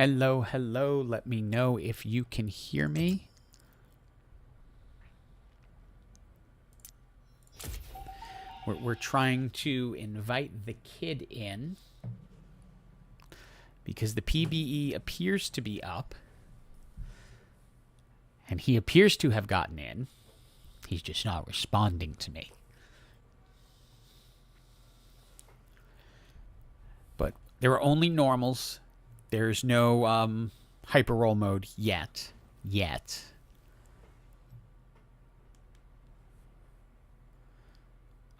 Hello, hello. Let me know if you can hear me. We're trying to invite the kid in because the PBE appears to be up. And he appears to have gotten in. He's just not responding to me. But there are only normals. There's no hyper roll mode yet.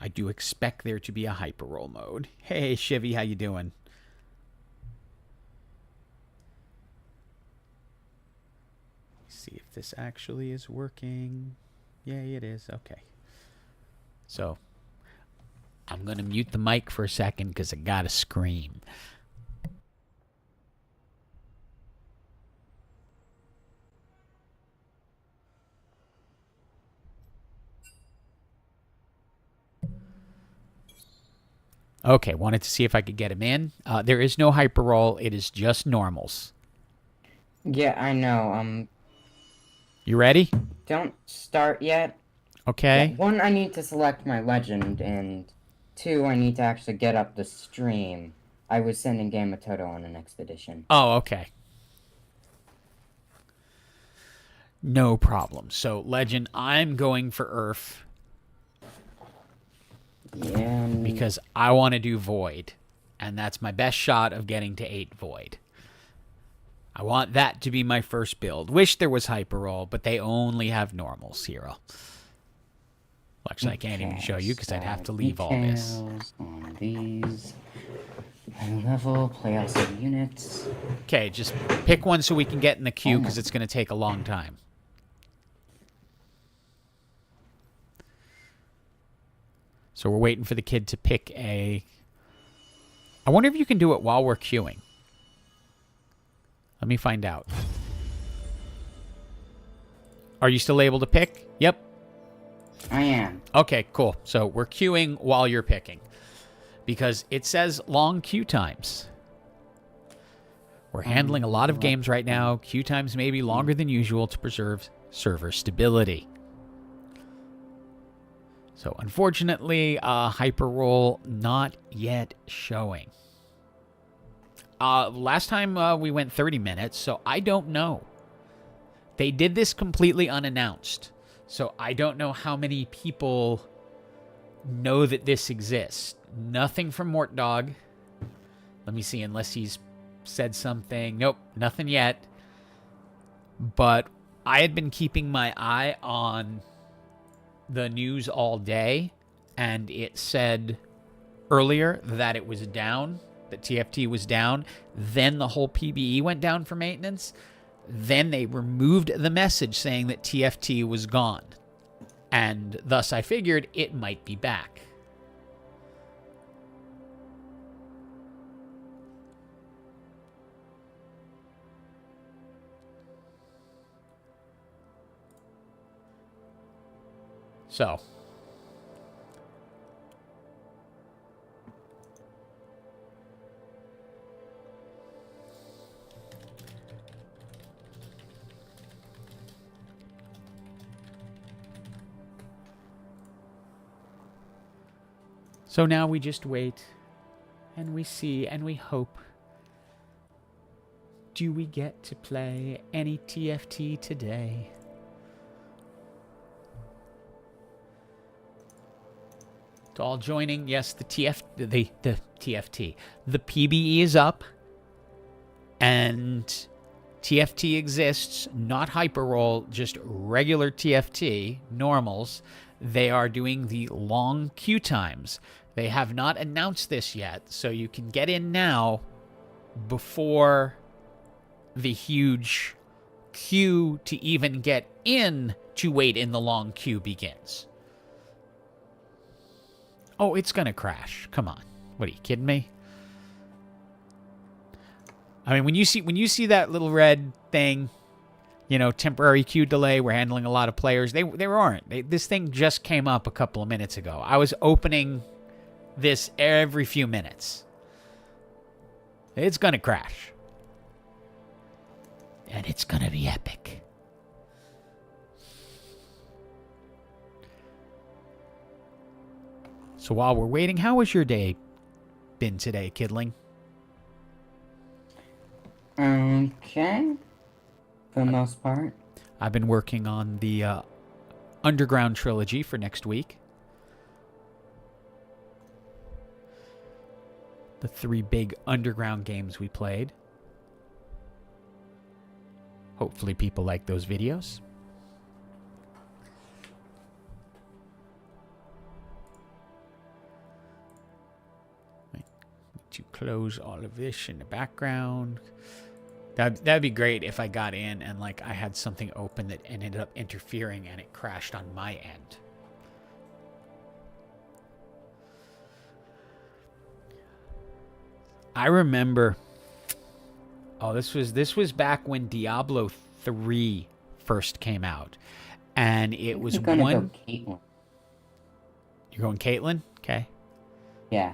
I do expect there to be a hyper roll mode. Hey, Chivy, how you doing? See if this actually is working. Yay, it is. Okay. So, I'm going to mute the mic for a second because I got to scream. Okay, wanted to see if I could get him in. There is no hyper roll. It is just normals. Yeah, I know. You ready? Don't start yet. Okay. Yeah, 1, I need to select my legend, and 2, I need to actually get up the stream. I was sending Game of Toto on an expedition. Oh, okay. No problem. So, Legend, I'm going for Earth. Yeah. Because I want to do Void. And that's my best shot of getting to 8 Void. I want that to be my first build. Wish there was Hyper Roll, but they only have normals here. Well, actually, I can't even show you because I'd have to leave all this. On these. High level, play also units. Okay, just pick one so we can get in the queue because it's going to take a long time. So we're waiting for the kid to pick a... I wonder if you can do it while we're queuing. Let me find out. Are you still able to pick? Yep. I am. Okay, cool. So we're queuing while you're picking. Because it says long queue times. We're handling a lot of games right now. Queue times may be longer than usual to preserve server stability. So, unfortunately, hyper roll not yet showing. Last time we went 30 minutes, so I don't know. They did this completely unannounced. So, I don't know how many people know that this exists. Nothing from Mort Dog. Let me see, unless he's said something. Nope, nothing yet. But I had been keeping my eye on the news all day, and it said earlier that it was down, that TFT was down. Then the whole PBE went down for maintenance. Then they removed the message saying that TFT was gone. And thus I figured it might be back. So, now we just wait, and we see, and we hope. Do we get to play any TFT today? To all joining, yes, the TFT. The PBE is up, and TFT exists, not hyper roll, just regular TFT, normals. They are doing the long queue times. They have not announced this yet, so you can get in now before the huge queue to even get in to wait in the long queue begins. Oh, it's going to crash. Come on. What, are you kidding me? I mean, when you see that little red thing, you know, temporary queue delay, we're handling a lot of players. They aren't. This thing just came up a couple of minutes ago. I was opening this every few minutes. It's going to crash. And it's gonna be epic. So while we're waiting, how has your day been today, Kidling? Okay. For the most part. I've been working on the Underground trilogy for next week. The 3 big Underground games we played. Hopefully people like those videos. Need to close all of this in the background. That'd be great if I got in and like I had something open that ended up interfering and it crashed on my end. I remember. Oh, this was back when Diablo 3 first came out, and it was I'm gonna one. go Caitlyn. You're going Caitlyn? Okay. Yeah.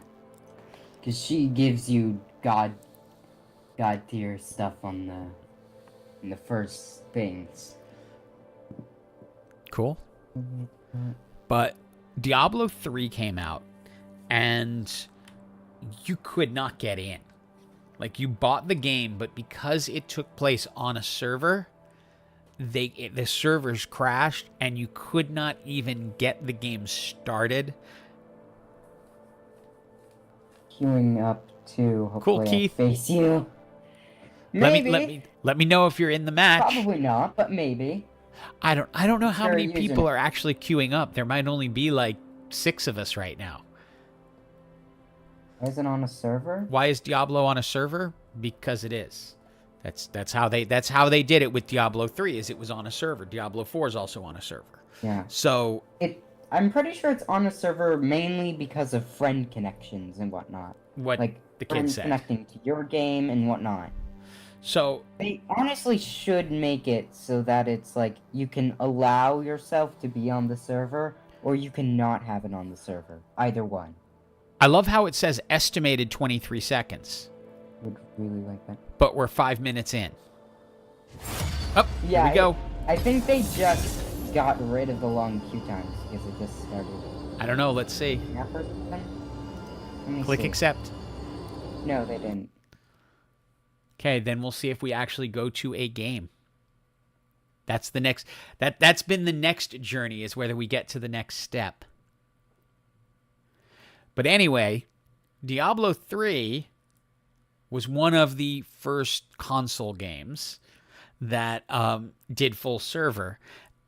Because she gives you God tier stuff on the first things. Cool. But Diablo 3 came out, and you could not get in. Like, you bought the game, but because it took place on a server, the servers crashed, and you could not even get the game started. Queuing up to hopefully Cool, Keith. face you. Maybe. Let me know if you're in the match. Probably not, but maybe. I don't know how Sure, many people are actually queuing up. There might only be like 6 of us right now. Is it on a server? Why is Diablo on a server? Because it is. That's how they did it with Diablo 3. Is it was on a server. Diablo 4 is also on a server. Yeah. So I'm pretty sure it's on a server mainly because of friend connections and whatnot. what Like the kid friends said. connecting to your game and whatnot. So They honestly should make it so that it's like you can allow yourself to be on the server or you can not have it on the server. Either one. I love how it says estimated 23 seconds, Would really like that. but we're 5 minutes in. Oh, Yeah, here we go. I think they just got rid of the long queue times because it just started. I don't know. Let's see. That or something? Let me Click see. accept. No, they didn't. Okay, then we'll see if we actually go to a game. That's the next. That's been the next journey, is whether we get to the next step. But anyway, Diablo 3 was one of the first console games that did full server.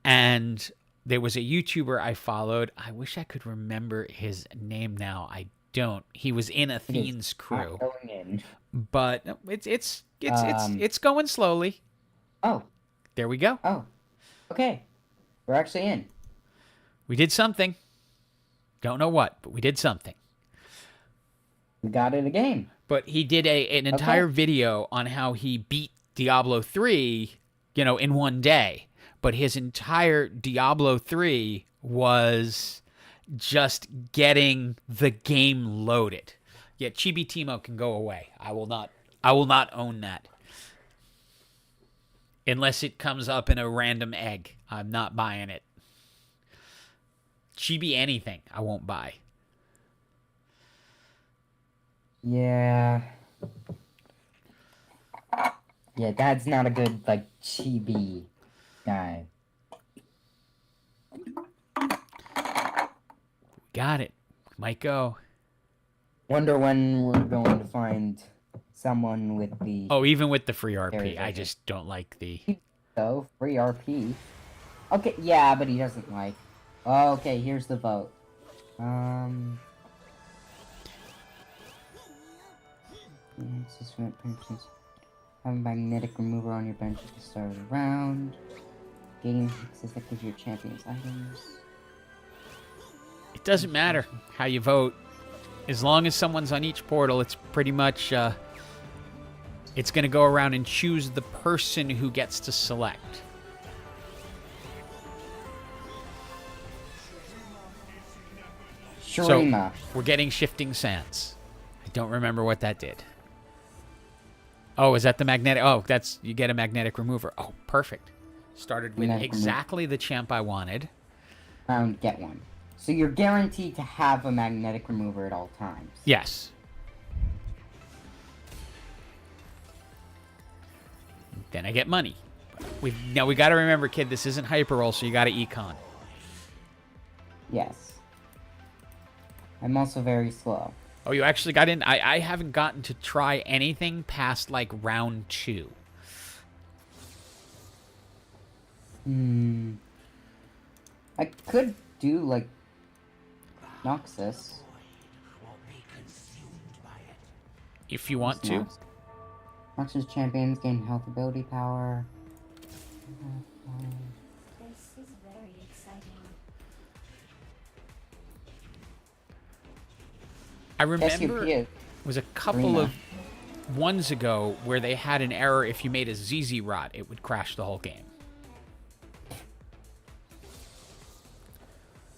And there was a YouTuber I followed. I wish I could remember his name now. I don't. He was in Athene's crew. Not going in. But it's going slowly. Oh. There we go. Oh. Okay. We're actually in. We did something. Don't know what, but we did something. We got it again. But he did an entire video on how he beat Diablo 3, in one day. But his entire Diablo 3 was just getting the game loaded. Yeah, Chibi Timo can go away. I will not own that. Unless it comes up in a random egg. I'm not buying it. Chibi anything, I won't buy. Yeah. Yeah, Dad's not a good, chibi guy. Got it. Might go. Wonder when we're going to find someone with the... Oh, even with the free RP, Very I good. just don't like the... So, free RP. Okay, yeah, but he doesn't like... Okay, here's the vote. Have a magnetic remover on your bench at the start of the round. Gaining access that gives your champions items. It doesn't matter how you vote. As long as someone's on each portal, it's pretty much... it's going to go around and choose the person who gets to select. Shurima. So, we're getting Shifting Sands. I don't remember what that did. Oh, is that the magnetic? Oh, you get a magnetic remover. Oh, perfect. Started with Magnetic exactly the champ I wanted. Round, get one. So you're guaranteed to have a magnetic remover at all times. Yes. Then I get money. Now we got to remember, kid, this isn't hyper roll, so you got to econ. Yes. I'm also very slow. Oh, you actually got in? I haven't gotten to try anything past, like, round 2. I could do, like, Noxus. If you want to. Noxus champions gain health ability power. This is very exciting. I remember SUP it was a couple of ones ago where they had an error. If you made a ZZ Rot, it would crash the whole game.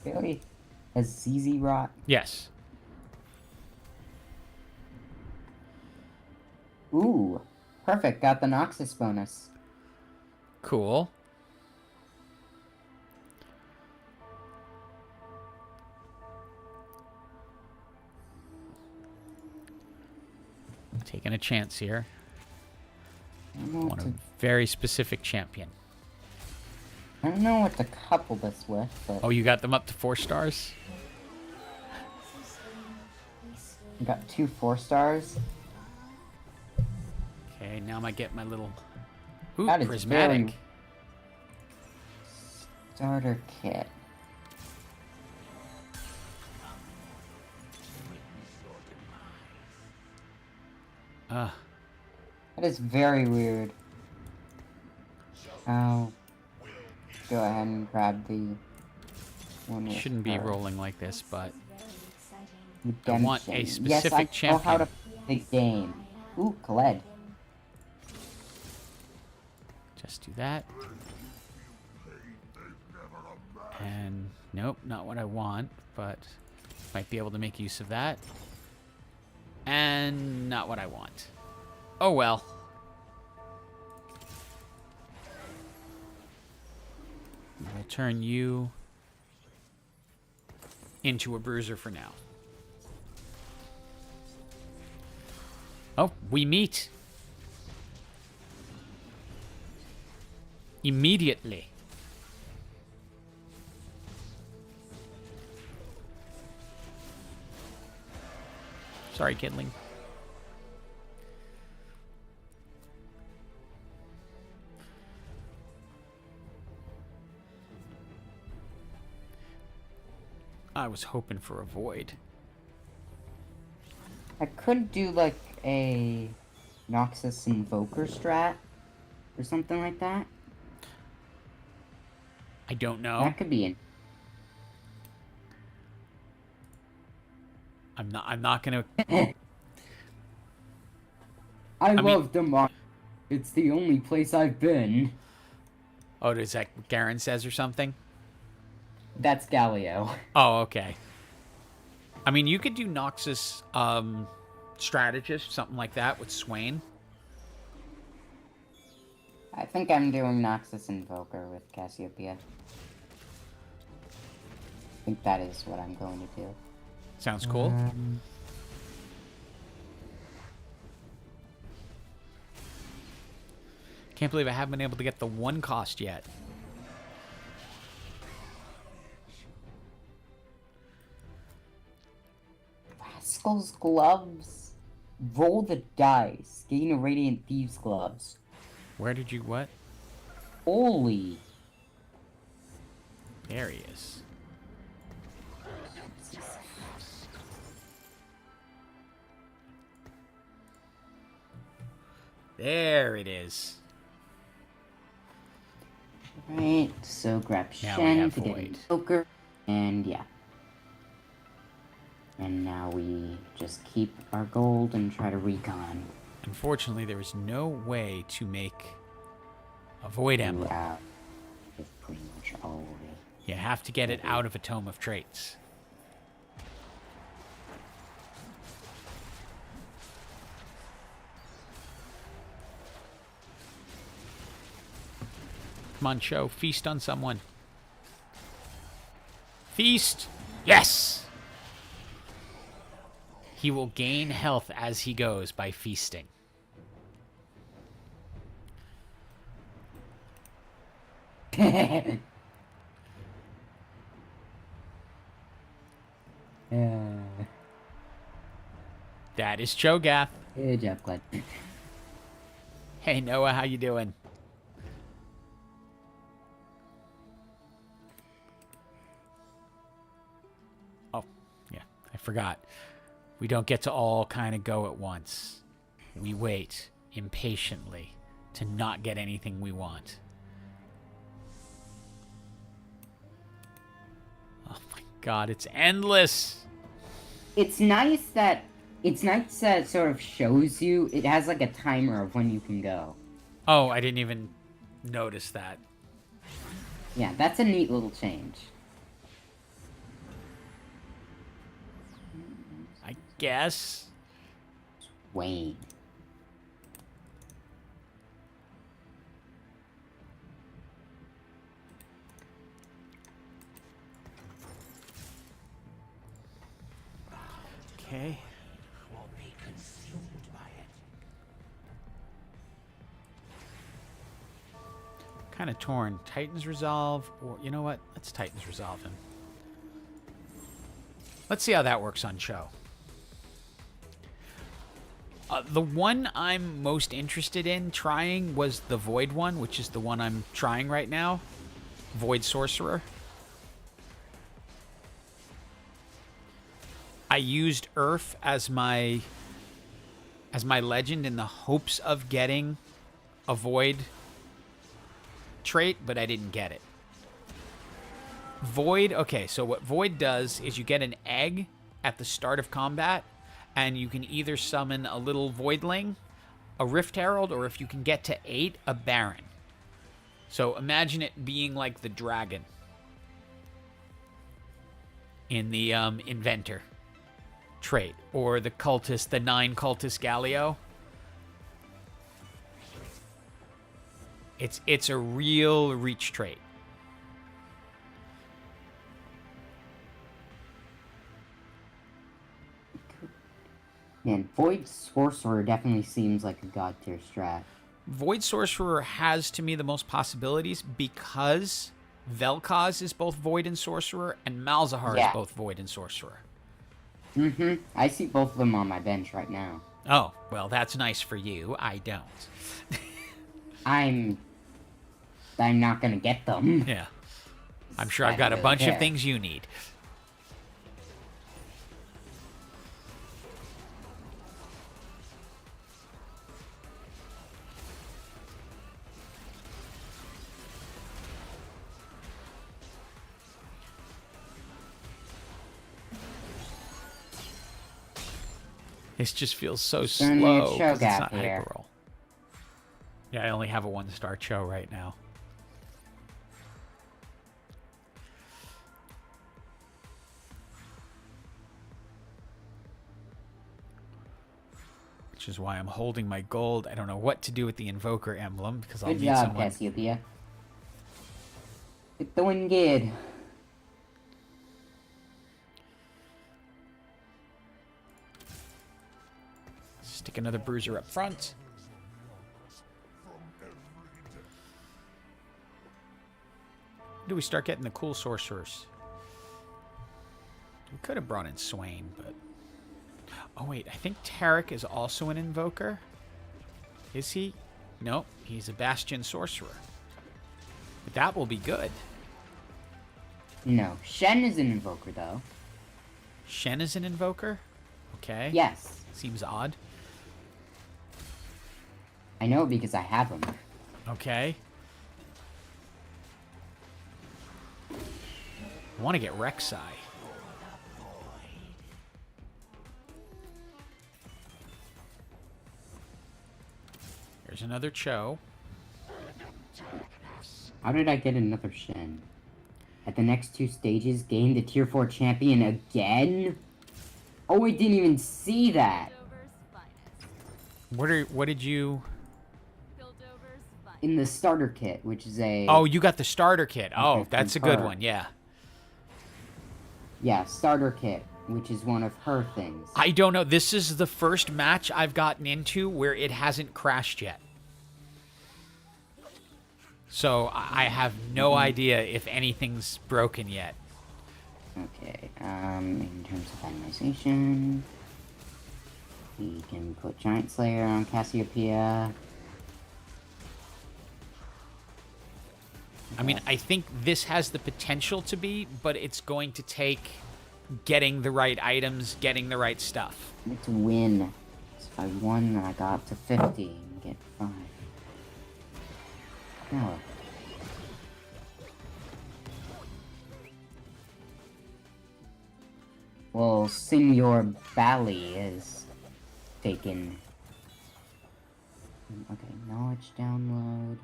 Really? A ZZ Rot? Yes. Ooh. Perfect. Got the Noxus bonus. Cool. Taking a chance here. I don't know Want what a to, very specific champion. I don't know what to couple this with, but Oh, you got them up to 4 stars? I got 2 4-stars. Okay, now I get my little... Ooh, That is prismatic. very- Starter kit. Ugh. That is very weird. I'll go ahead and grab the one with Shouldn't be her. rolling like this, but... Very exciting. I want a Redemption. specific yes, I know how to champion. play the game. Ooh, Khaled. Just do that. And nope, not what I want, but might be able to make use of that. And not what I want. Oh well. We'll turn you into a bruiser for now. Oh, we meet. Immediately. Sorry, kidling. I was hoping for a void. I could do like a Noxus Invoker strat or something like that. I don't know. That could be in. I'm not gonna. I mean- love Demon. It's the only place I've been. Oh, is that what Garen says or something? That's Galio. Oh, okay. I mean, you could do Noxus strategist, something like that with Swain. I think I'm doing Noxus Invoker with Cassiopeia. I think that is what I'm going to do. Sounds cool. Can't believe I haven't been able to get the 1 cost yet. Rascal's Gloves. Roll the dice. Gain a Radiant Thieves Gloves. Where did you what? Holy. There he is. There it is. Right, so grab Now we Shen have to get Void. Invoker. And yeah. And now we just keep our gold and try to recon. Unfortunately, there is no way to make a Void Emblem. Throughout with pretty much all of it. You have to get it out of a Tome of Traits. Come on, Cho. Feast on someone. Feast! Yes! He will gain health as he goes by feasting. Yeah. That is Cho'Gath. Good job, Glenn. Hey, Noah, how you doing? Oh, yeah, I forgot. We don't get to all kind of go at once. We wait impatiently to not get anything we want. Oh my god, it's endless! It's nice that it sort of shows you. It has like a timer of when you can go. Oh, I didn't even notice that. Yeah, that's a neat little change. I guess. Wayne. Okay. Kind of torn. Titan's Resolve, or you know what? Let's Titan's Resolve him. Let's see how that works on Cho. The one I'm most interested in trying was the Void one, which is the one I'm trying right now. Void Sorcerer. I used Earth as my legend in the hopes of getting a Void trait, but I didn't get it. Void, okay, so what Void does is you get an egg at the start of combat, and you can either summon a little Voidling, a Rift Herald, or if you can get to 8, a Baron. So imagine it being like the dragon in the Inventor trait, or the Cultist, the 9 Cultist Galio. It's a real reach trait. Man, Void Sorcerer definitely seems like a god tier strat. Void Sorcerer has, to me, the most possibilities because Vel'Koz is both Void and Sorcerer, and Malzahar is both Void and Sorcerer. Mm-hmm. I see both of them on my bench right now. Oh, well, that's nice for you. I don't. I'm not gonna get them. Yeah. I'm sure I've got a bunch of things you need. This just feels so slow because it's not hyper roll. Yeah, I only have a 1-star Cho right now. Which is why I'm holding my gold. I don't know what to do with the Invoker emblem because I'll need someone. Good job, Cassiopeia. It's doing good. Stick another bruiser up front. Do we start getting the cool sorcerers? We could have brought in Swain, but... Oh, wait. I think Tarek is also an Invoker. Is he? Nope. He's a Bastion Sorcerer. But that will be good. No. Shen is an Invoker, though. Shen is an Invoker? Okay. Yes. Seems odd. I know because I have him. Okay. I want to get Rek'Sai. There's another Cho. How did I get another Shen? At the next 2 stages, gain the tier 4 champion again? Oh, I didn't even see that. What did you... Piltover's finest. in the starter kit, which is a... Oh, you got the starter kit. Oh, that's a good her. one, yeah. Yeah, starter kit, which is one of her things. I don't know. This is the first match I've gotten into where it hasn't crashed yet. So I have no idea if anything's broken yet. Okay, in terms of itemization, we can put Giant Slayer on Cassiopeia. I mean, I think this has the potential to be, but it's going to take getting the right items, getting the right stuff. It's a win. So if I won, I got up to 50 and get 5. No. Well, Senor Bally is taken. Okay, knowledge download.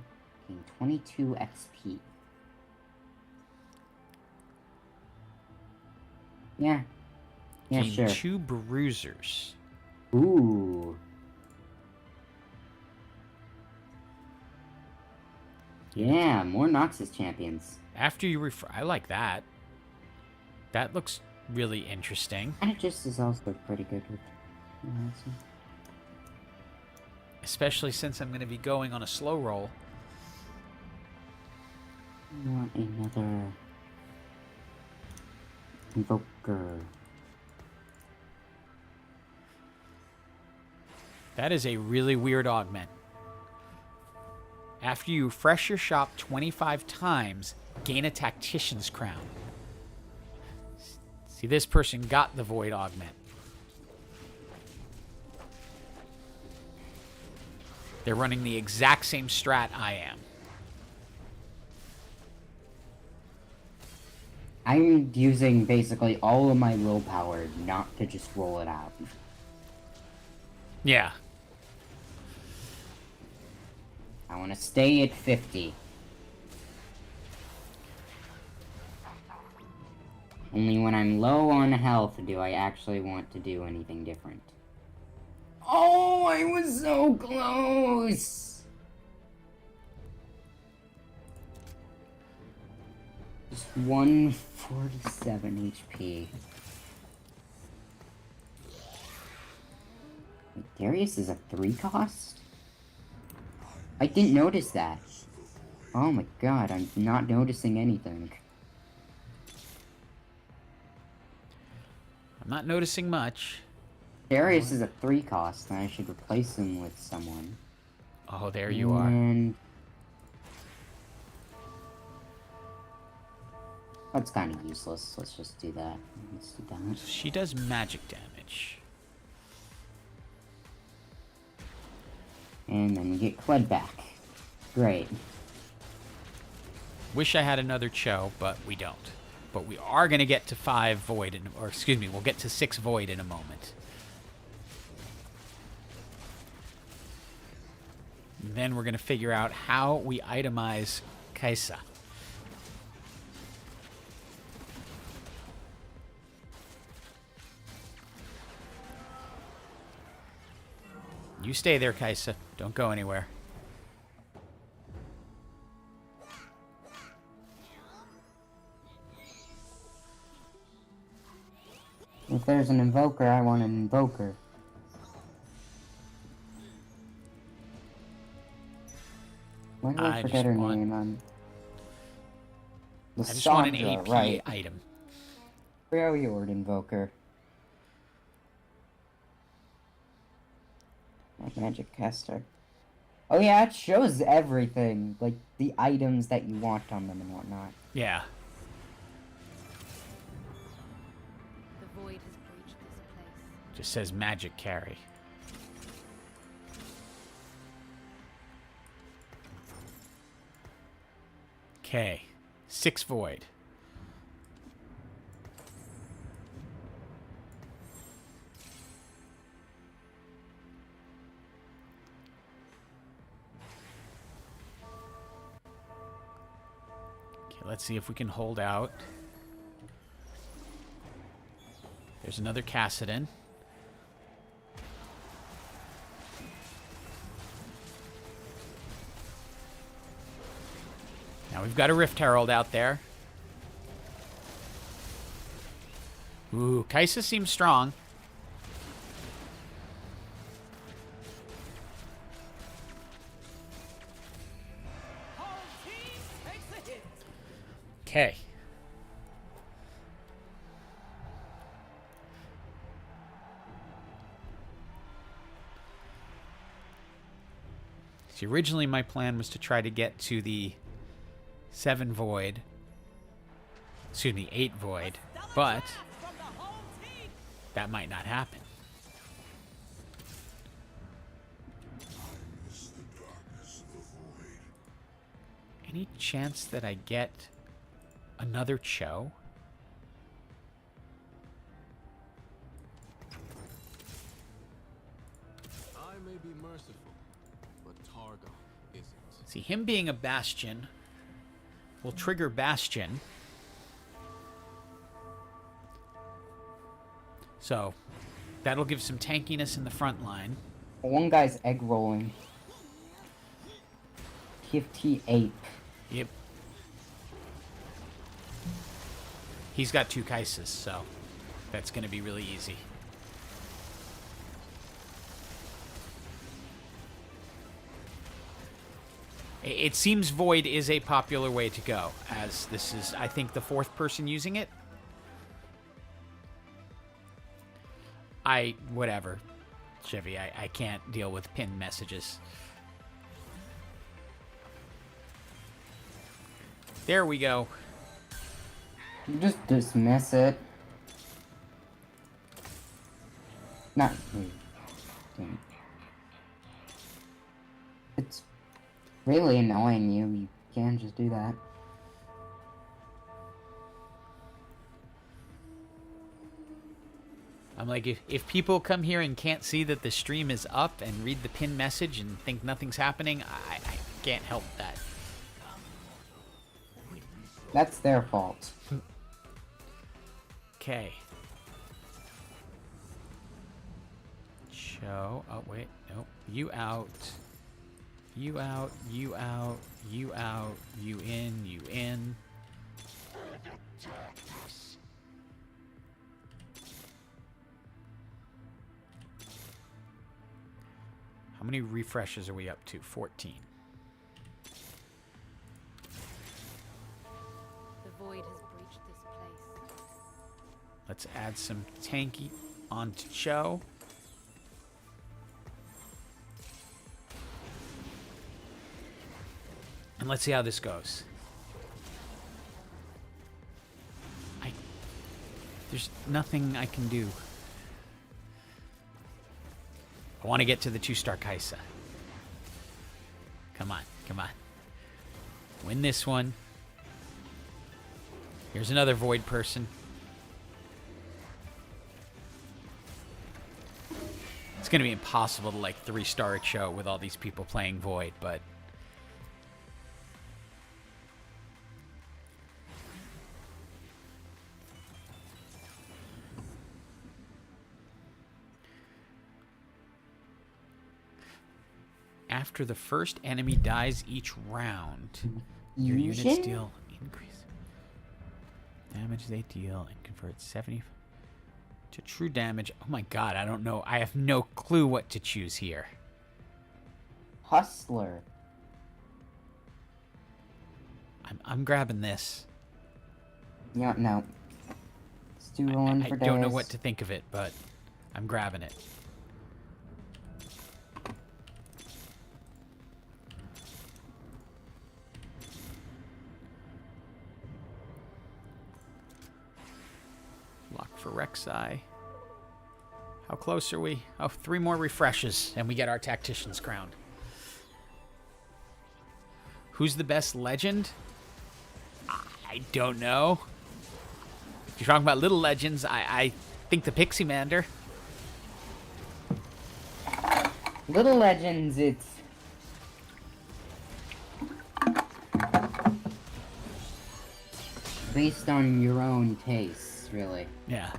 Gain 22 XP. Yeah. Yeah, Gain sure. 2 bruisers. Ooh. Yeah, more Noxus champions. After you I like that. That looks really interesting. Anagist is also pretty good with... Especially since I'm going to be going on a slow roll. Want another... Invoker. That is a really weird augment. After you refresh your shop 25 times, gain a Tactician's Crown. See, this person got the Void augment. They're running the exact same strat I am. I'm using basically all of my willpower not to just roll it out. Yeah. I want to stay at 50. Only when I'm low on health do I actually want to do anything different. Oh, I was so close! Just 147 HP. Wait, Darius is a 3 cost? I didn't notice that. Oh my god, I'm not noticing anything. I'm not noticing much. Darius is a 3 cost, and I should replace him with someone. Oh, there you are. And... that's kind of useless. Let's just do that. Let's do that. She does magic damage. And then we get Cled back. Great. Wish I had another Cho, but we don't. But we are going to get to 5 Void, or excuse me, we'll get to 6 Void in a moment. And then we're going to figure out how we itemize Kaisa. You stay there, Kaisa. Don't go anywhere. If there's an invoker, I want an invoker. Why do I forget her name? I just want an AP right. item. Freljord invoker. Magic caster. Oh yeah, it shows everything. Like, the items that you want on them and whatnot. Yeah. The void has breached this place. Just says magic carry. Okay. 6 Void. Let's see if we can hold out. There's another Cassidon. Now we've got a Rift Herald out there. Ooh, Kaisa seems strong. Okay. See, originally my plan was to try to get to the 7 Void. Excuse me, 8 Void. But that might not happen. Any chance that I get another Cho? I may be merciful, but Targon isn't. See, him being a Bastion will trigger Bastion. So, that'll give some tankiness in the front line. One guy's egg rolling. TFT ape. Yep. He's got 2 Kaisas, so that's going to be really easy. It seems Void is a popular way to go, as this is, I think, the 4th person using it. Whatever, Chevy, I can't deal with pinned messages. There we go. Just dismiss it. Not. It's really annoying you. You can't just do that. I'm like, if people come here and can't see that the stream is up and read the pinned message and think nothing's happening, I can't help that. That's their fault. Okay. Show. Oh, wait. Nope. You out. You out. You out. You out. You in. You in. How many refreshes are we up to? 14. The void has breached this place. Let's add some tanky onto Cho. And let's see how this goes. There's nothing I can do. I want to get to the 2-star Kaisa. Come on, come on. Win this one. Here's another Void person. It's going to be impossible to, like, 3-star a Cho with all these people playing Void, but... After the first enemy dies each round, your units deal increase damage they deal and convert 70 to true damage. Oh my god, I don't know. I have no clue what to choose here. Hustler. I'm grabbing this. Yeah, no. Let's do one for I don't know what to think of it, but I'm grabbing it. Lock for Rek'Sai. How close are we? Oh, 3 more refreshes, and we get our Tactician's Crown. Who's the best legend? I don't know. If you're talking about little legends, I think the Pixie Mander. Little Legends, it's... based on your own tastes, really. Yeah.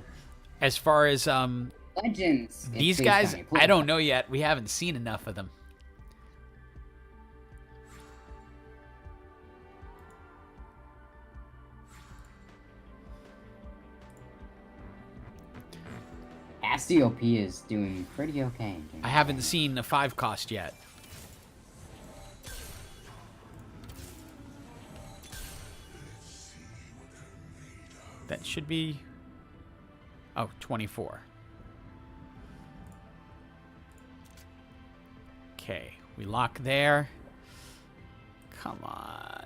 As far as Legends. these guys, I don't know yet. We haven't seen enough of them. Cassiope is doing pretty okay. I haven't seen a 5 cost yet. That should be... Oh, 24. Okay, we lock there. Come on.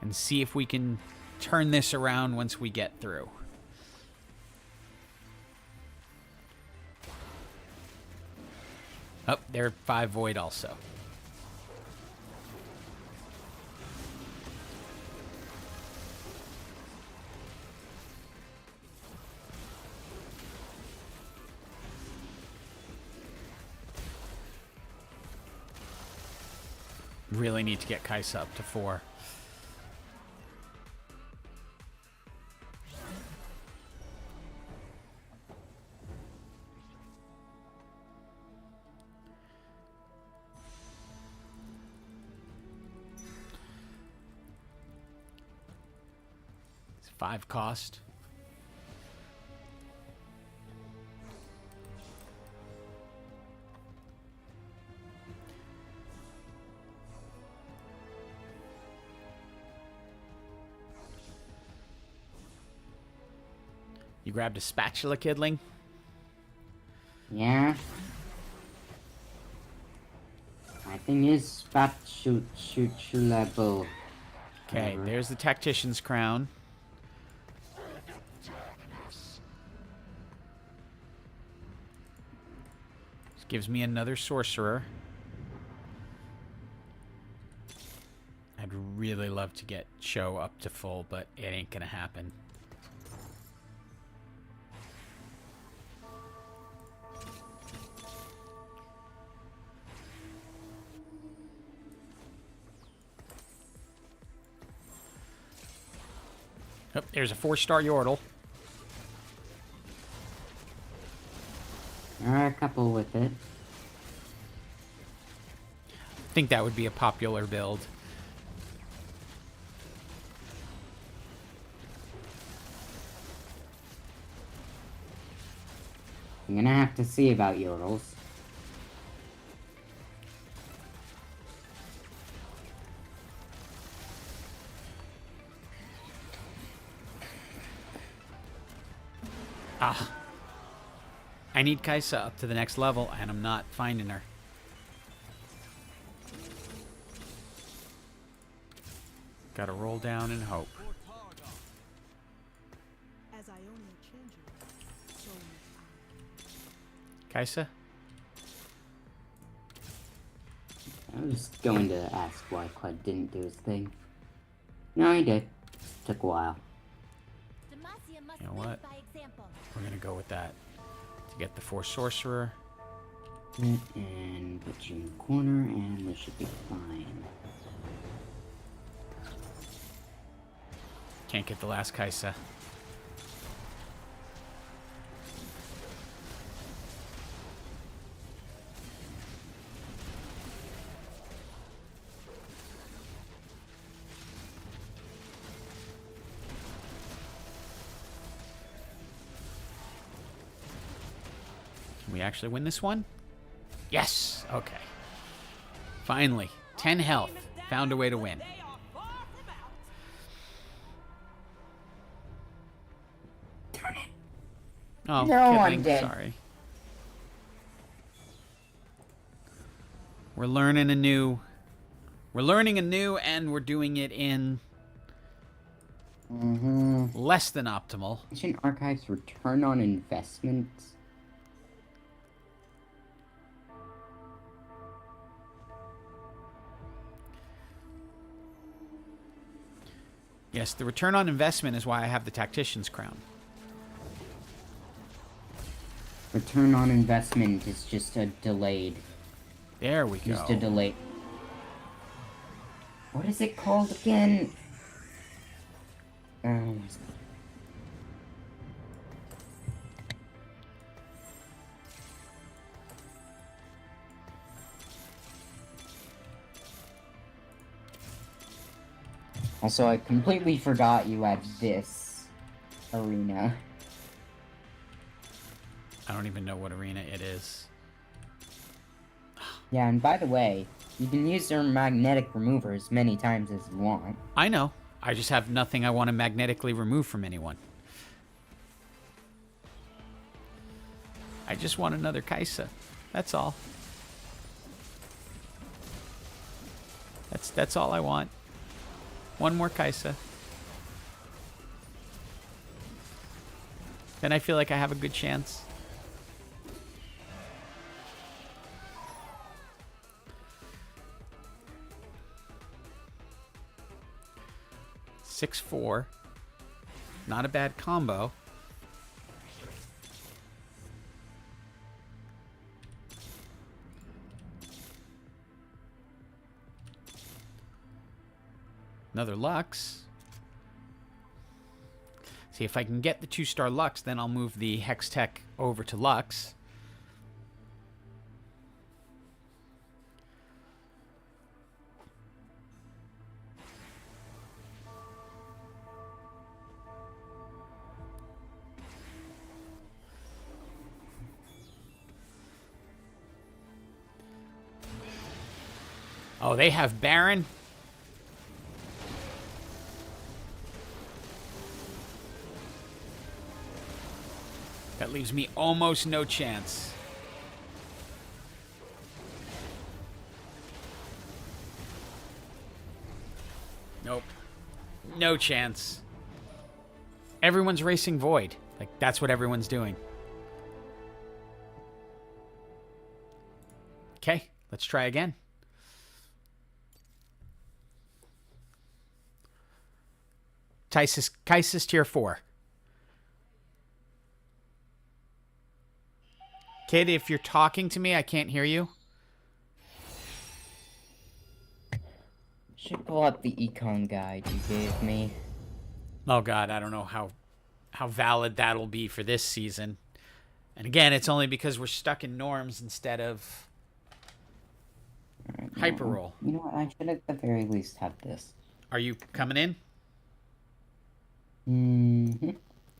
And see if we can turn this around once we get through. Oh, they're 5 void also. Really need to get Kaisa up to 4. It's 5 cost. You grabbed a spatula, kidling? Yeah. My thing is spatulable. Okay, there's the tactician's crown. This gives me another sorcerer. I'd really love to get Cho up to full, but it ain't gonna happen. Oh, there's a 4-star Yordle. There are a couple with it. I think that would be a popular build. I'm gonna have to see about Yordles. Ah. I need Kaisa up to the next level, and I'm not finding her. Gotta roll down and hope. As Ionia changes, so must I. Kaisa? I was going to ask why Clyde didn't do his thing. No, he did. Took a while. Demacia must You know lead what? by example. We're gonna go with that. To get the 4 sorcerer. And put you in the corner, and this should be fine. Can't get the last Kaisa. Can we actually win this one? Yes! Okay. Finally. 10 health. Found a way to win. Oh, No, I'm kidding. dead. Sorry. We're learning anew. We're learning anew, and we're doing it in less than optimal. Ancient Archives return on investment. Yes, the return on investment is why I have the Tactician's Crown. Return on investment is just a delayed. There we go. Just a delay. What is it called again? Also, I completely forgot you had this arena. I don't even know what arena it is. Yeah, and by the way, you can use your magnetic remover as many times as you want. I know. I just have nothing I want to magnetically remove from anyone. I just want another Kaisa. That's all. That's all I want. One more Kaisa. Then I feel like I have a good chance. Six, 4. Not a bad combo. Another Lux. See, if I can get the 2-star Lux, then I'll move the Hex Tech over to Lux. Oh, they have Baron. That leaves me almost no chance. Nope. No chance. Everyone's racing Void. Like, that's what everyone's doing. Okay, let's try again. Kaisis tier 4. Kid, if you're talking to me, I can't hear you. Should pull up the econ guide you gave me. Oh god, I don't know how valid that'll be for this season. And again, it's only because we're stuck in norms instead of hyper roll. You know what? I should at the very least have this. Are you coming in? Mm-hmm.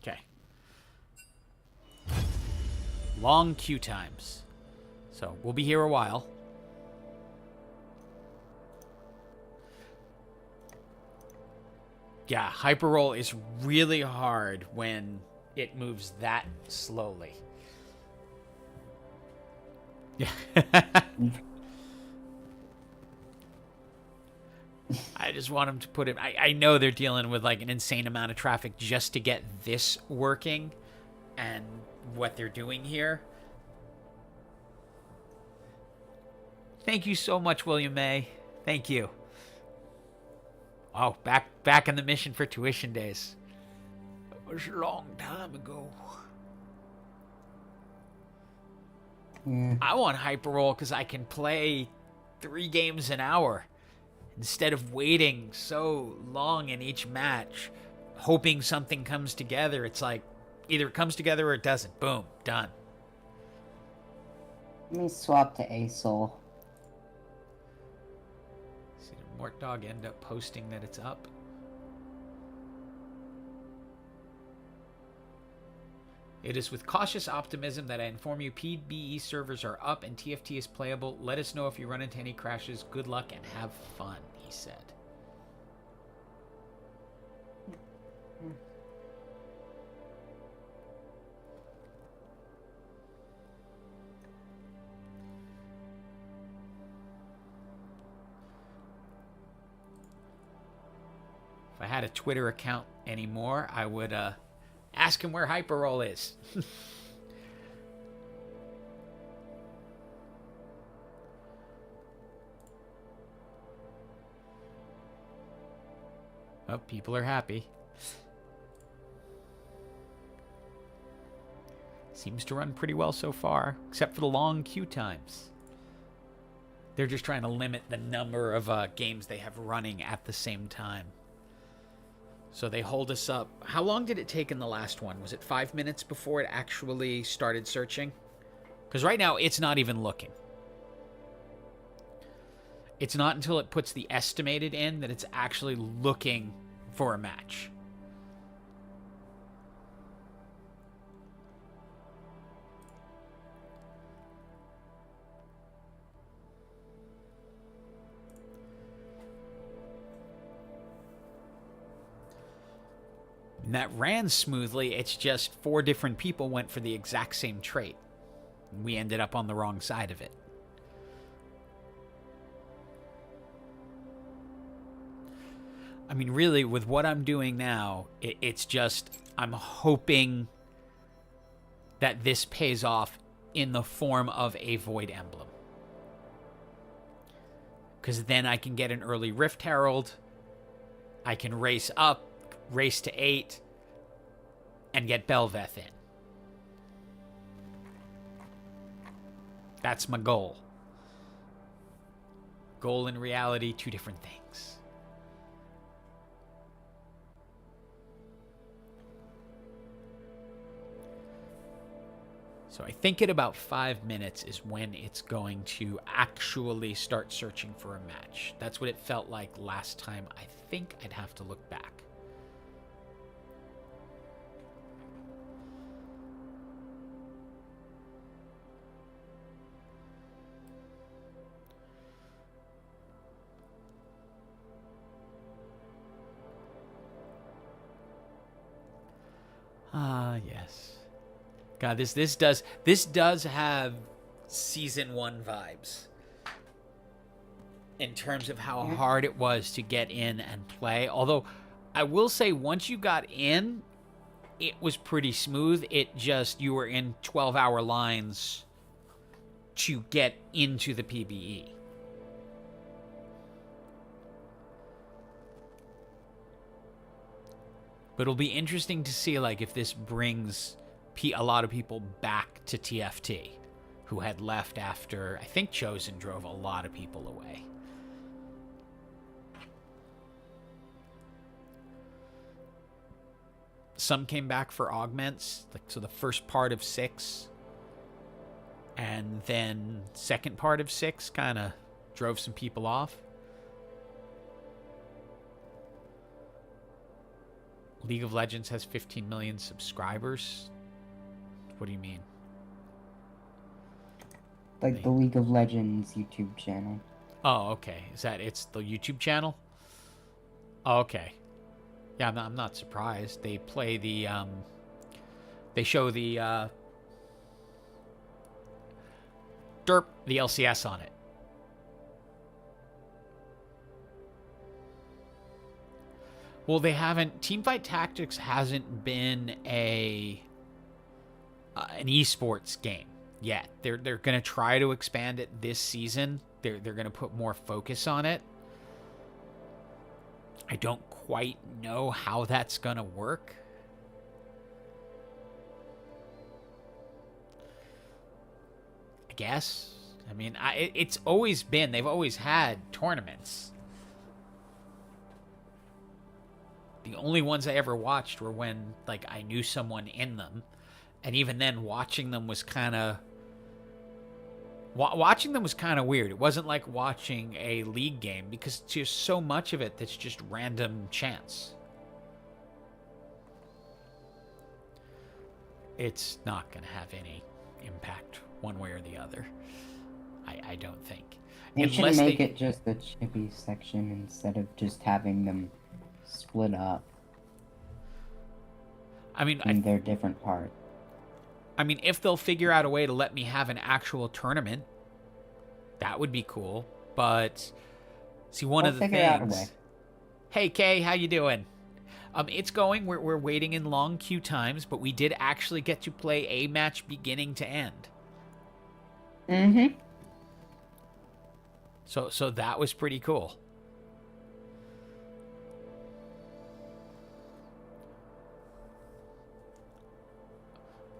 Okay. Long queue times. So we'll be here a while. Yeah, hyper roll is really hard when it moves that slowly. Yeah. I just want them to put it... I know they're dealing with like an insane amount of traffic just to get this working and what they're doing here. Thank you so much, William May. Thank you. Oh, back in the mission for tuition days. It was a long time ago. Yeah. I want hyperroll because I can play 3 games an hour instead of waiting so long in each match, hoping something comes together. It's like either it comes together or it doesn't. Boom, done. Let me swap to ASOL. See, did Mort Dog end up posting that it's up? It is with cautious optimism that I inform you PBE servers are up and TFT is playable. Let us know if you run into any crashes. Good luck and have fun, he said. If I had a Twitter account anymore, I would ask him where Hyperroll is. Oh, people are happy. Seems to run pretty well so far, except for the long queue times. They're just trying to limit the number of games they have running at the same time. So they hold us up. How long did it take in the last one? Was it 5 minutes before it actually started searching? Because right now, it's not even looking. It's not until it puts the estimated in that it's actually looking for a match. And that ran smoothly. It's just 4 different people went for the exact same trait. And we ended up on the wrong side of it. I mean, really, with what I'm doing now, it's just, I'm hoping that this pays off in the form of a Void Emblem. Because then I can get an early Rift Herald. I can race up, race to 8, and get Belveth in. That's my goal. Goal and reality, 2 different things. So I think at about 5 minutes is when it's going to actually start searching for a match. That's what it felt like last time. I think I'd have to look back. Ah, yes. God, this does have season 1 vibes in terms of how hard it was to get in and play. Although I will say, once you got in, it was pretty smooth. It just, you were in 12-hour lines to get into the PBE. But it'll be interesting to see, like, if this brings a lot of people back to TFT who had left after, I think Chosen drove a lot of people away. Some came back for augments, like, so the first part of 6 and then second part of 6 kind of drove some people off. League of Legends has 15 million subscribers. What do you mean? Like the League of Legends YouTube channel. Oh, okay. It's the YouTube channel? Oh, okay. Yeah, I'm not surprised. They play the, they show the, derp, the LCS on it. Well, they haven't, Teamfight Tactics hasn't been an esports game yet. They're going to try to expand it this season. They're going to put more focus on it. I don't quite know how that's going to work. I guess. I mean, it's always been, they've always had tournaments. The only ones I ever watched were when, like, I knew someone in them. And even then, watching them was kind of... Watching them was kind of weird. It wasn't like watching a league game, because there's so much of it that's just random chance. It's not going to have any impact one way or the other. I don't think. They should make it just the chippy section instead of just having them split up. I mean, in their different parts. I mean, if they'll figure out a way to let me have an actual tournament, that would be cool. But see, one of the things. Hey, Kay, how you doing? It's going. We're waiting in long queue times, but we did actually get to play a match beginning to end. Mm-hmm. So that was pretty cool.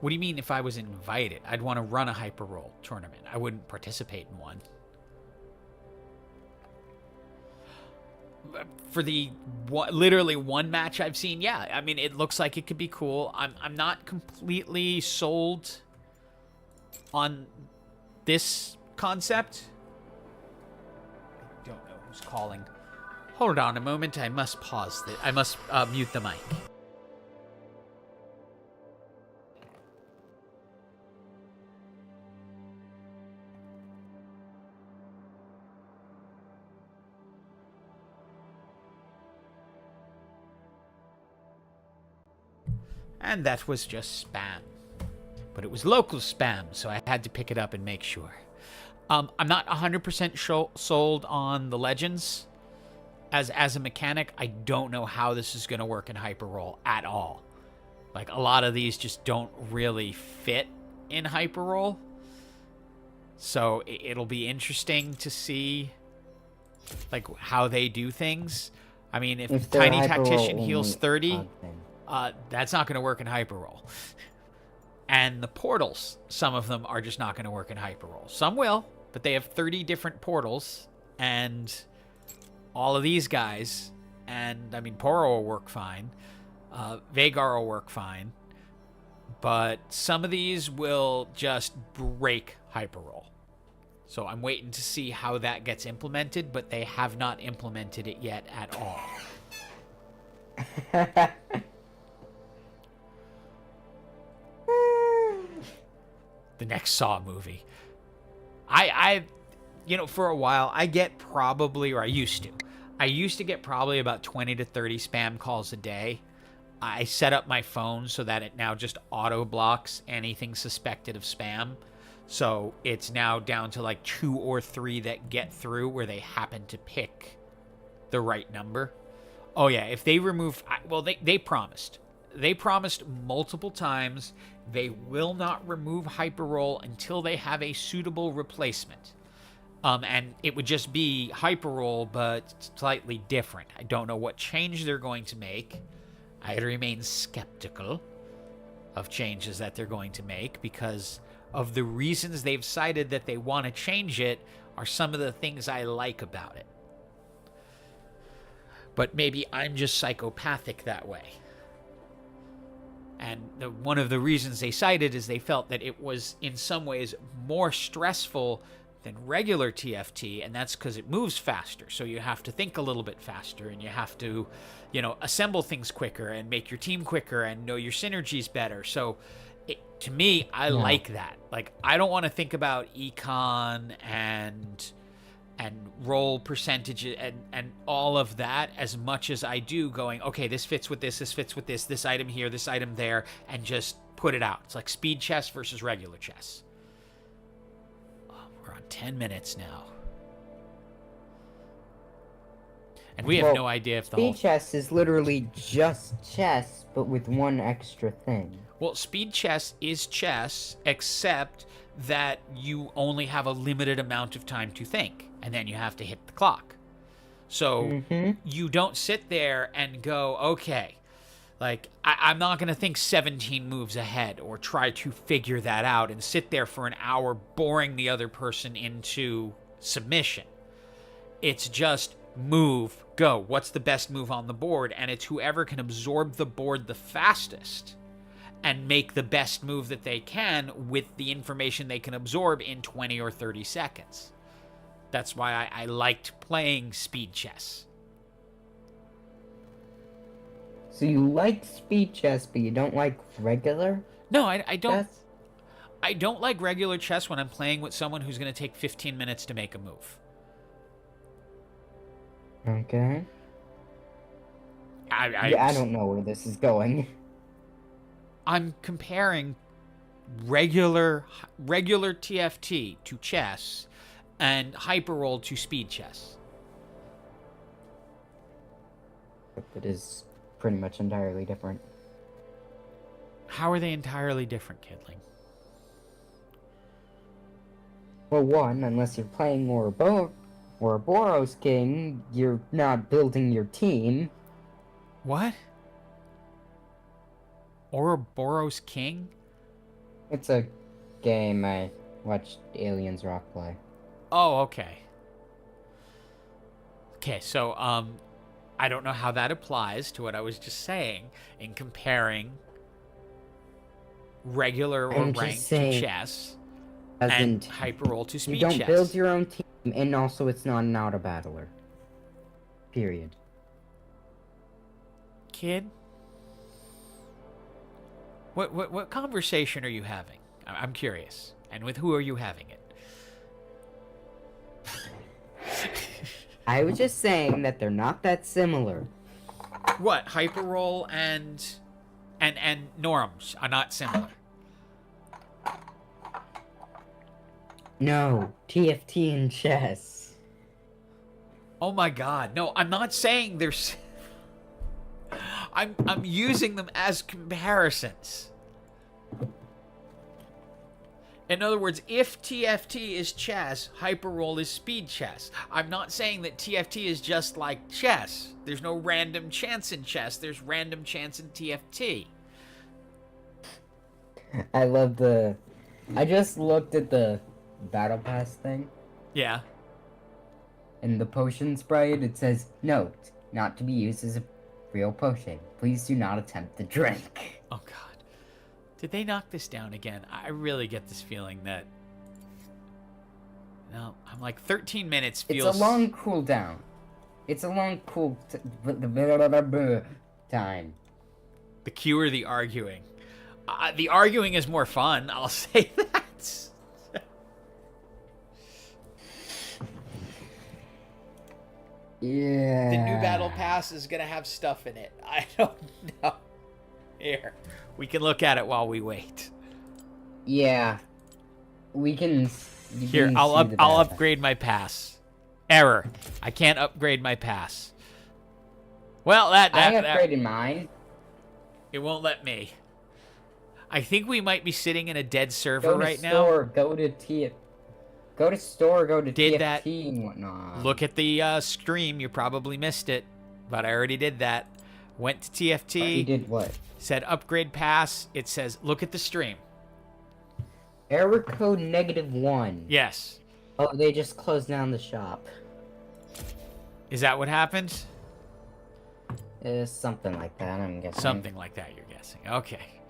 What do you mean if I was invited? I'd want to run a hyper roll tournament. I wouldn't participate in one. For the literally one match I've seen, yeah. I mean, it looks like it could be cool. I'm not completely sold on this concept. I who's calling. Hold on a moment. I must pause. I must mute the mic. And that was just spam. But it was local spam, so I had to pick it up and make sure. I'm not 100% sold on the Legends. As a mechanic, I don't know how this is going to work in Hyperroll at all. Like, a lot of these just don't really fit in Hyperroll. So it'll be interesting to see, like, how they do things. I mean, if Tiny Tactician heals 30... that's not going to work in Hyperroll. And the portals, some of them are just not going to work in Hyperroll. Some will, but they have 30 different portals, and all of these guys, and I mean, Poro will work fine. Vagar will work fine. But some of these will just break Hyperroll. So I'm waiting to see how that gets implemented, but they have not implemented it yet at all. The next Saw movie. I for a while, I get probably, or I used to get probably about 20 to 30 spam calls a day. I set up my phone so that it now just auto blocks anything suspected of spam. So it's now down to like 2 or 3 that get through where they happen to pick the right number. Oh yeah, if they remove, well, they promised. They promised multiple times they will not remove Hyperroll until they have a suitable replacement. And it would just be Hyperroll, but slightly different. I don't know what change they're going to make. I remain skeptical of changes that they're going to make because of the reasons they've cited that they want to change it are some of the things I like about it. But maybe I'm just psychopathic that way. And one of the reasons they cited is they felt that it was in some ways more stressful than regular TFT, and that's because it moves faster. So you have to think a little bit faster, and you have to, assemble things quicker and make your team quicker and know your synergies better. So to me, I like that. Like, I don't want to think about econ and roll percentages and all of that as much as I do going, okay, this fits with this fits with this item here, this item there, and just put it out. It's like speed chess versus regular chess. Oh, we're on 10 minutes now. And we have no idea if the speed chess is literally just chess, but with one extra thing. Well, speed chess is chess, except that you only have a limited amount of time to think, and then you have to hit the clock. So you don't sit there and go, okay, like, I'm not going to think 17 moves ahead or try to figure that out and sit there for an hour boring the other person into submission. It's just move, go. What's the best move on the board? And it's whoever can absorb the board the fastest and make the best move that they can with the information they can absorb in 20 or 30 seconds. That's why I liked playing speed chess. So you like speed chess, but you don't like regular? No, I don't. Chess? I don't like regular chess when I'm playing with someone who's going to take 15 minutes to make a move. Okay. I don't know where this is going. I'm comparing regular TFT to chess and Hyperroll to speed chess. It is pretty much entirely different. How are they entirely different, Kidling? Well, one, unless you're playing Ouroboros King, you're not building your team. What? Ouroboros King? It's a game I watched Aliens Rock play. Oh, okay. Okay, so, I don't know how that applies to what I was just saying in comparing regular or ranked to chess and Hyperroll to speed chess. You don't build your own team, and also it's not an auto-battler. Period. Kid? What conversation are you having? I'm curious. And with who are you having it? I was just saying that they're not that similar. What? Hyperroll and norms are not similar. No, TFT and chess. Oh my god. No, I'm not saying there's I'm using them as comparisons. In other words, if TFT is chess, Hyperroll is speed chess. I'm not saying that TFT is just like chess. There's no random chance in chess. There's random chance in TFT. I love the... I just looked at the Battle Pass thing. Yeah. And the potion sprite, it says, "Note, not to be used as a real potion. Please do not attempt to drink." Oh god. Did they knock this down again? I really get this feeling that... No, I'm like 13 minutes feels... It's a long cooldown. It's a long time. The cue or the arguing? The arguing is more fun, I'll say that. Yeah. The new battle pass is gonna have stuff in it. I don't know. Here, we can look at it while we wait. Yeah. We can... Here, I'll upgrade my pass. Error. I can't upgrade my pass. Well, I upgraded mine. It won't let me. I think we might be sitting in a dead server right now. Go to store, go to Did TFT that. and whatnot. Look at the stream. You probably missed it, but I already did that. Went to TFT. You did what? Said upgrade pass. It says look at the stream. Error code -1. Yes. Oh, they just closed down the shop. Is that what happened? Something like that, I'm guessing. Something like that, you're guessing. Okay.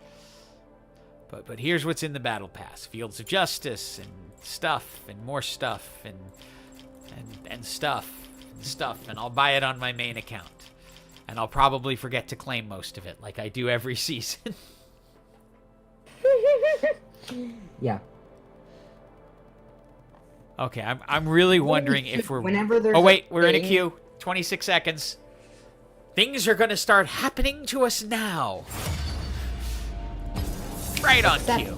But here's what's in the battle pass: Fields of Justice and stuff and more stuff and stuff and stuff, and I'll buy it on my main account. And I'll probably forget to claim most of it, like I do every season. Yeah. Okay, I'm really wondering if we're... Whenever there's oh, wait, we're in a thing- queue. 26 seconds. Things are going to start happening to us now. Right on cue.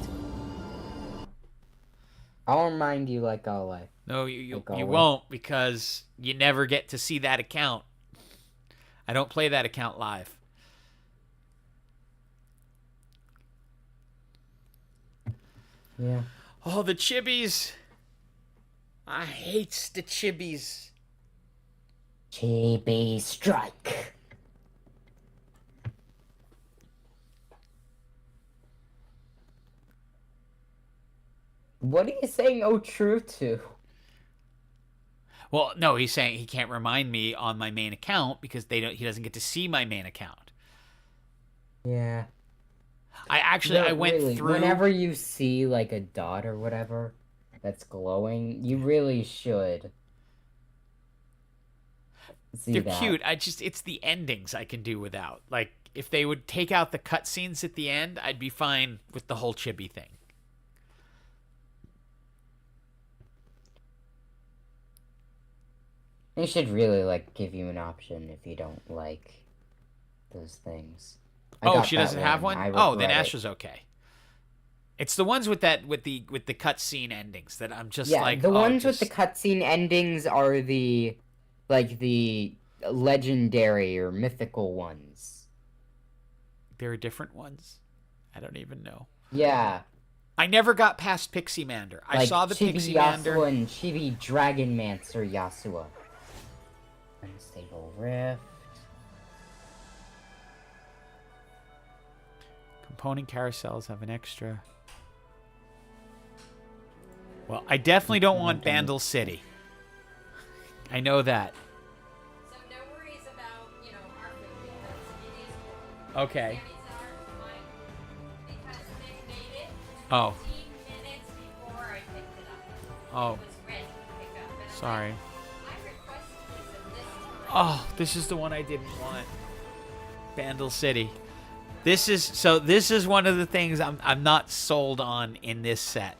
I'll remind you like always. No, you Like always. won't, because you never get to see that account. I don't play that account live. Yeah. Oh, the chibis. I hates the chibis. Chibi strike. What are you saying oh true to? Well, no, he's saying he can't remind me on my main account because he doesn't get to see my main account. Yeah. I went through... Whenever you see like a dot or whatever that's glowing, you really should see They're that. cute. It's the endings I can do without. Like, if they would take out the cutscenes at the end, I'd be fine with the whole chibi thing. They should really like give you an option if you don't like those things. I Oh, got she that doesn't have one? I Oh, then regret it. Asher's okay. It's the ones with the cutscene endings that I'm just Yeah, like, the oh, ones just... with the cutscene endings are the legendary or mythical ones. There are different ones? I don't even know. Yeah. I never got past Pixie Mander. I saw the Chibi Pixie Yasuo Mander. and Chibi Dragonmancer Yasuo. Unstable Rift. Component carousels have an extra. Well, I definitely don't want Bandle City. I know that. So no worries about, our food because it is Okay. because they made it Oh. 15 minutes before I picked it up. Oh. It was ready to pick up. And I'm Sorry. like, I requested this at this time. Oh, this is the one I didn't want. Bandle City. This is one of the things I'm not sold on in this set.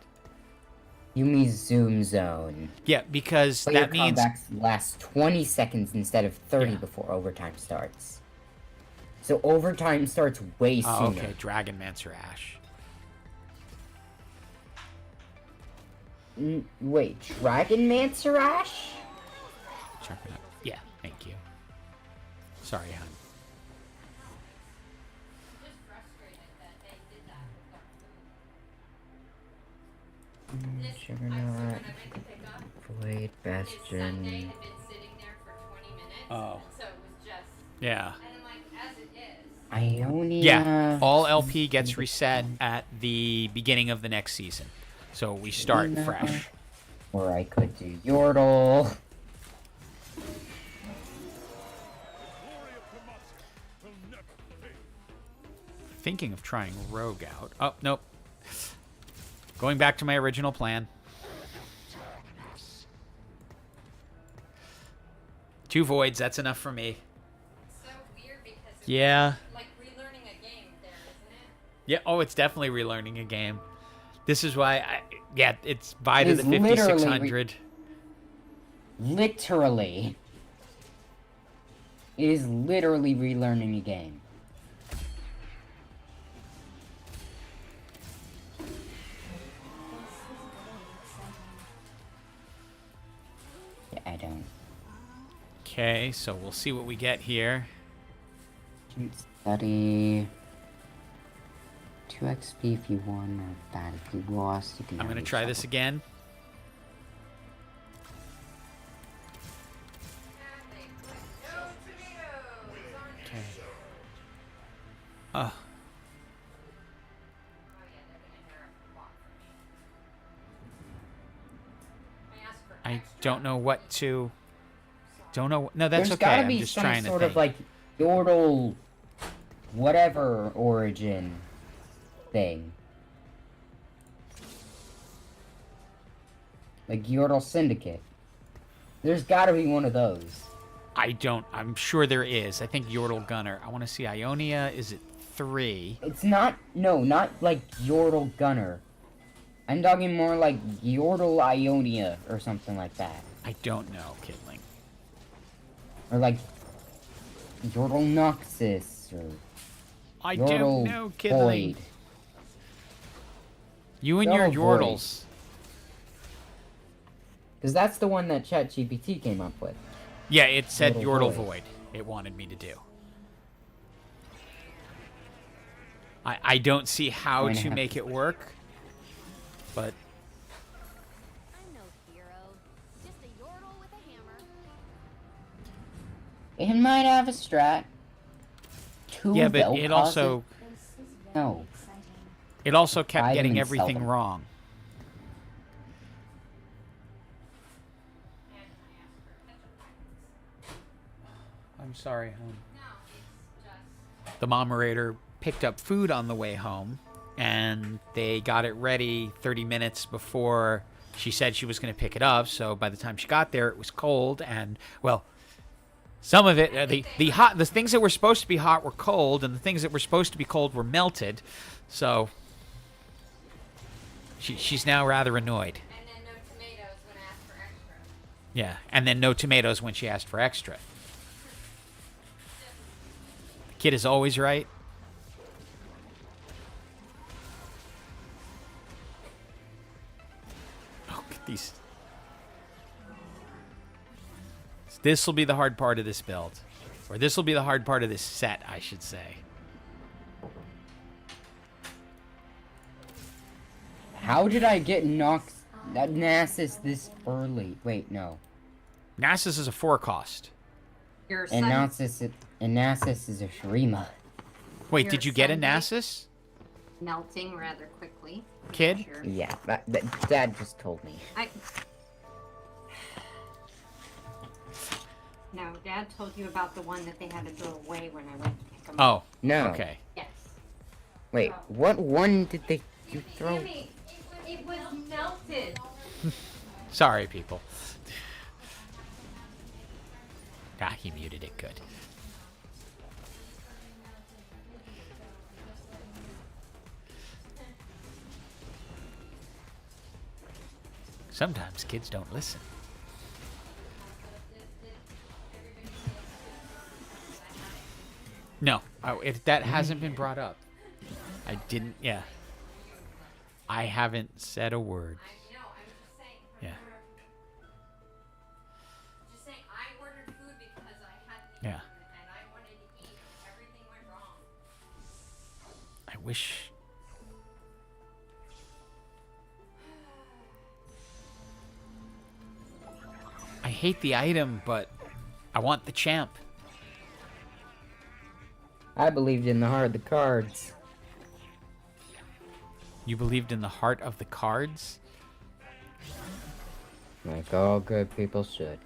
You mean Zoom Zone. Yeah, because Player that means comebacks last 20 seconds instead of 30 Yeah. before overtime starts. So overtime starts way sooner. Oh, okay, Dragonmancer Ash. Wait, Dragonmancer Ash? Check it out. Yeah, thank you. Sorry, hon. Just frustrated that they did that with our food. This ice cream Juggernaut, when I went to pick up, Void, his sundae Bastion. had been sitting there for 20 minutes. Oh. So it was just, Yeah. and I'm like, as it is. Ionia. Yeah, all LP gets reset at the beginning of the next season. So we start No. fresh. Or I could do Yordle. Thinking of trying Rogue out. Oh, nope. Going back to my original plan. 2 voids, that's enough for me. So weird because it's Yeah. like relearning a game there, isn't it? Yeah, oh, it's definitely relearning a game. This is why it's by to It's the 5600. Literally. It is literally relearning a game. Yeah, I don't. Okay, so we'll see what we get here. Study. 2 XP if you won, or bad if you lost. You can I'm have going to your try this shuffle. again. And they put no tomatoes on it. Okay. Oh yeah, they're gonna interrupt the block for me. I asked for I extra. don't know what to... Don't know... No, that's There's okay. gotta I'm be just some trying sort to of think. like Yordle, whatever origin thing. Like Yordle Syndicate. There's gotta be one of those. I'm sure there is. I think Yordle Gunner. I want to see Ionia. Is it 3? It's not, no, not like Yordle Gunner. I'm talking more like Yordle Ionia or something like that. I don't know, Kidling. Or like Yordle Noxus or I Yordle don't know, Kidling. Void. You and your Yordle Void. Yordles. Because that's the one that ChatGPT came up with. Yeah, it said Yordle Yordle Void. Void. It wanted me to do. I don't see how Going to to have make to- it work, but I'm no hero, just a yordle with a hammer. It might have a strat. 2 yeah, but Vel'Koz? it also No. kept Buy them getting and sell everything them. wrong. And I asked for ketchup packets. I'm sorry, hon. No, it's just The Momerator picked up food on the way home, and they got it ready 30 minutes before she said she was going to pick it up. So by the time she got there, it was cold, and well, some of it, the things that were supposed to be hot were cold, and the things that were supposed to be cold were melted. So she's now rather annoyed. and then no tomatoes when I asked for extra. Yeah, and then no tomatoes when she asked for extra. The kid is always right. Oh, these. This will be the hard part of this build. Or this will be the hard part of this set, I should say. How did I get Nasus this early? Wait, no. Nasus is a 4 cost. Your And Nasus is a Shurima. Wait, Your did you get a Sunday- Nasus, melting rather quickly. kid? Sure. Yeah, that Dad just told me. No, Dad told you about the one that they had to throw away when I went to pick them Oh, up. No. okay. Yes. Wait, what one did you throw? Jimmy, it was melted. Sorry, people. Ah, he muted it. Good. Sometimes kids don't listen. No, if that hasn't been brought up, I didn't. Yeah, I haven't said a word. No, I'm just saying. Yeah. Just saying, I ordered food because I hadn't Yeah. eaten and I wanted to eat. Everything went wrong. I wish. I hate the item, but I want the champ. I believed in the heart of the cards. You believed in the heart of the cards? Like all good people should.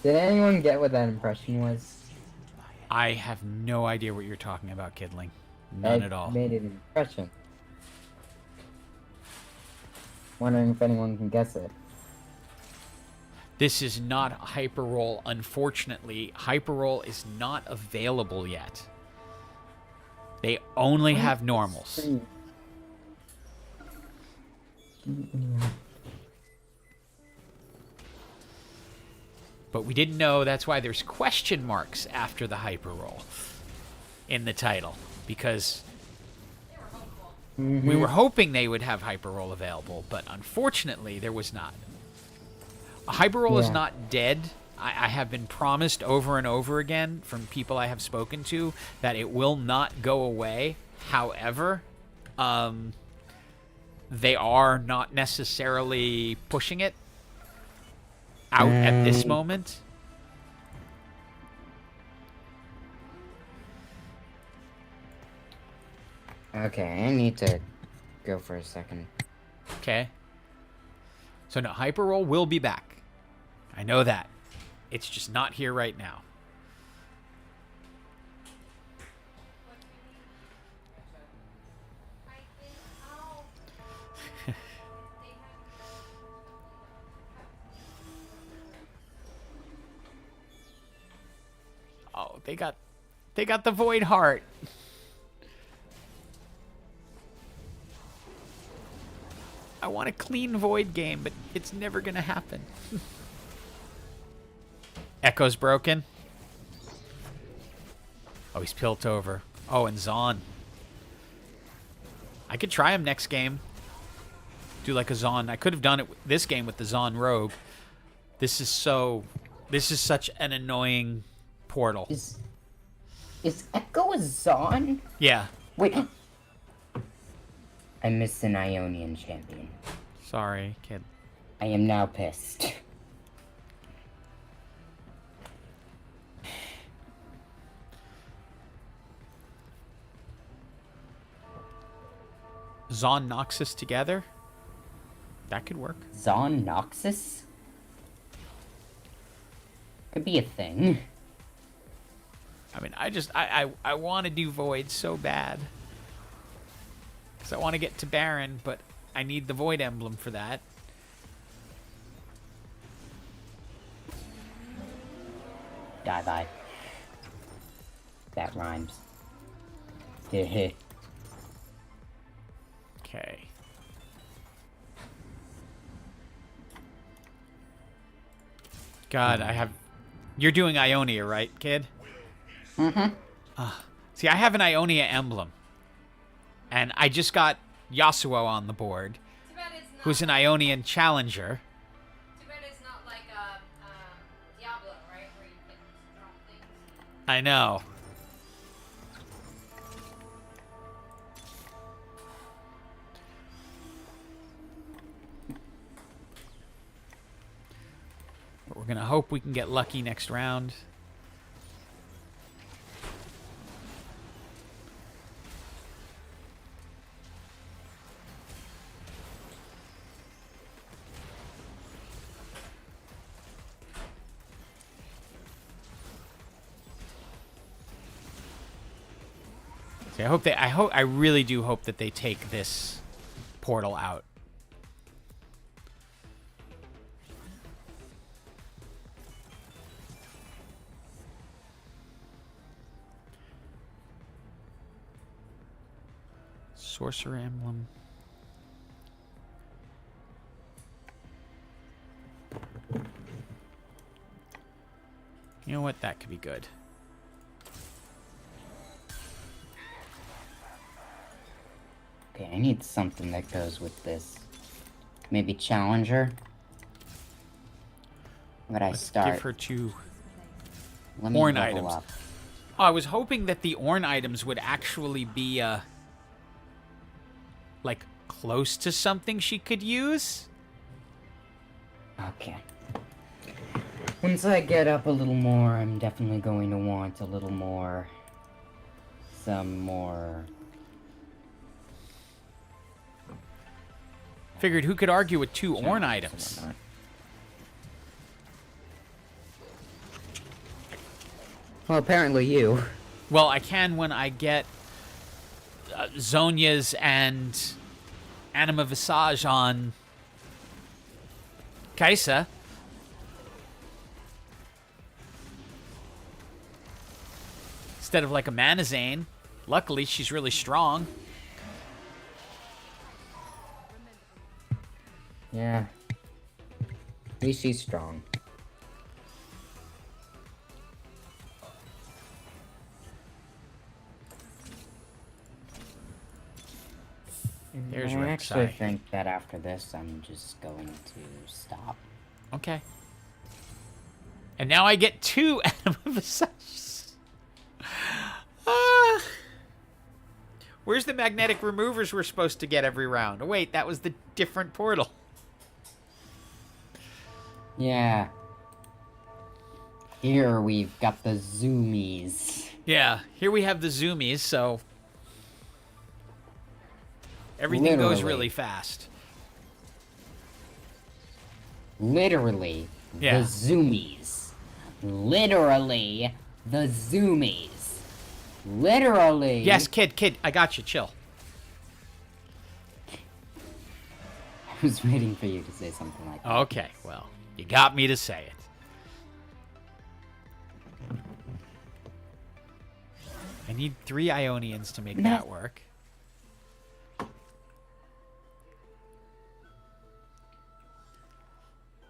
Did anyone get what that impression was? I have no idea what you're talking about, Kidling. None I at all. made an impression. Wondering if anyone can guess it. This is not Hyperroll. Unfortunately, Hyperroll is not available yet. They only have normals. But we didn't know. That's why there's question marks after the Hyperroll in the title. Because we were hoping they would have Hyperroll available, but unfortunately there was not. Hyperroll is not dead. I have been promised over and over again from people I have spoken to that it will not go away. However, they are not necessarily pushing it out at this moment. Okay, I need to go for a second. Okay. So no, Hyperroll will be back. I know that. It's just not here right now. Oh, they got the Void Heart. I want a clean Void game, but it's never gonna happen. Echo's broken. Oh, he's pilt over. Oh, and Zon. I could try him next game. Do like a Zon. I could have done it this game with the Zon Rogue. This is such an annoying portal. Is Echo a Zon? Yeah. Wait. I missed an Ionian champion. Sorry, kid. I am now pissed. Zon Noxus together? That could work. Zon Noxus? Could be a thing. I mean, I want to do Void so bad. Because I want to get to Baron, but I need the Void emblem for that. Die. That rhymes. Hehe. Okay. God, I have... You're doing Ionia, right, kid? Mm-hmm. See, I have an Ionia emblem. And I just got Yasuo on the board, Too bad it's not, who's an Ionian challenger. too bad it's not like Diablo, right? Where you can drop things. I know. But we're going to hope we can get lucky next round. See, I really do hope that they take this portal out Sorcerer emblem. You know what? That could be good. Okay, I need something that goes with this. Maybe Challenger? But I Let's start. give her 2 Let me Orn level items. up. Oh, I was hoping that the Orn items would actually be, like, close to something she could use. Okay. Once I get up a little more, I'm definitely going to want a little more... Some more... Figured who could argue with 2 Orn challenges and items? whatnot. Well, apparently you. Well, I can when I get Zonia's and Anima Visage on Kaisa. Instead of like a Manazane. Luckily, she's really strong. Yeah. At least she's strong. There's I actually Rek'Sai. think that after this, I'm just going to stop. Okay. And now I get 2 Anima Visages. Where's the magnetic removers we're supposed to get every round? Oh, wait, that was the different portal. Yeah. Here we've got the zoomies. Yeah, here we have the zoomies, so everything goes Literally. really fast. Literally, Yeah. the zoomies. Literally, the zoomies. Literally. Yes, kid, I got you. Chill. I was waiting for you to say something like that. Okay, well, you got me to say it. I need 3 Ionians to make No. that work.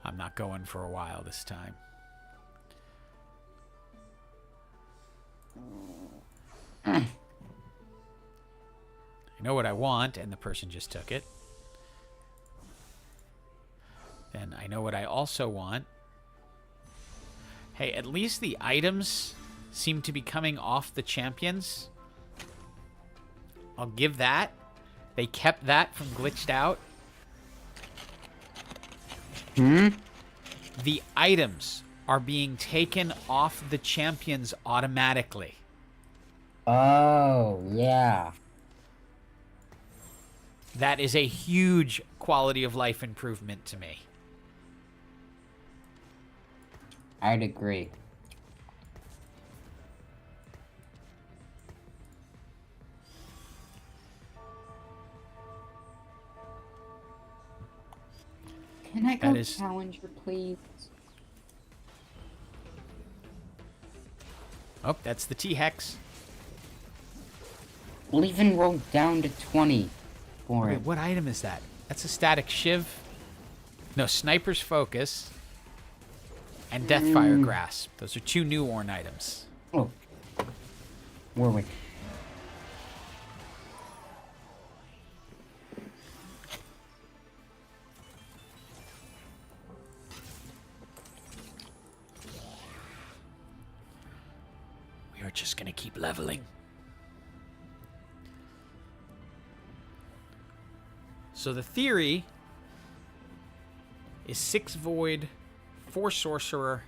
I'm not going for a while this time. I know what I want, and the person just took it. Then I know what I also want. Hey, at least the items seem to be coming off the champions. I'll give that. They kept that from glitched out. The items are being taken off the champions automatically. Oh, yeah. That is a huge quality of life improvement to me. I'd agree. Can I go That is- Challenger, please? Oh, that's the T-Hex. We'll even roll down to 20 for Wait, it. what item is that? That's a static shiv. No, Sniper's Focus and Deathfire Grasp. Those are 2 new Orn items. Oh. Warwick. We are just gonna keep leveling. So the theory is 6 Void, 4 Sorcerer,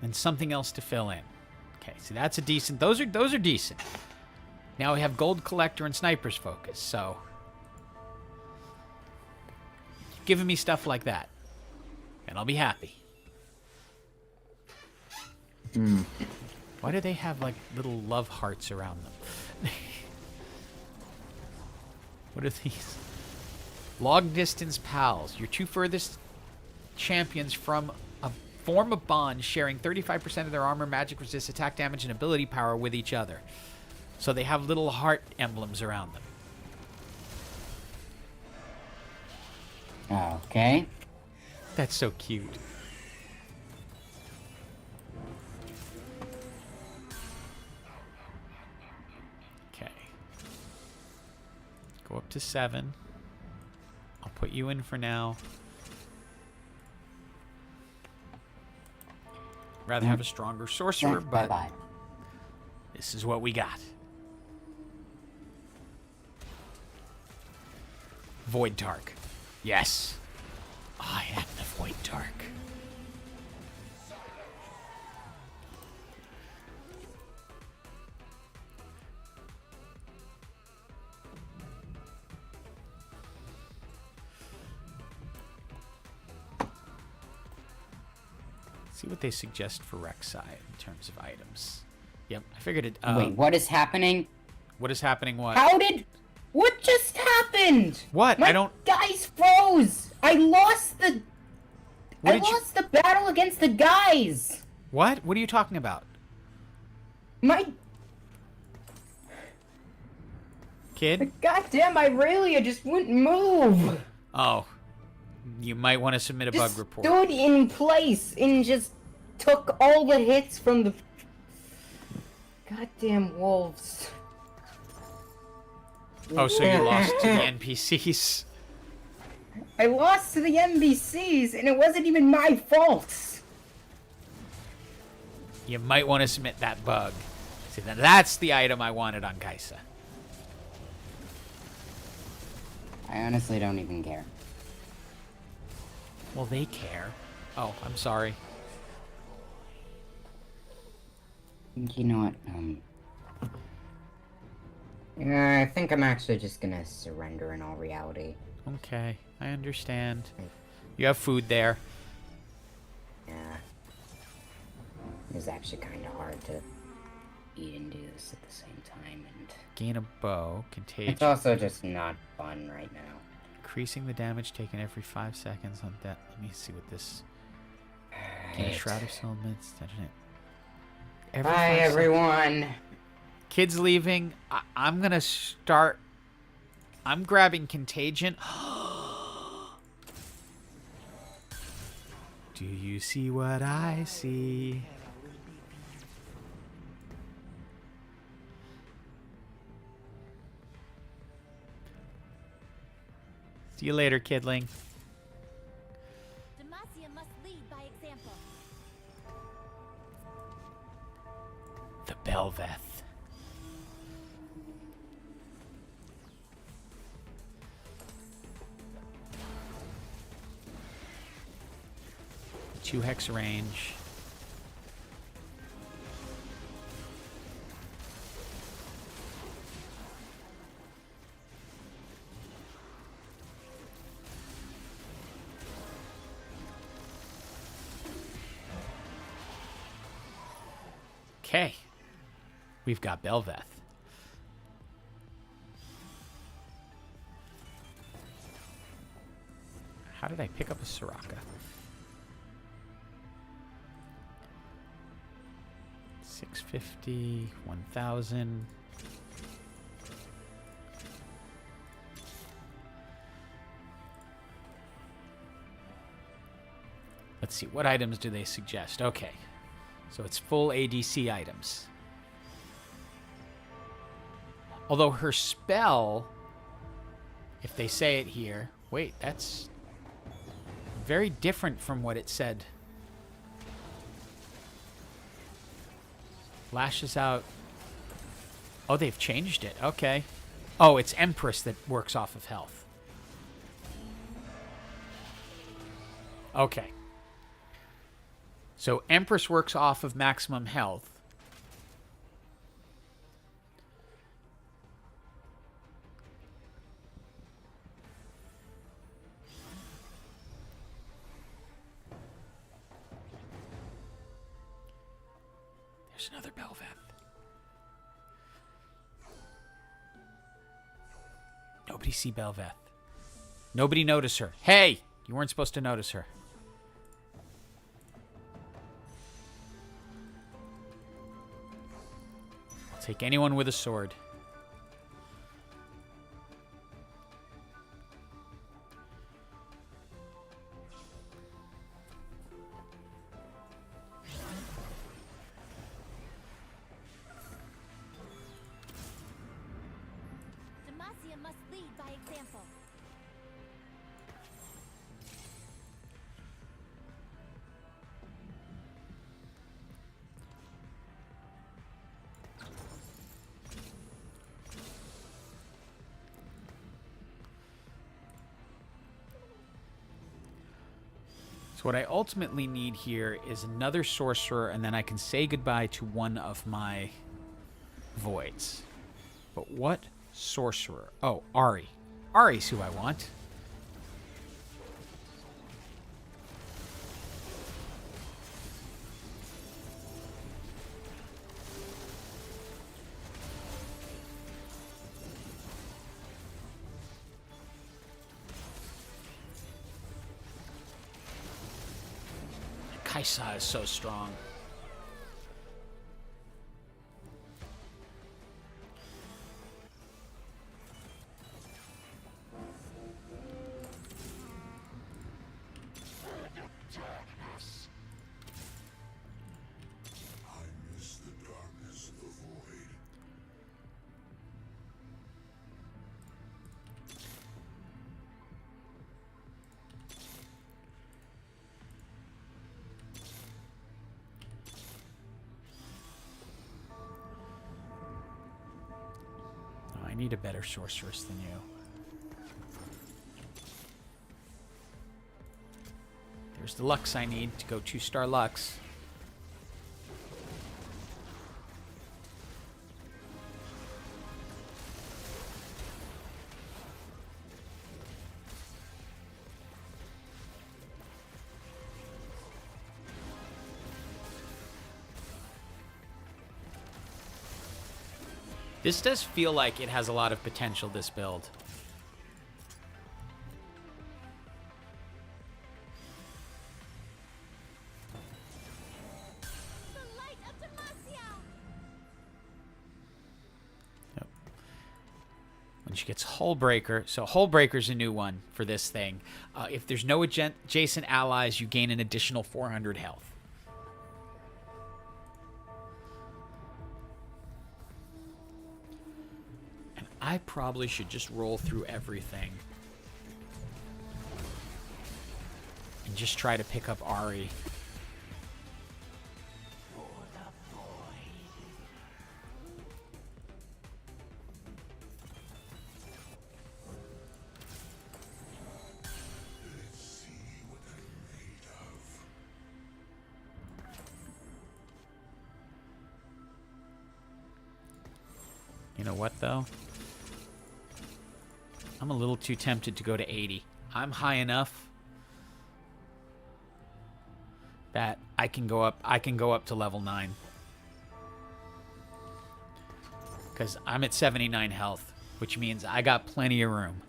and something else to fill in. Okay, so that's a decent. Those are decent. Now we have Gold Collector and Sniper's Focus. So keep giving me stuff like that, and I'll be happy. Why do they have like little love hearts around them? What are these? Long distance pals. Your 2 furthest champions from a form of bond sharing 35% of their armor, magic resist, attack damage, and ability power with each other. So they have little heart emblems around them. Okay. That's so cute. Okay. Go up to 7. I'll put you in for now. Rather have a stronger sorcerer, but Bye-bye. this is what we got. Void Tark. Yes. I am the Void Tark. See what they suggest for Rek'Sai in terms of items. Yep, I figured it. Wait, what is happening? What is happening? What? What just happened? What? My I don't. guys froze. I lost the battle against the guys. What? What are you talking about? My Kid? goddamn Irelia just wouldn't move. Oh. You might want to submit a bug report. Stood in place and just took all the hits from the goddamn wolves. Oh, so you lost to the NPCs. I lost to the NPCs, and it wasn't even my fault. You might want to submit that bug. See, that's the item I wanted on Kaisa. I honestly don't even care. Well, they care. Oh, I'm sorry. You know what? Yeah, I think I'm actually just gonna surrender in all reality. Okay, I understand. You have food there. Yeah. It was actually kind of hard to eat and do this at the same time, and Gain a bow. Contagion. it's also just not fun right now. Increasing the damage taken every 5 seconds on that. Let me see what this. Gain a shroud of settlements. Every Bye, 5 seconds. everyone. Kids leaving. I'm gonna start. I'm grabbing contagion. Do you see what I see? See you later, kidling. Demacia must lead by example. The Belveth. Two hex range. Okay. We've got Belveth. How did I pick up a Soraka? 650, 1,000. Let's see, what items do they suggest? Okay, so it's full ADC items. Although her spell, if they say it here, wait, that's very different from what it said. Lashes out. Oh, they've changed it. Okay. Oh, it's Empress that works off of health. Okay. So Empress works off of maximum health. There's another Belveth. Nobody see Belveth. Nobody notice her. Hey! You weren't supposed to notice her. I'll take anyone with a sword. So what I ultimately need here is another sorcerer, and then I can say goodbye to one of my voids. But what sorcerer? Oh, Ari. Ari's who I want. Kaisa is so strong. I need a better sorceress than you. There's the Lux I need to go 2-star Lux. This does feel like it has a lot of potential, this build. The light of Demacia! Yep. When she gets Hullbreaker, so Hullbreaker's a new one for this thing. If there's no adjacent allies, you gain an additional 400 health. I probably should just roll through everything. And just try to pick up Ari. You know what, though? I'm a little too tempted to go to 80. I'm high enough that I can go up to level 9. Cuz I'm at 79 health, which means I got plenty of room.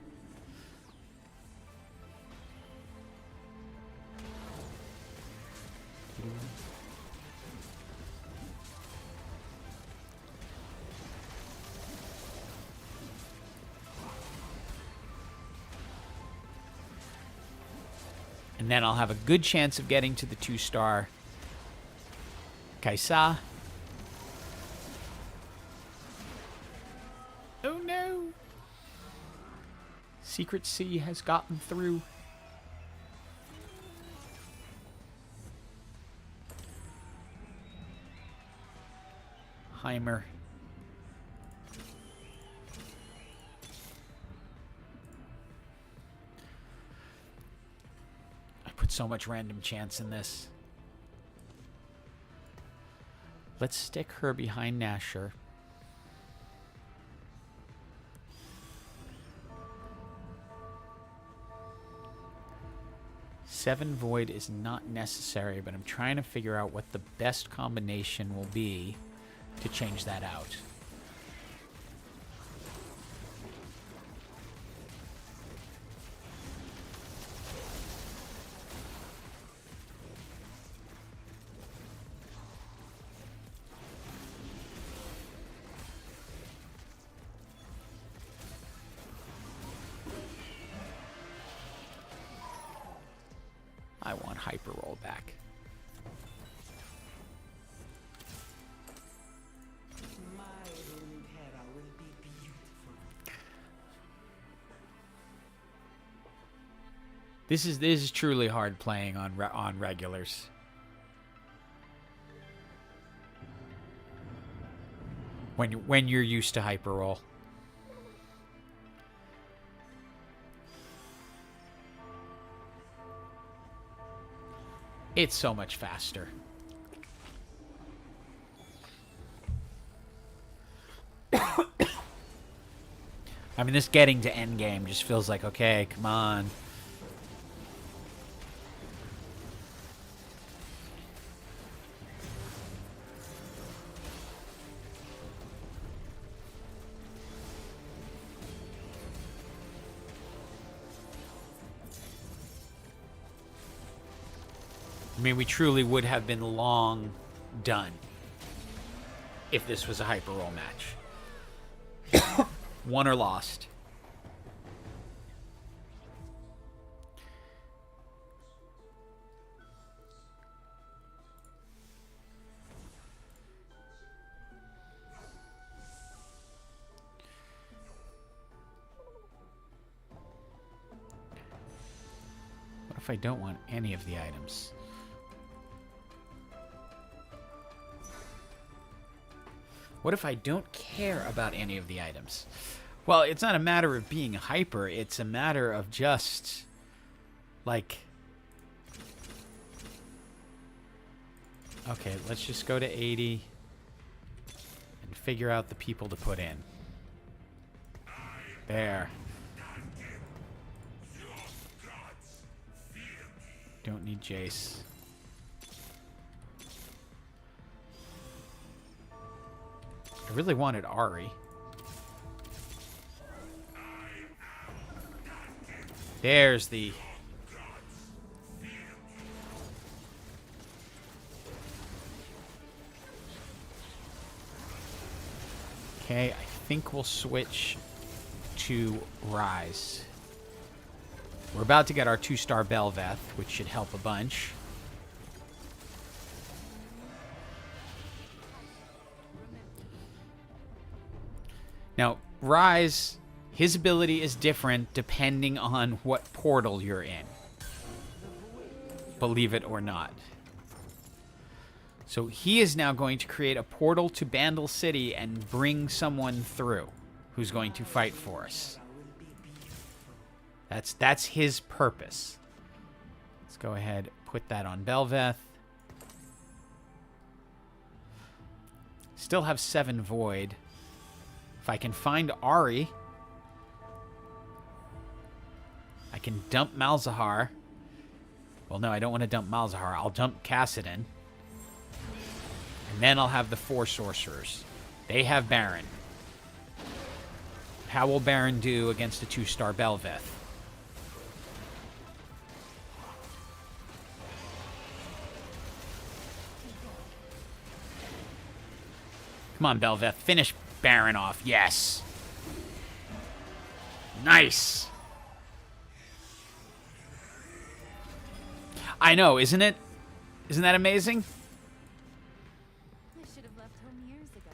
And then I'll have a good chance of getting to the 2-star Kaisa. Oh no! Secret Sea has gotten through. Heimer. So much random chance in this. Let's stick her behind Nasher. Seven Void is not necessary, but I'm trying to figure out what the best combination will be to change that out. I want Hyper Roll back. This is truly hard playing on regulars. When you're used to Hyper Roll. It's so much faster. I mean, this getting to endgame just feels like, okay, come on. I mean, we truly would have been long done if this was a hyper roll match. Won or lost. What if I don't want any of the items? What if I don't care about any of the items? Well, it's not a matter of being hyper. It's a matter of just, like... Okay, let's just go to 80 and figure out the people to put in. There. Don't need Jace. I really wanted Ari. There's the... Okay, I think we'll switch to Rise. We're about to get our 2-star Belveth, which should help a bunch. Now, Rise, his ability is different depending on what portal you're in. Believe it or not. So he is now going to create a portal to Bandle City and bring someone through who's going to fight for us. That's his purpose. Let's go ahead, put that on Belveth. Still have 7 Void. If I can find Ari, I can dump Malzahar. Well, no, I don't want to dump Malzahar. I'll dump Kassadin. And then I'll have the 4 sorcerers. They have Baron. How will Baron do against a 2-star Belveth? Come on, Belveth. Finish Baron off. Yes. Nice. I know, isn't it? Isn't that amazing? I should have left home years ago.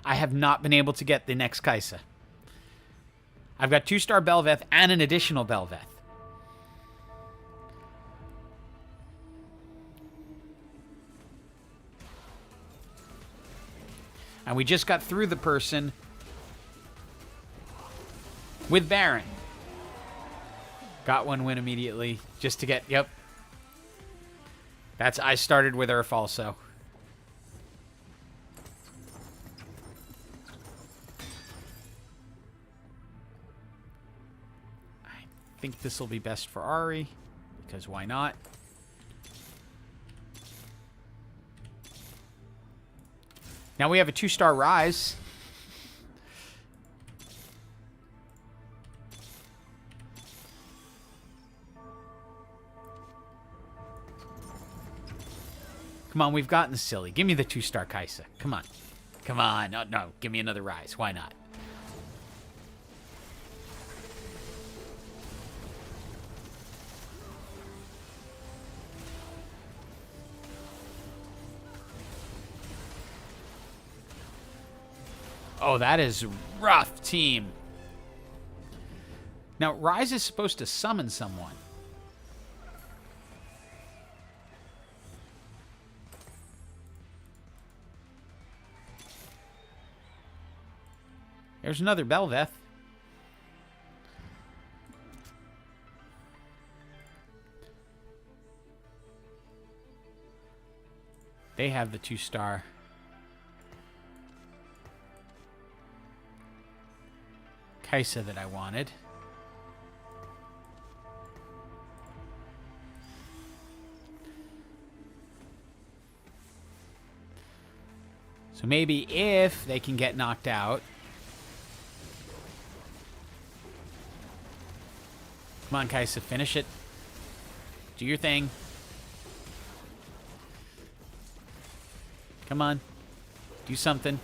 I have not been able to get the next Kaisa. I've got 2-star Belveth and an additional Belveth. And we just got through the person with Baron. Got 1 win immediately just to get, yep. I started with Earth also. I think this will be best for Ari, because why not? Now we have a 2-star Rise. Come on, we've gotten silly. Give me the 2-star Kaisa. Come on. Come on. No, no. Give me another Rise. Why not? Oh, that is rough, team. Now, Rise is supposed to summon someone. There's another Belveth. They have the 2-star. Kaisa that I wanted. So maybe if they can get knocked out. Come on, Kaisa, finish it. Do your thing. Come on. Do something.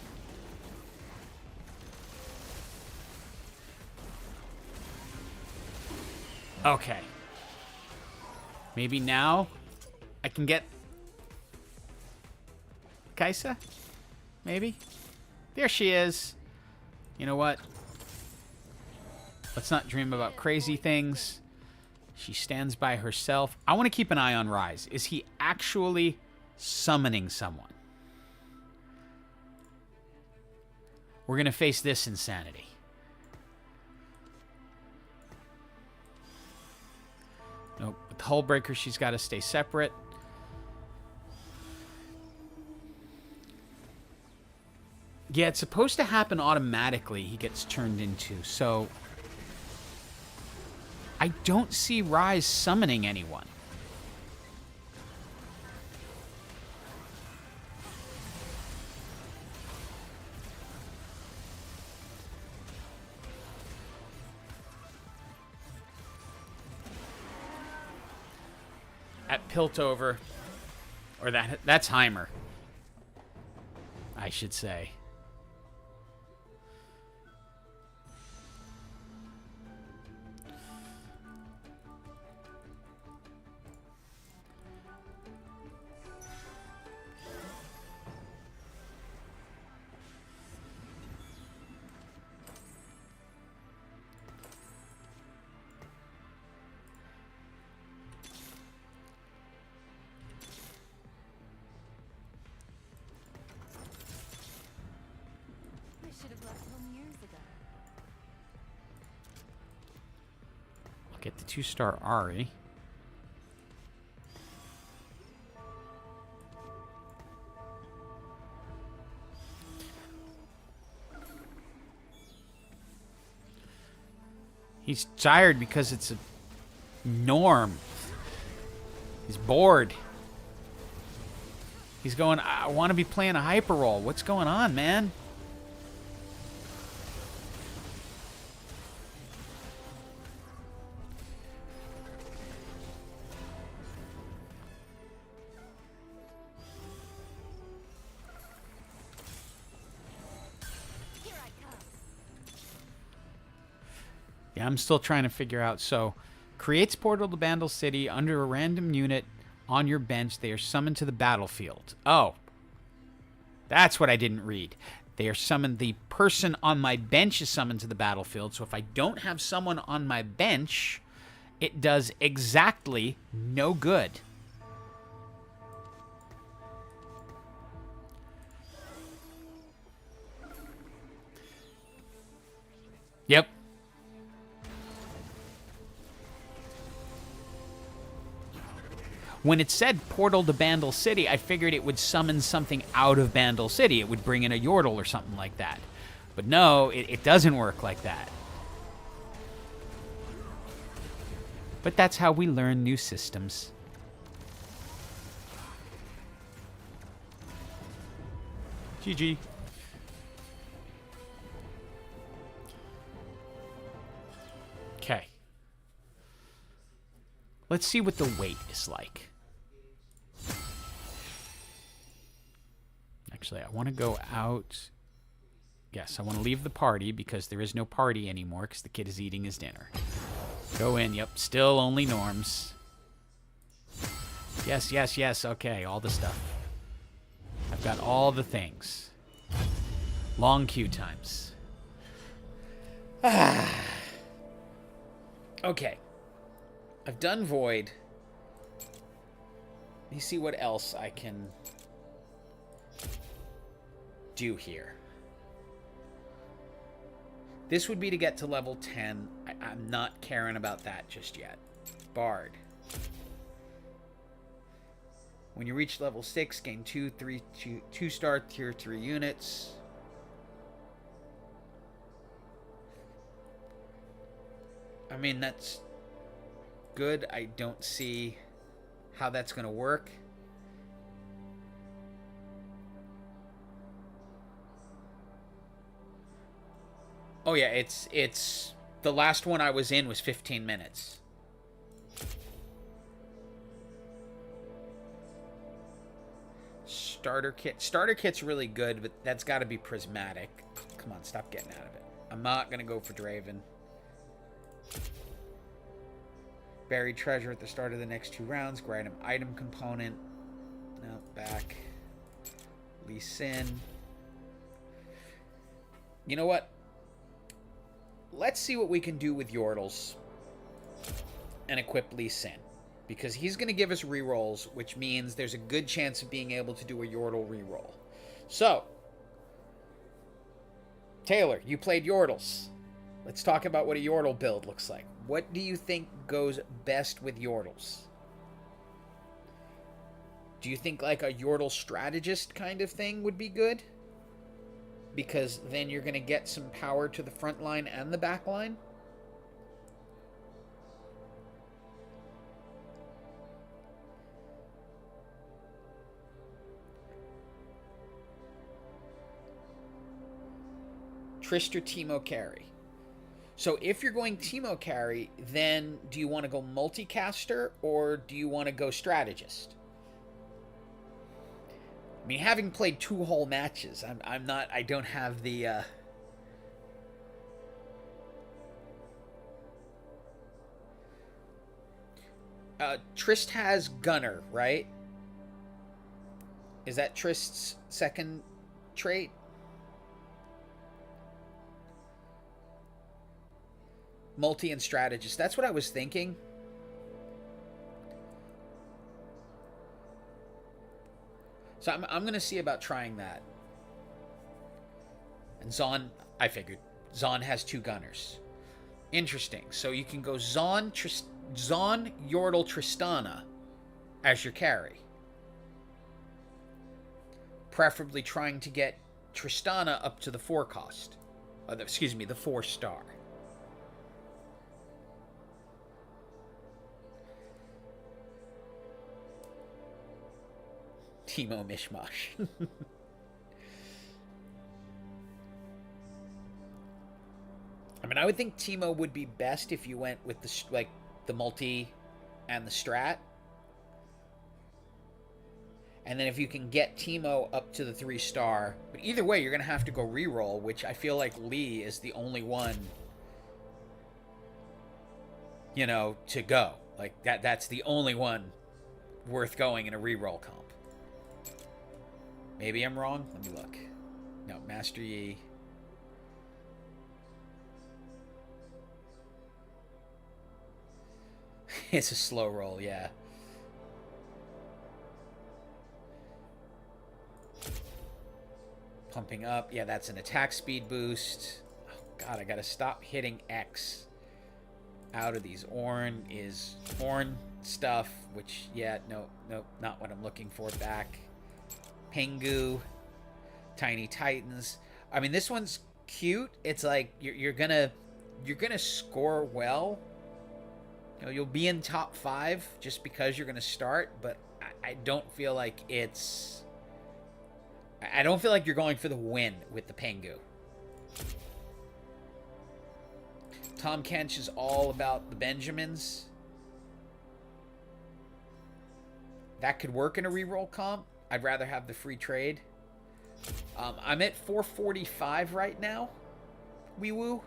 Okay. Maybe now I can get Kaisa? Maybe? There she is. You know what? Let's not dream about crazy things. She stands by herself. I want to keep an eye on Rise. Is he actually summoning someone? We're going to face this insanity. Nope. With the Hull Breaker, she's got to stay separate. Yeah, it's supposed to happen automatically. He gets turned into. So I don't see Rise summoning anyone. At Piltover, or that's Heimer, I should say. I should have left home years ago. I'll get the 2-star Ari. He's tired because it's a norm. He's bored. He's going, I want to be playing a hyper roll. What's going on, man? Here I come. Yeah, I'm still trying to figure out. So, creates portal to Bandle City under a random unit on your bench. They are summoned to the battlefield. Oh, that's what I didn't read. They are summoned. The person on my bench is summoned to the battlefield. So if I don't have someone on my bench, it does exactly no good. Yep. When it said portal to Bandle City, I figured it would summon something out of Bandle City. It would bring in a Yordle or something like that. But no, it doesn't work like that. But that's how we learn new systems. GG. Okay. Let's see what the wait is like. Actually, I want to go out. Yes, I want to leave the party because there is no party anymore because the kid is eating his dinner. Go in. Yep, still only norms. Yes, yes, yes. Okay, all the stuff. I've got all the things. Long queue times. Okay. I've done Void. Let me see what else I can do here. This would be to get to level 10. I'm not caring about that just yet. Bard. When you reach level 6, gain 2-star tier 3 units. I mean, that's good. I don't see how that's going to work. Oh yeah, it's the last one I was in was 15 minutes. Starter kit. Starter kit's really good, but that's got to be prismatic. Come on, stop getting out of it. I'm not going to go for Draven. Buried treasure at the start of the next 2 rounds. Grant him item component. No, back. Lee Sin. You know what? Let's see what we can do with Yordles and equip Lee Sin. Because he's going to give us rerolls, which means there's a good chance of being able to do a Yordle reroll. So, Taylor, you played Yordles. Let's talk about what a Yordle build looks like. What do you think goes best with Yordles? Do you think like a Yordle strategist kind of thing would be good? Because then you're going to get some power to the front line and the back line? Trist or Teemo carry. So if you're going Teemo carry, then do you want to go multicaster or do you want to go strategist? I mean, having played 2 whole matches, I don't have the Trist has Gunner, right? Is that Trist's second trait? Multi and strategist. That's what I was thinking. So I'm going to see about trying that. And Zon, I figured. Zon has 2 gunners. Interesting. So you can go Zon, Yordle, Tristana as your carry. Preferably trying to get Tristana up to the 4 cost. Excuse me, the 4-star. Teemo mishmash. I mean, I would think Teemo would be best if you went with the multi and the strat. And then if you can get Teemo up to the 3-star, but either way, you're going to have to go reroll, which I feel like Lee is the only one, you know, to go. Like that's the only one worth going in a reroll comp. Maybe I'm wrong. Let me look. No, Master Yi. It's a slow roll, yeah. Pumping up. Yeah, that's an attack speed boost. Oh, God, I gotta stop hitting X out of these. Ornn is Ornn stuff, which, yeah, no, not what I'm looking for. Back. Pengu, Tiny Titans. I mean, this one's cute. It's like you're gonna score well. You know, you'll be in top 5 just because you're gonna start, but I don't feel like it's. I don't feel like you're going for the win with the Pengu. Tom Kench is all about the Benjamins. That could work in a reroll comp. I'd rather have the free trade. I'm at 445 right now. Wee woo.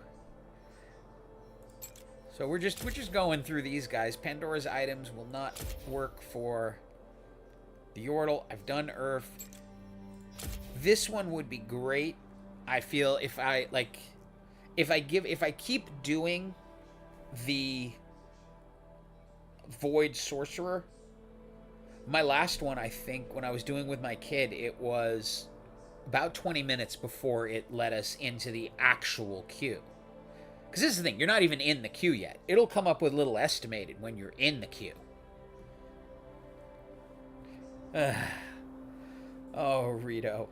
So we're just going through these guys. Pandora's items will not work for the Yordle. I've done Earth. This one would be great. I feel if I keep doing the Void Sorcerer. My last one, I think, when I was doing with my kid, it was about 20 minutes before it let us into the actual queue. Because this is the thing, you're not even in the queue yet. It'll come up with little estimated when you're in the queue. Oh, Rito.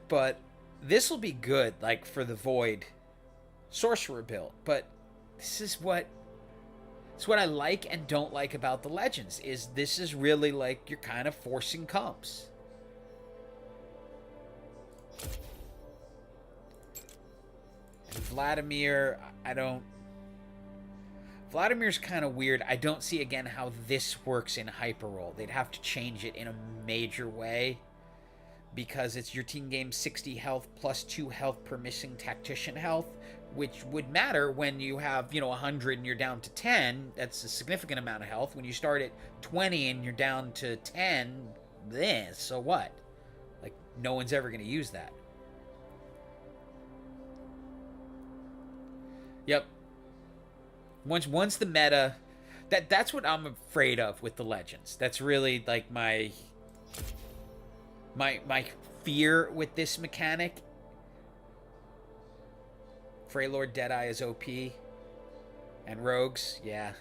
But this will be good, like, for the Void Sorcerer build. But this is what... It's what I like and don't like about the Legends, is this is really like you're kind of forcing comps. And Vladimir, I don't... Vladimir's kind of weird. I don't see, again, how this works in Hyperroll. They'd have to change it in a major way, because it's your team game 60 health plus 2 health per missing tactician health, which would matter when you have, 100 and you're down to 10. That's a significant amount of health. When you start at 20 and you're down to 10, then so what? Like, no one's ever going to use that. Yep. Once the meta... That's what I'm afraid of with the Legends. That's really, like, my fear with this mechanic. Freylord Deadeye is OP. And Rogues, yeah.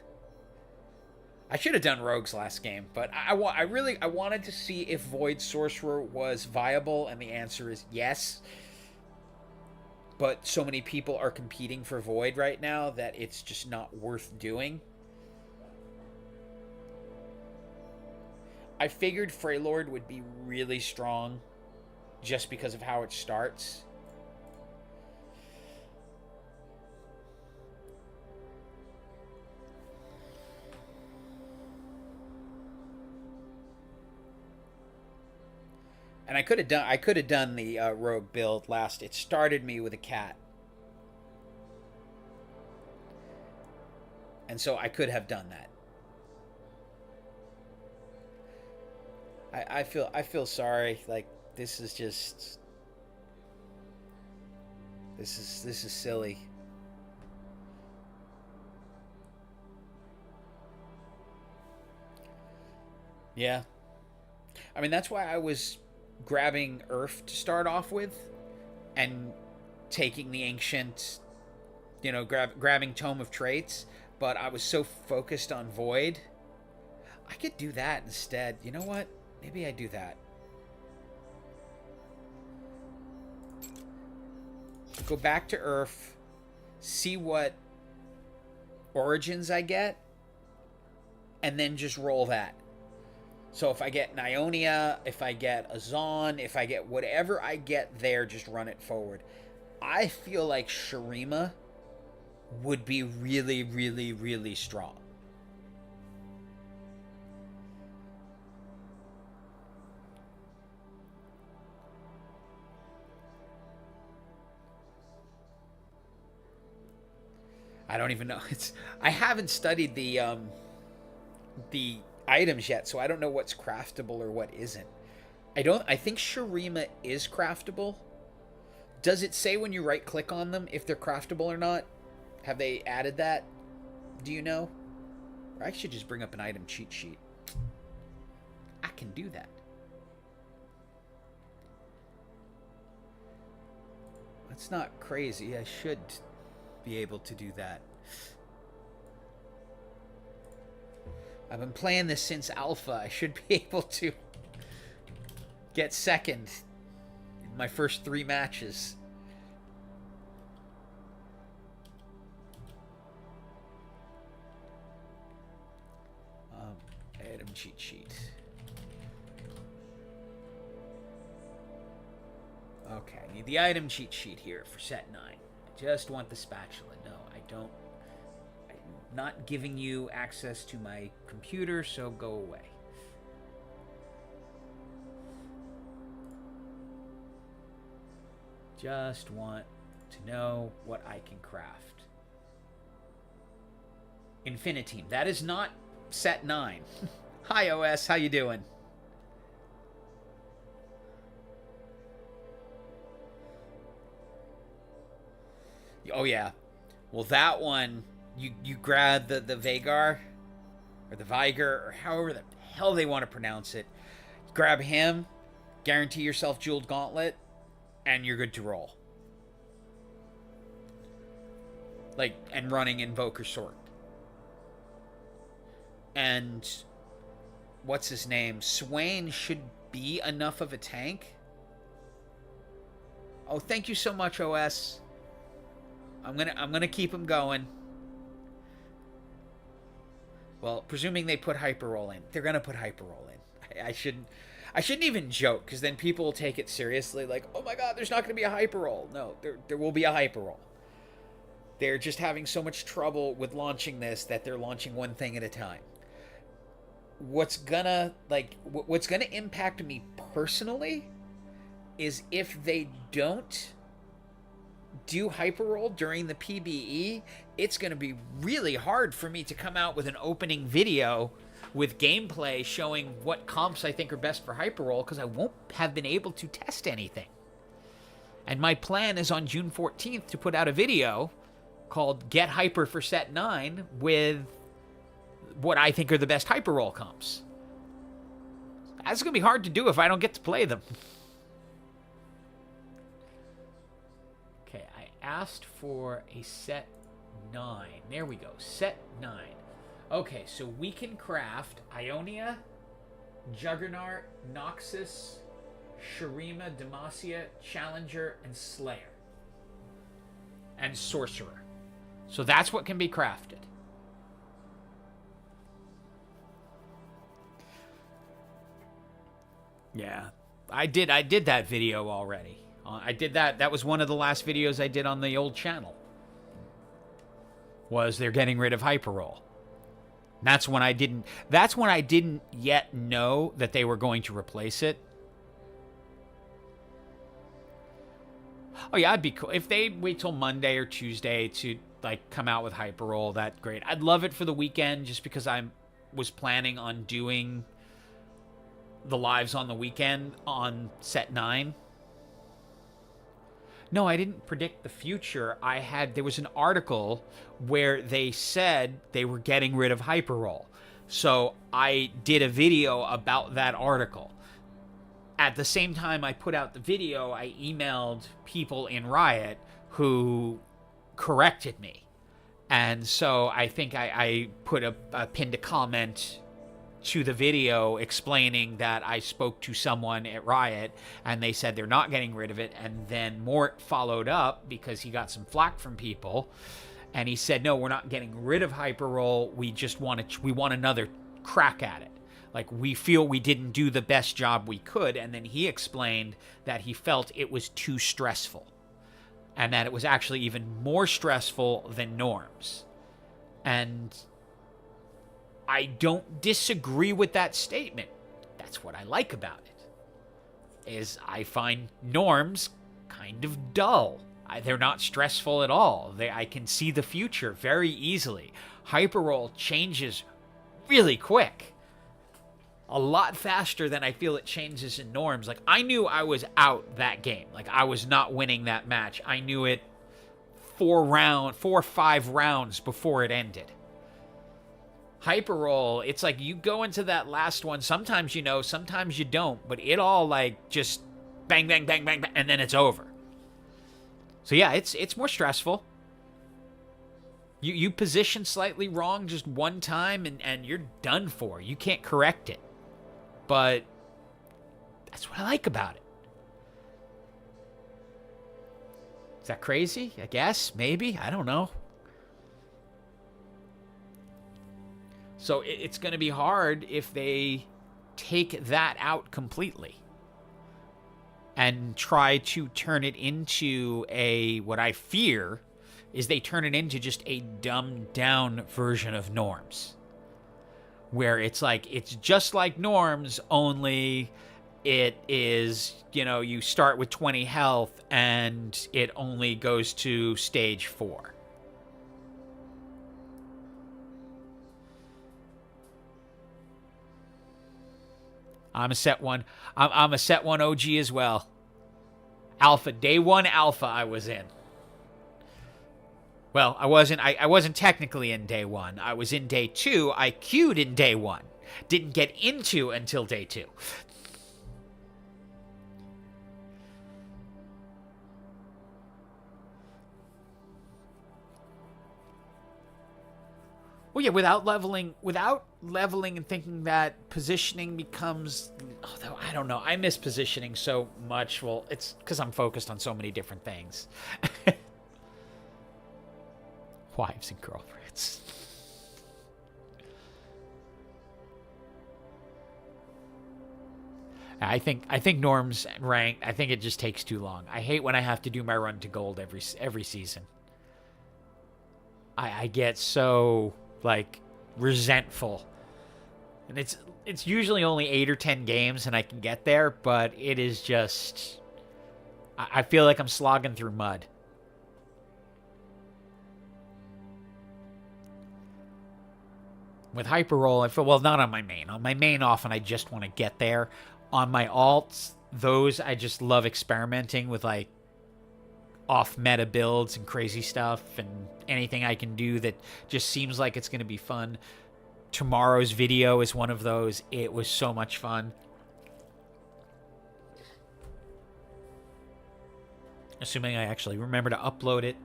I should have done Rogues last game, but I wanted to see if Void Sorcerer was viable, and the answer is yes. But so many people are competing for Void right now that it's just not worth doing. I figured Freylord would be really strong just because of how it starts. And I could have done the rogue build last. It started me with a cat. And so I could have done that. I feel sorry. Like, this is just... This is silly. Yeah. I mean, that's why I was grabbing Earth to start off with and taking the ancient, grabbing Tome of Traits, but I was so focused on Void. I could do that instead. You know what? Maybe I do that. Go back to Earth, see what origins I get, and then just roll that. So if I get Nionia, if I get Azan, if I get whatever I get there, just run it forward. I feel like Shurima would be really, really, really strong. I don't even know. I haven't studied the items yet, so I don't know what's craftable or what isn't. I think Shurima is craftable. Does it say when you right click on them if they're craftable or not? Have they added that? Do you know? Or I should just bring up an item cheat sheet. I can do that. That's not crazy. I should be able to do that. I've been playing this since alpha. I should be able to get second in my first 3 matches. Item cheat sheet. Okay, I need the item cheat sheet here for set 9. I just want the spatula. No, I don't. I'm not giving you access to my computer, so go away. Just want to know what I can craft. Infiniteam. That is not set 9. Hi, OS. How you doing? Oh, yeah. Well, that one, you grab the Vagar, or the Viger, or however the hell they want to pronounce it. Grab him, guarantee yourself Jeweled Gauntlet, and you're good to roll. Like, and running Invoker Sword. And what's his name? Swain should be enough of a tank. Oh, thank you so much, OS. I'm gonna keep him going. Well, presuming they put hyper roll in, they're gonna put hyper roll in. I shouldn't even joke, because then people will take it seriously. Like, oh my god, there's not gonna be a hyper roll. No, there will be a hyper roll. They're just having so much trouble with launching this that they're launching one thing at a time. What's gonna impact me personally is if they don't do hyperroll during the PBE, it's going to be really hard for me to come out with an opening video with gameplay showing what comps I think are best for hyperroll, because I won't have been able to test anything. And my plan is on June 14th to put out a video called Get Hyper for Set 9 with what I think are the best hyperroll comps. That's going to be hard to do if I don't get to play them. Okay, I asked for a set 9. There we go, set 9. Okay, so we can craft Ionia, Juggernaut, Noxus, Shurima, Demacia, Challenger, and Slayer. And Sorcerer. So that's what can be crafted. Yeah, I did that video already. I did that. That was one of the last videos I did on the old channel. Was they're getting rid of hyperroll. That's when I didn't yet know that they were going to replace it. Oh yeah, I'd be cool if they wait till Monday or Tuesday to like come out with hyperroll. That's great. I'd love it for the weekend just because I was planning on doing the lives on the weekend on set 9. No, I didn't predict the future. There was an article where they said they were getting rid of hyperroll. So I did a video about that article. At the same time I put out the video, I emailed people in Riot who corrected me. And so I think I put a pinned a comment to the video explaining that I spoke to someone at Riot and they said they're not getting rid of it. And then Mort followed up because he got some flack from people. And he said, no, we're not getting rid of hyperroll. We just we want another crack at it. Like, we feel we didn't do the best job we could. And then he explained that he felt it was too stressful. And that it was actually even more stressful than norms. And I don't disagree with that statement. That's what I like about it. Is I find norms kind of dull. They're not stressful at all. I can see the future very easily. Hyperroll changes really quick. A lot faster than I feel it changes in norms. Like, I knew I was out that game. Like, I was not winning that match. I knew it 4 or 5 rounds before it ended. Hyperroll, it's like you go into that last one. Sometimes you know, sometimes you don't. But it all, like, just bang, bang, bang, bang, bang, and then it's over. So, yeah, it's more stressful. You position slightly wrong just one time, and you're done for. You can't correct it. But that's what I like about it. Is that crazy? I guess. Maybe. I don't know. So it's going to be hard if they take that out completely and try to turn it into what I fear is they turn it into just a dumbed down version of norms. Where it's like, it's just like norms, only it is, you start with 20 health and it only goes to stage 4. I'm a set 1. I'm a set 1 OG as well. Alpha. Day 1 alpha I was in. Well, I wasn't technically in day 1. I was in day 2. I queued in day 1. Didn't get into until day 2. Well, yeah, without leveling and thinking that positioning becomes, although I don't know, I miss positioning so much. Well, it's because I'm focused on so many different things. Wives and girlfriends. I think Norm's ranked. I think it just takes too long. I hate when I have to do my run to gold every season. I get so like resentful, and it's usually only 8 or 10 games, and I can get there, but it is just I feel like I'm slogging through mud. With hyper roll, I feel well not on my main. On my main, often I just want to get there. On my alts, those I just love experimenting with like off meta builds and crazy stuff and anything I can do that just seems like it's going to be fun. Tomorrow's video is one of those. It was so much fun. Assuming I actually remember to upload it.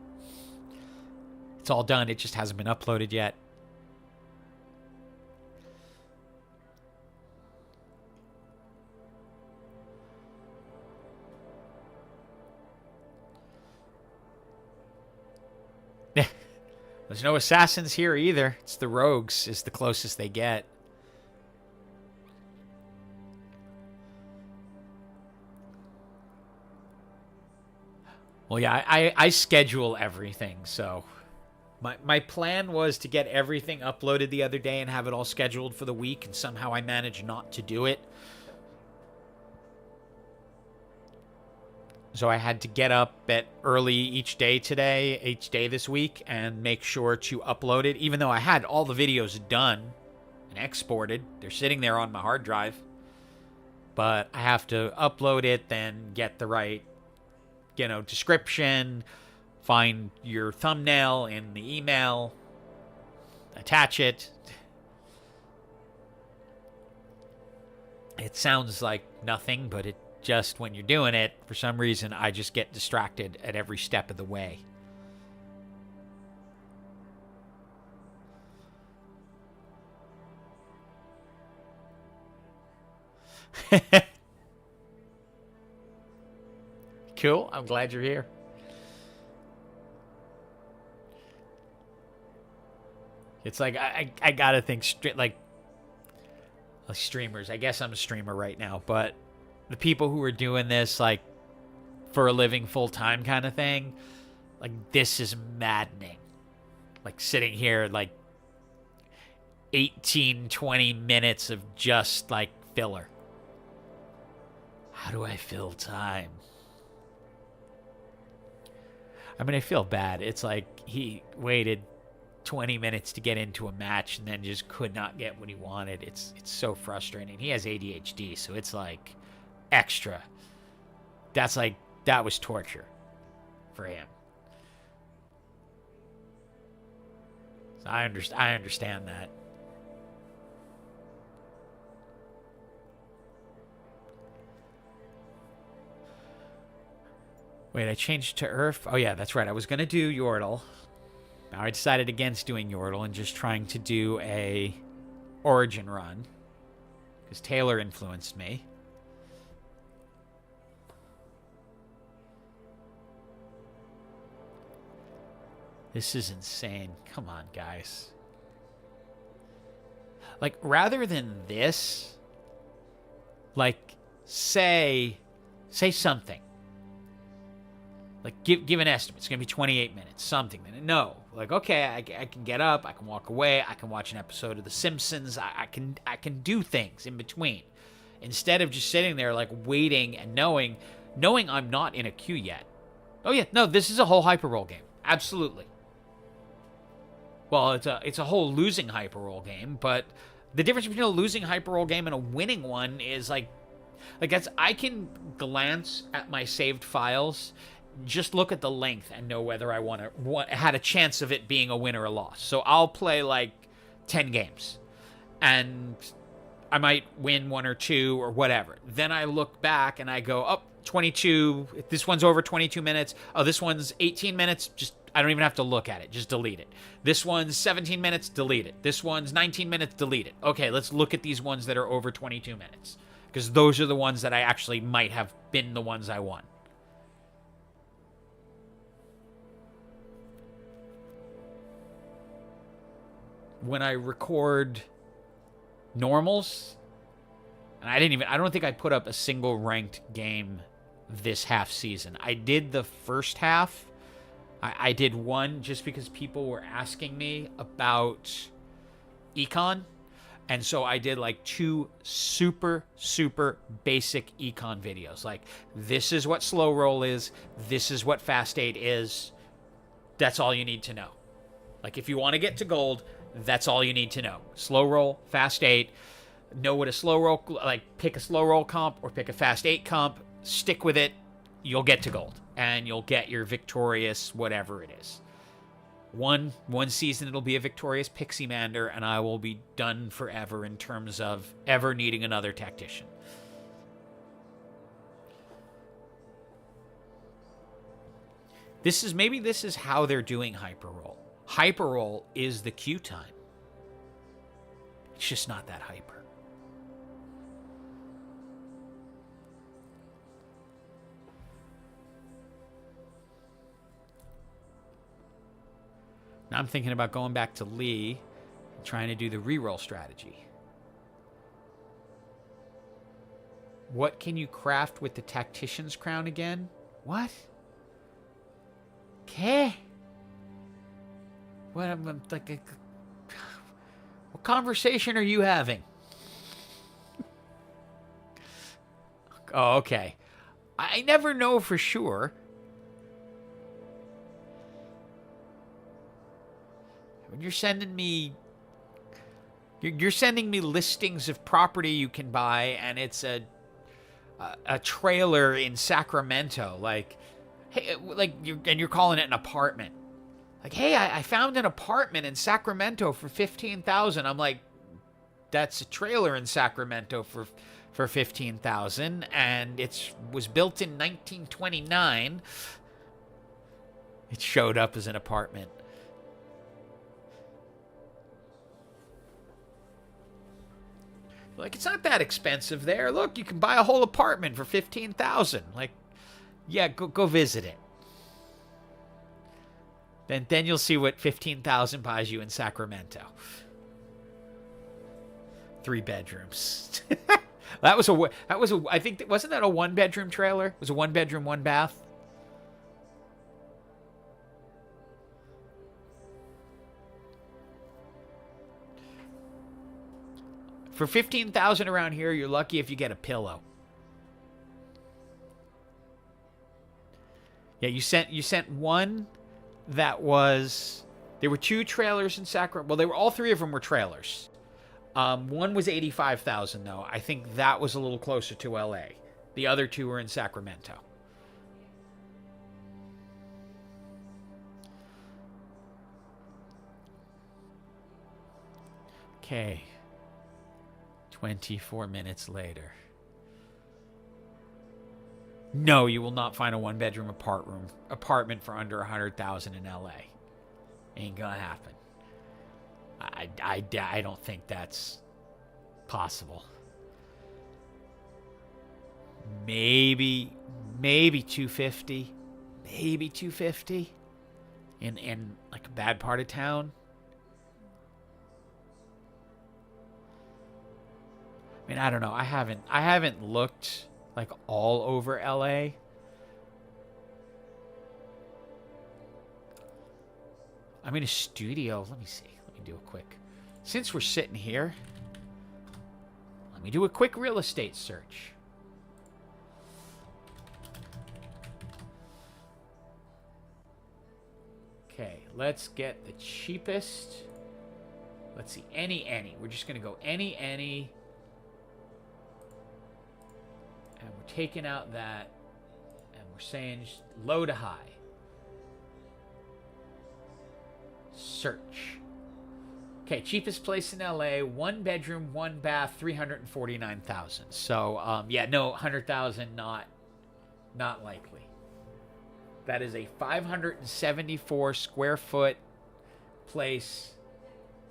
It's all done. It just hasn't been uploaded yet. There's no assassins here either. It's the rogues is the closest they get. Well, yeah, I schedule everything, so my plan was to get everything uploaded the other day and have it all scheduled for the week, and somehow I managed not to do it. So I had to get up at early each day this week, and make sure to upload it, even though I had all the videos done and exported. They're sitting there on my hard drive. But I have to upload it, then get the right, description, find your thumbnail in the email, attach it. It sounds like nothing, but it just when you're doing it, for some reason, I just get distracted at every step of the way. Cool. I'm glad you're here. It's like I gotta think like streamers. I guess I'm a streamer right now, but the people who are doing this like for a living full time kind of thing, like this is maddening. Like sitting here like 18-20 minutes of just like filler. How do I fill time? I mean, I feel bad. It's like he waited 20 minutes to get into a match and then just could not get what he wanted. It's so frustrating. He has ADHD, so it's like extra. That was torture for him. So I understand that. Wait, I changed to Earth. Oh yeah, that's right. I was gonna do Yordle. Now I decided against doing Yordle and just trying to do a Origin run because Taylor influenced me. This is insane. Come on, guys. Like, rather than this, like, say something. Like, give an estimate. It's going to be 28 minutes, something. No. Like, okay, I can get up, I can walk away, I can watch an episode of The Simpsons, I can do things in between. Instead of just sitting there, like, waiting and knowing I'm not in a queue yet. Oh, yeah, no, this is a whole hyper roll game. Absolutely. Well, it's a whole losing hyper roll game, but the difference between a losing hyper roll game and a winning one is like that's I can glance at my saved files, just look at the length and know whether I had a chance of it being a win or a loss. So I'll play like 10 games and I might win 1 or 2 or whatever. Then I look back and I go, 22, this one's over 22 minutes. Oh, this one's 18 minutes. Just I don't even have to look at it. Just delete it. This one's 17 minutes, delete it. This one's 19 minutes, delete it. Okay, let's look at these ones that are over 22 minutes. Because those are the ones that I actually might have been the ones I won. When I record normals, and I don't think I put up a single ranked game this half season. I did the first half. I did one just because people were asking me about econ. And so I did like 2 super, super basic econ videos. Like, this is what slow roll is. This is what fast 8 is. That's all you need to know. Like, if you want to get to gold, that's all you need to know. Slow roll, fast 8. Know what a slow roll, like pick a slow roll comp or pick a fast 8 comp. Stick with it. You'll get to gold. And you'll get your victorious whatever it is. One season it'll be a victorious Pixie Mander, and I will be done forever in terms of ever needing another tactician. Maybe this is how they're doing hyper roll. Hyper roll is the queue time. It's just not that hyper. Now I'm thinking about going back to Lee and trying to do the reroll strategy. What can you craft with the Tactician's Crown again? What? Okay. What? I'm like, what conversation are you having? Oh, okay. I never know for sure. When you're sending me listings of property you can buy, and it's a trailer in Sacramento, like, hey, like you're calling it an apartment. Like, hey, I found an apartment in Sacramento for $15,000. I'm like, that's a trailer in Sacramento for $15,000, and it was built in 1929. It showed up as an apartment. Like, it's not that expensive there. Look, you can buy a whole apartment for $15,000. Like, yeah, go visit it. Then you'll see what $15,000 buys you in Sacramento. 3 bedrooms. I think, wasn't that a 1-bedroom trailer? It was a 1-bedroom, 1-bath. For $15,000 around here, you're lucky if you get a pillow. Yeah, you sent one that was, there were 2 trailers in Sacramento. Well, all 3 of them were trailers. One was $85,000 though. I think that was a little closer to LA. The other 2 were in Sacramento. Okay. 24 minutes later. No, you will not find a 1-bedroom apartment for under $100,000 in LA. Ain't gonna happen. I don't think that's possible. Maybe 250. Maybe 250 in like a bad part of town. I mean, I don't know. I haven't looked like all over LA. I'm in a studio. Let me see. Let me do a quick. Since we're sitting here, let me do a quick real estate search. Okay, let's get the cheapest. Let's see. Any. We're just going to go any. And we're taking out that, and we're saying low to high. Search. Okay, cheapest place in LA, 1-bedroom, 1-bath, $349,000. So, yeah, no, $100,000, not likely. That is a 574 square foot place.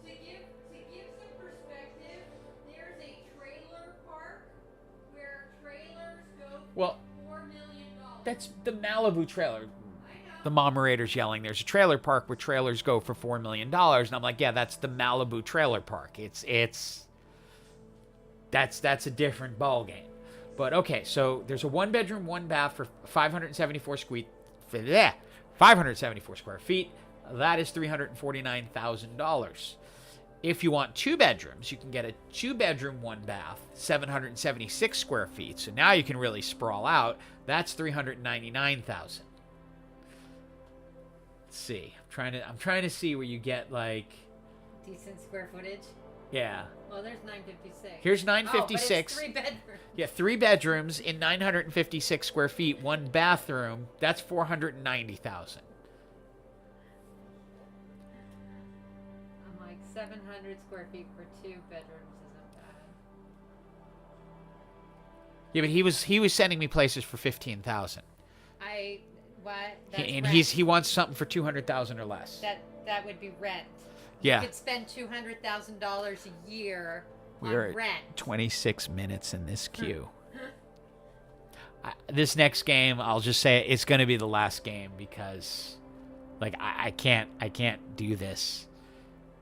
To give some perspective, there's a trailer park where trailers go for Well, $4 million. that's the Malibu trailer. I know. The moderator's yelling, there's a trailer park where trailers go for $4 million. And I'm like, yeah, that's the Malibu trailer park. That's a different ball game. But okay, so there's a 1-bedroom, 1-bath for 574 square feet. That is $349,000. If you want 2 bedrooms, you can get a 2-bedroom, 1-bath, 776 square feet. So now you can really sprawl out. That's $399,000. Let's see. I'm trying to see where you get like Decent square footage. yeah. Well, there's 956. Here's Oh, but 956. it's 3 bedrooms. Yeah, 3 bedrooms in 956 square feet, 1 bathroom. That's $490,000. I'm like 700 square feet for 2 bedrooms isn't bad. Yeah, but he was sending me places for 15,000. What? That's And rent. he wants something for 200,000 or less. That would be rent. Yeah. You could spend $200,000 a year We're on at rent. 26 minutes in this queue. This next game, I'll just say it's going to be the last game because, like, I can't do this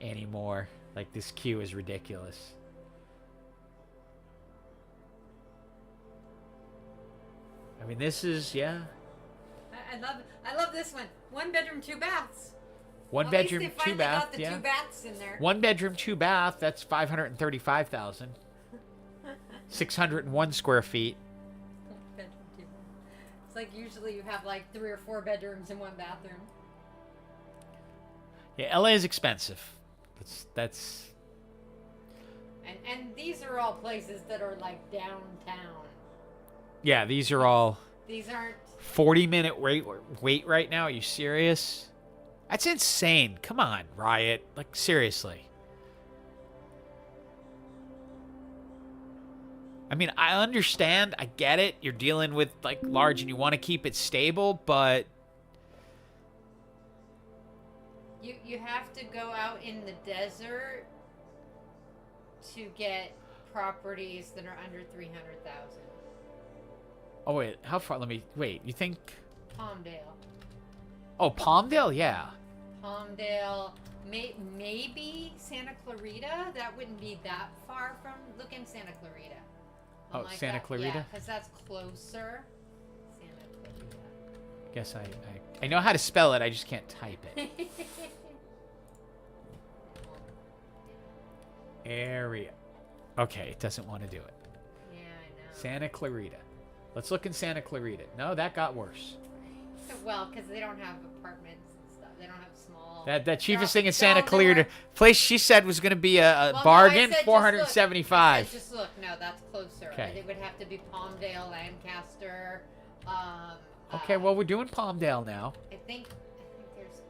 anymore. Like, this queue is ridiculous. I mean, this is I love this one. 1 bedroom, 2 baths. one At bedroom, least they 2 finally bath. got the Yeah, 2 baths in there. 1 bedroom, 2 bath. That's 535,000. 601 square feet. Bedroom, 2 baths. It's like usually you have like 3 or 4 bedrooms and 1 bathroom. Yeah, LA is expensive. That's. And these are all places that are like downtown. Yeah, these are all These aren't. 40-minute wait right now. Are you serious? That's insane. Come on, Riot. Like, seriously. I mean, I understand. I get it. You're dealing with, like, large and you want to keep it stable, but You have to go out in the desert to get properties that are under 300,000. oh wait, how far? Wait. You think? Palmdale. Oh, Palmdale, yeah. Palmdale, maybe Santa Clarita. That wouldn't be that far from. Look in Santa Clarita. Oh, Santa Clarita? Yeah, because that's closer. Santa Clarita. Guess I know how to spell it. I just can't type it. Area. Okay, it doesn't want to do it. Yeah, I know. Santa Clarita. Let's look in Santa Clarita. No, that got worse. Well, because they don't have apartments and stuff. They don't have small. That cheapest They're- thing in Santa they're- Clarita place she said was going to be a Well, no, I bargain, said just 475. look. I said just look. No, that's closer. Okay. It would have to be Palmdale, Lancaster. Okay, well we're doing Palmdale now. I think there's.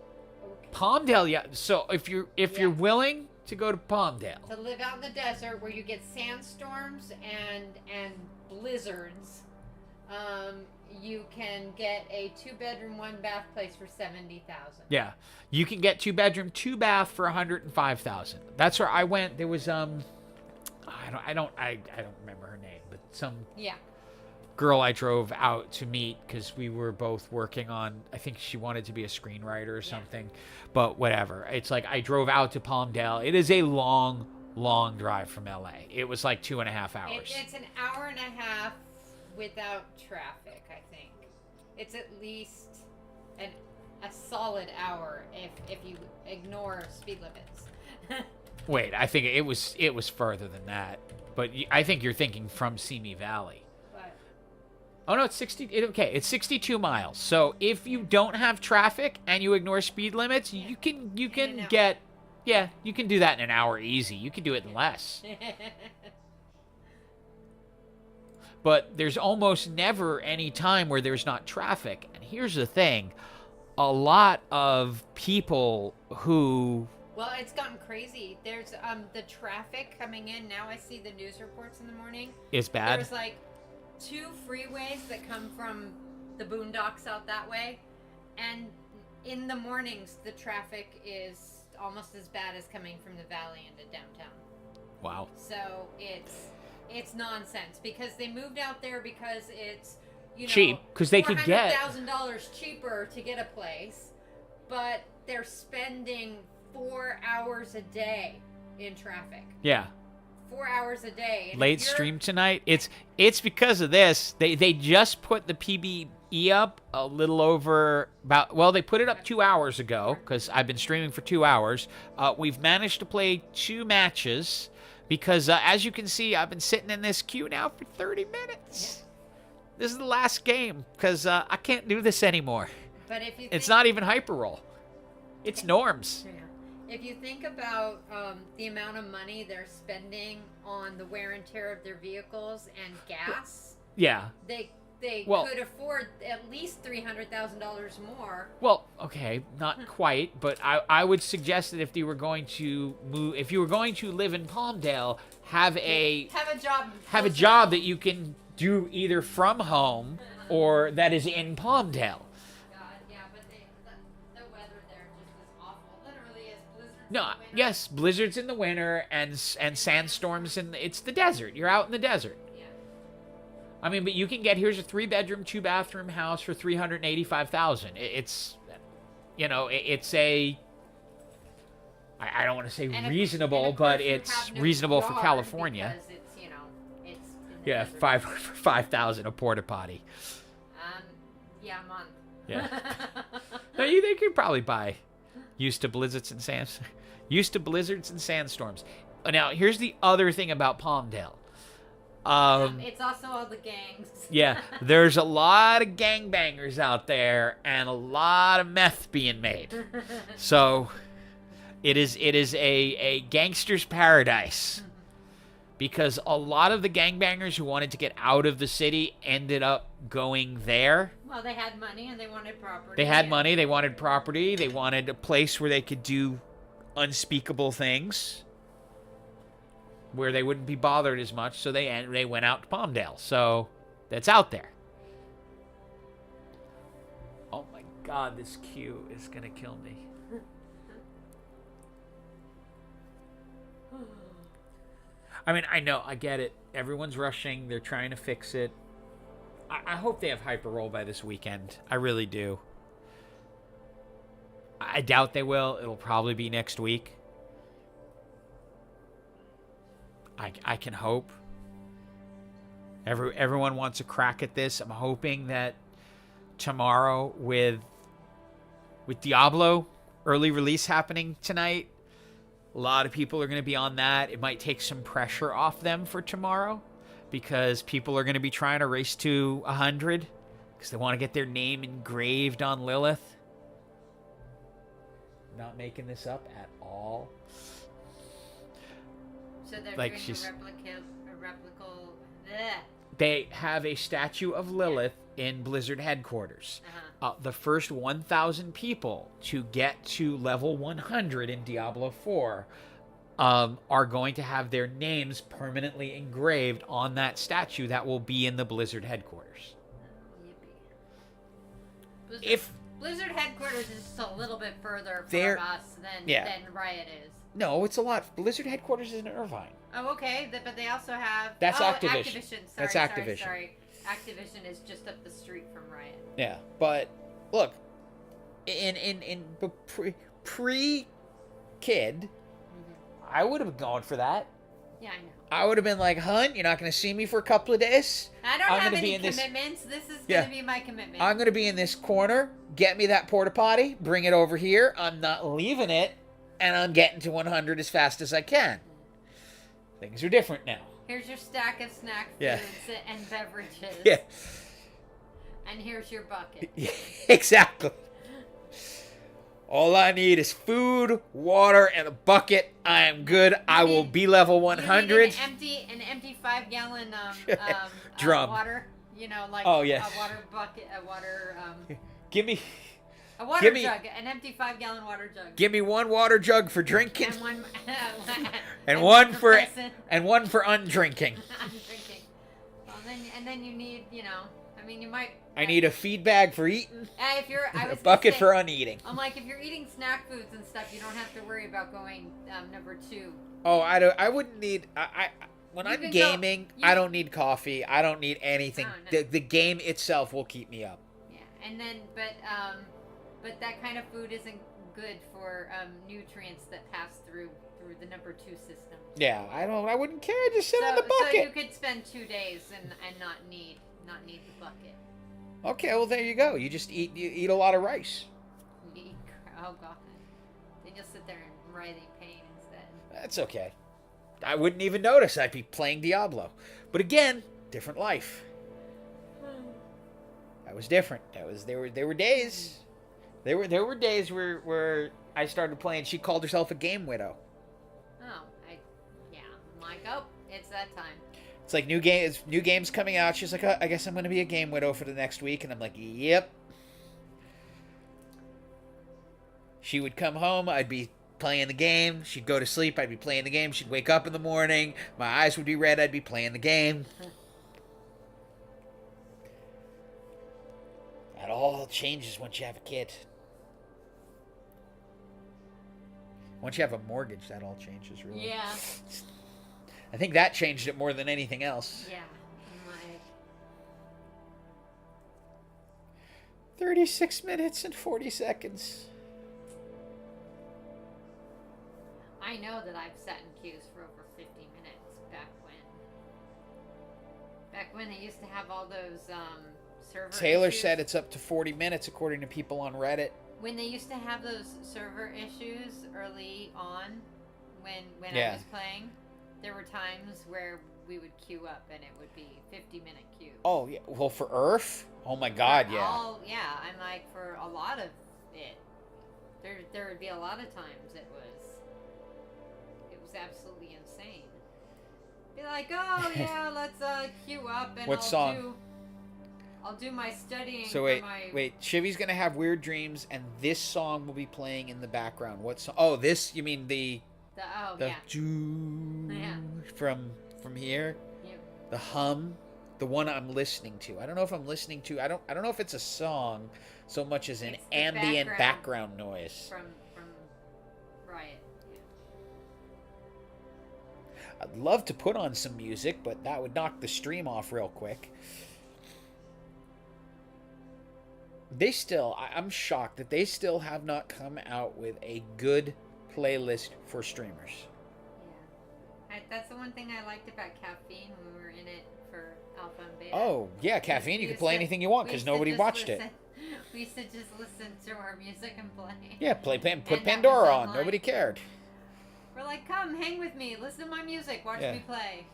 Okay. Palmdale, yeah. So if you're Yeah. willing to go to Palmdale, To live out in the desert where you get sandstorms and blizzards, you can get a 2-bedroom, 1-bath place for 70,000. yeah, you can get 2-bedroom, 2-bath for 105,000. That's where I went. There was I don't remember her name, but some Yeah. girl I drove out to meet because we were both working on, I think she wanted to be a screenwriter or something, but whatever. It's like I drove out to Palmdale. It is a long drive from LA. It was like 2.5 hours. It's an hour and a half without traffic, I think. It's at least a solid hour if you ignore speed limits. Wait, I think it was further than that, but I think you're thinking from Simi Valley. But Oh no, it's 62 miles. So if you don't have traffic and you ignore speed limits, you can an hour. get, yeah, you can do that in an hour easy. You can do it in less. But there's almost never any time where there's not traffic. And here's the thing, a lot of people who well, it's gotten crazy. There's the traffic coming in now. I see the news reports in the morning. is bad. There's like 2 freeways that come from the boondocks out that way, And in the mornings, the traffic is almost as bad as coming from the valley into downtown. Wow. So it's nonsense because they moved out there because it's cheap, because they could get $400,000 cheaper to get a place, but they're spending 4 hours a day in traffic. Yeah. 4 hours a day. And Late stream tonight. It's because of this. They just put the PBE up a little over they put it up 2 hours ago because I've been streaming for 2 hours. We've managed to play 2 matches because as you can see, I've been sitting in this queue now for 30 minutes. Yeah. This is the last game because I can't do this anymore. But if you it's not even hyper roll. It's norms. Yeah. If you think about the amount of money they're spending on the wear and tear of their vehicles and gas, yeah, they could afford at least $300,000 more. Well, okay, not quite, but I would suggest that if you were going to live in Palmdale, have a job that you can do either from home or that is in Palmdale. Yes, blizzards in the winter and sandstorms it's the desert. You're out in the desert. Yeah. I mean, but you can get here's a 3-bedroom, 2-bathroom house for $385,000. It's it's a I don't want to say reasonable, but it's reasonable for California. It's $5,000 a porta potty. A month. Yeah. No, they could probably buy used to blizzards and sandstorms. Now, here's the other thing about Palmdale. It's also all the gangs. Yeah, there's a lot of gangbangers out there and a lot of meth being made. So, it is a gangster's paradise. Because a lot of the gangbangers who wanted to get out of the city ended up going there. Well, they had money and they wanted property. They had money, they wanted property, they wanted a place where they could do unspeakable things, where they wouldn't be bothered as much, so they went out to Palmdale. So, that's out there. Oh my God, this queue is going to kill me. I mean, I know, I get it. Everyone's rushing. They're trying to fix it. I hope they have hyper roll by this weekend. I really do. I doubt they will. It'll probably be next week. I can hope. Everyone wants a crack at this. I'm hoping that tomorrow with Diablo early release happening tonight, a lot of people are going to be on that. It might take some pressure off them for tomorrow because people are going to be trying to race to 100 because they want to get their name engraved on Lilith. Not making this up at all. So they're like doing a replical. They have a statue of Lilith in Blizzard headquarters. The first 1,000 people to get to level 100 in Diablo 4 are going to have their names permanently engraved on that statue that will be in the Blizzard headquarters. Blizzard headquarters is just a little bit further from us than Riot is. No, it's a lot. Blizzard headquarters is in Irvine. Oh, okay. But they also have... That's Activision. Activision. That's Activision. Sorry. Activision is just up the street from Riot. Yeah, but look, in pre-kid, I would have gone for that. Yeah, I know. I would have been like, Hunt, you're not going to see me for a couple of days. I don't have any commitments. This is going to be my commitment. I'm going to be in this corner. Get me that porta potty. Bring it over here. I'm not leaving it. And I'm getting to 100 as fast as I can. Things are different now. Here's your stack of snack foods and beverages. Yeah. And here's your bucket. Exactly. All I need is food, water, and a bucket. I am good. I will be level 100. You need an empty 5-gallon drum. Water. You know, like a water bucket, a water. Give me. A water jug, an empty 5-gallon water jug. Give me one water jug for drinking, and one, and one for undrinking. Undrinking. Well, then you need, mean, you might. I need a feed bag for eating, If you're, I a was gonna bucket say, for uneating. I'm like, if you're eating snack foods and stuff, you don't have to worry about going number 2. Oh, I don't. I wouldn't need. When You I'm can go- gaming, you I can- don't need coffee. I don't need anything. Oh, no. The game itself will keep me up. Yeah, and then but that kind of food isn't good for nutrients that pass through the number 2 system. Yeah, I wouldn't care. Just sit on the So bucket. you could spend 2 days and not need the bucket. Okay, well there you go. You just eat a lot of rice. You eat, oh god, then you'll sit there in writhing pain instead. That's okay. I wouldn't even notice. I'd be playing Diablo. But again, different life. That was different. There were days. There were days where I started playing. She called herself a game widow. Oh, I'm like, oh, it's that time. It's like new games coming out. She's like, I guess I'm going to be a game widow for the next week, and I'm like, yep. She would come home. I'd be playing the game. She'd go to sleep. I'd be playing the game. She'd wake up in the morning. My eyes would be red. I'd be playing the game. That all changes once you have a kid. Once you have a mortgage, that all changes, really. Yeah. I think that changed it more than anything else. Yeah. I'm like, 36 minutes and 40 seconds. I know that I've sat in queues for over 50 minutes back when they used to have all those server Taylor issues. said it's up to 40 minutes according to people on Reddit. When they used to have those server issues early on, when Yeah. I was playing, there were times where we would queue up and it would be 50-minute queue. Oh, yeah. Well, for Earth? Oh, my God, yeah. I'm like, for a lot of it, there would be a lot of times it was absolutely insane. Be like, oh, yeah, let's queue up and What song? I'll do my studying So for my... wait. Shivy's going to have weird dreams, and this song will be playing in the background. What song? Oh, this? You mean the yeah. Yeah. from here? Yep. The hum? The one I'm listening to. I don't know if I'm listening to... I don't know if it's a song so much as an It's the ambient background noise. From Riot. Yeah. I'd love to put on some music, but that would knock the stream off real quick. I'm shocked that they still have not come out with a good playlist for streamers. Yeah. That's the one thing I liked about Caffeine when we were in it for Alpha and Beta. Oh, yeah, Caffeine, you can play anything you want because nobody watched it. We used to just listen to our music and play. Yeah, put And that Pandora was on. online. Nobody cared. We're like, come, hang with me, listen to my music, watch Yeah. me play.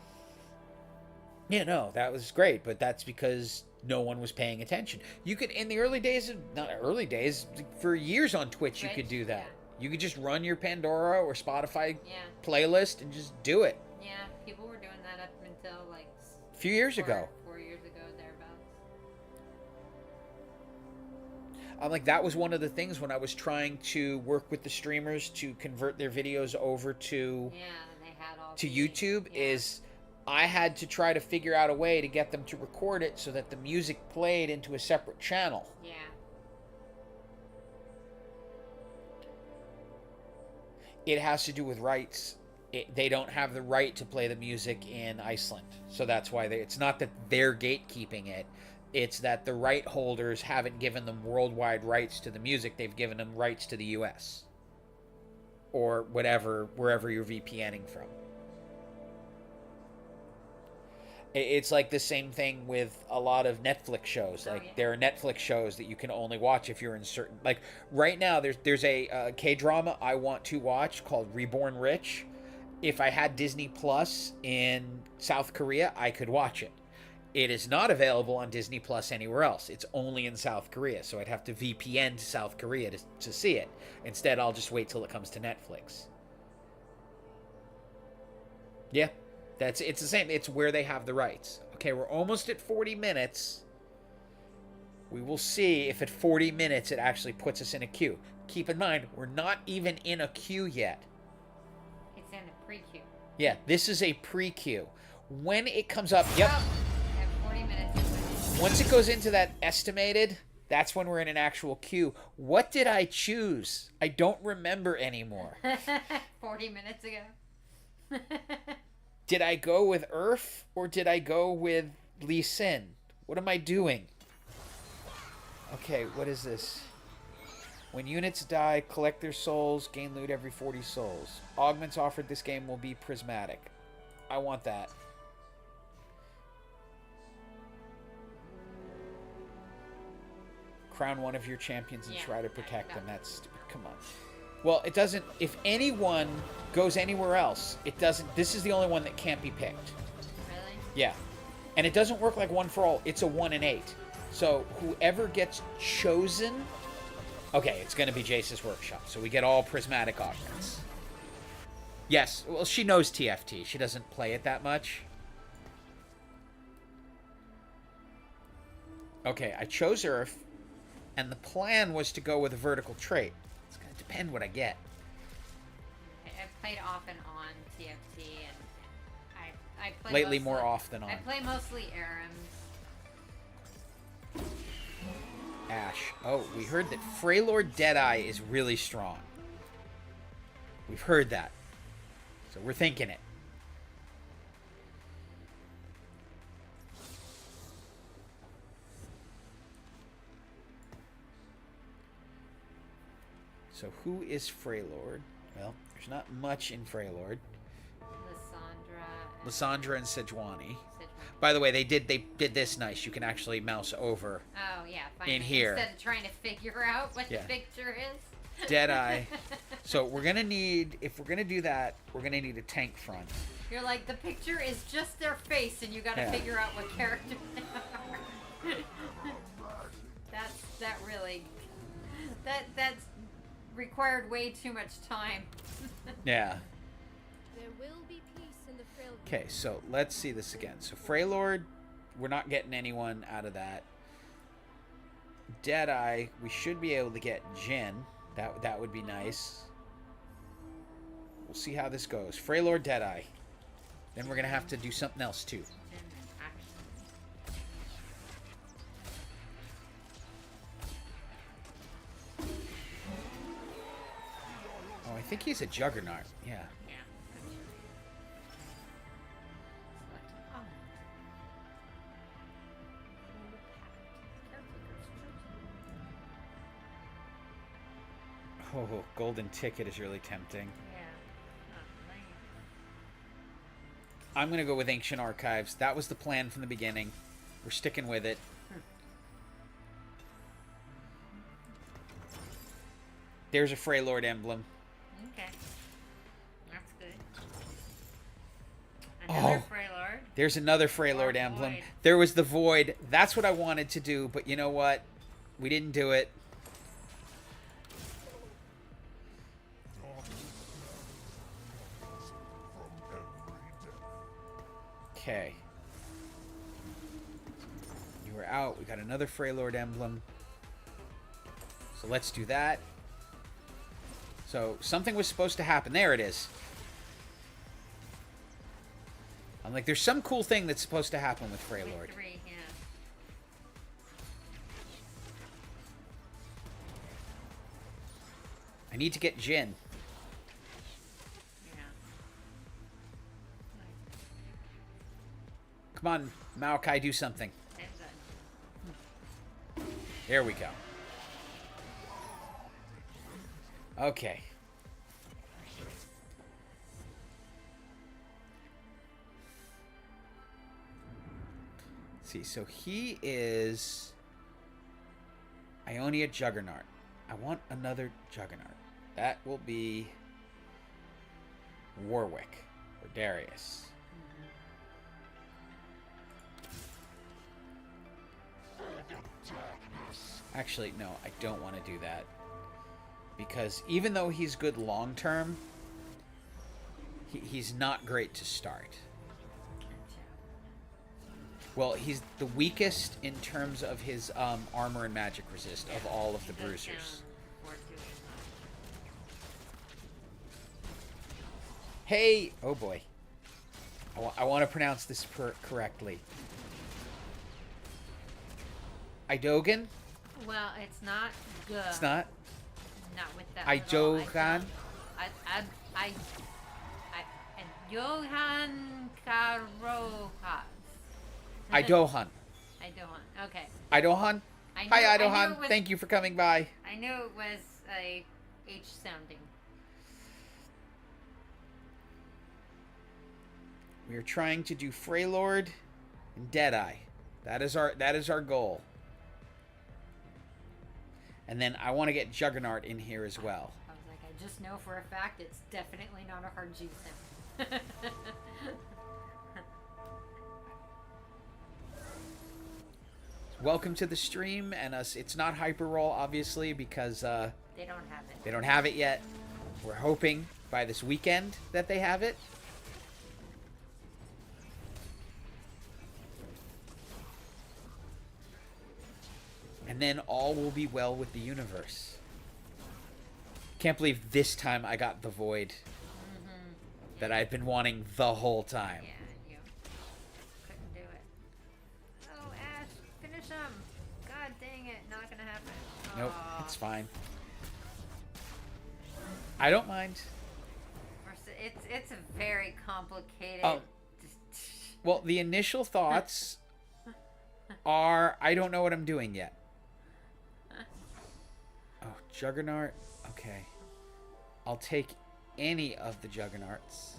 Yeah, no, that was great, but that's because no one was paying attention. You could, in the early days, not early days, for years on Twitch, you could do that. Yeah. You could just run your Pandora or Spotify Yeah. playlist and just do it. Yeah, people were doing that up until like A few years ago. 4 years ago, thereabouts. I'm like, that was one of the things when I was trying to work with the streamers to convert their videos over to Yeah, and they had all to the- YouTube yeah. is I had to try to figure out a way to get them to record it so that the music played into a separate channel. Yeah. It has to do with rights. They don't have the right to play the music in Iceland. So that's why it's not that they're gatekeeping it. It's that the right holders haven't given them worldwide rights to the music. They've given them rights to the US. Or wherever you're VPNing from. It's like the same thing with a lot of Netflix shows. Like, yeah. there are Netflix shows that you can only watch if you're in certain... Like, right now, there's a K-drama I want to watch called Reborn Rich. If I had Disney Plus in South Korea, I could watch it. It is not available on Disney Plus anywhere else. It's only in South Korea, so I'd have to VPN to South Korea to see it. Instead, I'll just wait till it comes to Netflix. Yeah. It's the same. It's where they have the rights. Okay, we're almost at 40 minutes. We will see if at 40 minutes it actually puts us in a queue. Keep in mind, we're not even in a queue yet. It's in a pre-queue. Yeah, this is a pre-queue. When it comes up, yep. Oh, I have 40 minutes. Once it goes into that estimated, that's when we're in an actual queue. What did I choose? I don't remember anymore. 40 minutes ago. Did I go with Earth or did I go with Lee Sin? What am I doing? Okay, what is this? When units die, collect their souls, gain loot every 40 souls. Augments offered this game will be prismatic. I want that. Crown one of your champions and try to protect them. That's stupid. Come on. Well, it doesn't... If anyone goes anywhere else, it doesn't... This is the only one that can't be picked. Really? Yeah. And it doesn't work like one for all. It's a 1 in 8. So whoever gets chosen... Okay, it's going to be Jace's workshop. So we get all prismatic augments. Yes. Well, she knows TFT. She doesn't play it that much. Okay, I chose Earth. And the plan was to go with a vertical trait. It's going to depend what I get. I've played off and on TFT, and I play Lately mostly, more off than on. I play mostly Arims. Ash. Oh, we heard that Freylord Deadeye is really strong. We've heard that. So we're thinking it. So who is Freylord? Well, there's not much in Freylord. Lysandra and Sejuani. By the way, they did this nice. You can actually mouse over. Oh yeah, finally. In here. Instead of trying to figure out what the picture is. Deadeye. So we're gonna need, if we're gonna do that, we're gonna need a tank front. You're like, the picture is just their face, and you got to figure out what character they are. That's required way too much time. Yeah. There will be peace in the frail. Okay, so let's see this again. So Freylord, we're not getting anyone out of that. Deadeye, we should be able to get Jin. That would be nice. We'll see how this goes. Freylord, Deadeye. Then we're gonna have to do something else too. Oh, I think he's a Juggernaut. Yeah. Oh, golden ticket is really tempting. I'm going to go with Ancient Archives. That was the plan from the beginning. We're sticking with it. There's a Freylord emblem. Okay. That's good. Another Freylord. There's another Freylord emblem. There was the Void. That's what I wanted to do, but you know what? We didn't do it. Okay. You were out. We got another Freylord emblem. So let's do that. So something was supposed to happen. There it is. I'm like, there's some cool thing that's supposed to happen with Freylord. I need to get Jin. Come on, Maokai, do something. There we go. Okay. Let's see, so he is Ionia Juggernaut. I want another Juggernaut. That will be Warwick or Darius. Actually, no, I don't want to do that. Because even though he's good long-term, he's not great to start. Well, he's the weakest in terms of his armor and magic resist of all of the bruisers. Hey! Oh boy. I want to pronounce this correctly. Idogan? Well, it's not good. It's not. Not with that. little Idogan? I and Johan Karohas. Idohan. Idohan. Okay. Idohan? I knew- Hi, I knew Idohan. it was- Thank you for coming by. I knew it was a H sounding. We are trying to do Freylord and Deadeye. That is our goal. And then I want to get Juggernaut in here as well. I was like, I just know for a fact it's definitely not a hard G sound. Welcome to the stream, and it's not hyper roll obviously because They don't have it. they don't have it yet. We're hoping by this weekend that they have it. And then all will be well with the universe. Can't believe this time I got the void that I've been wanting the whole time. Yeah, you couldn't do it. Oh, Ash, finish them. God dang it, not gonna happen. Nope, Aw. it's fine. I don't mind. It's a very complicated. Oh. Well, the initial thoughts are I don't know what I'm doing yet. Oh, Juggernaut. Okay. I'll take any of the Juggernauts.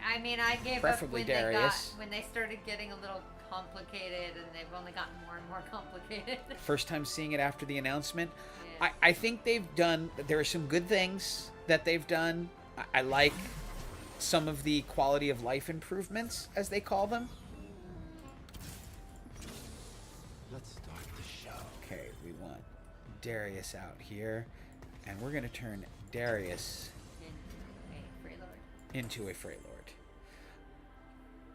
I mean, I gave Preferably up Darius. when they started getting a little complicated, and they've only gotten more and more complicated. First time seeing it after the announcement. Yeah. I think they've done, there are some good things that they've done. I like some of the quality of life improvements, as they call them. Let's start the show. Okay, we want Darius out here, and we're going to turn Darius into a Freylord.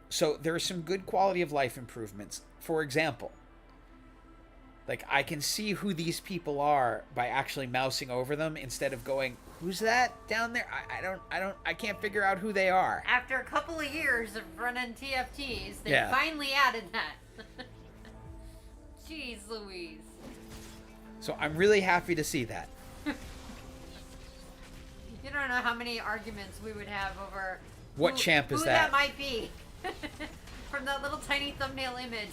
So there are some good quality of life improvements. For example, like I can see who these people are by actually mousing over them instead of going, who's that down there? I can't figure out who they are. After a couple of years of running TFTs, they Yeah. finally added that. Jeez Louise. So I'm really happy to see that. You don't know how many arguments we would have over What champ is who that? that might be. From that little tiny thumbnail image.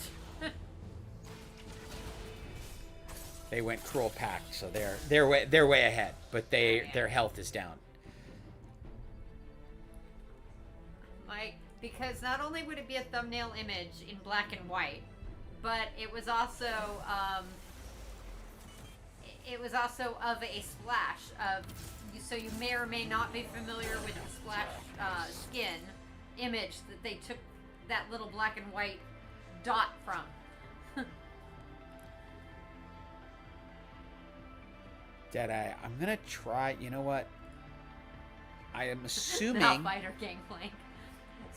They went cruel pact, so they're way ahead, but their health is down. Like, because not only would it be a thumbnail image in black and white, but it was also of a splash of, so you may or may not be familiar with the splash skin image that they took that little black and white dot from. Deadeye, I'm gonna try. You know what? I am Not assuming. fighter Gangplank.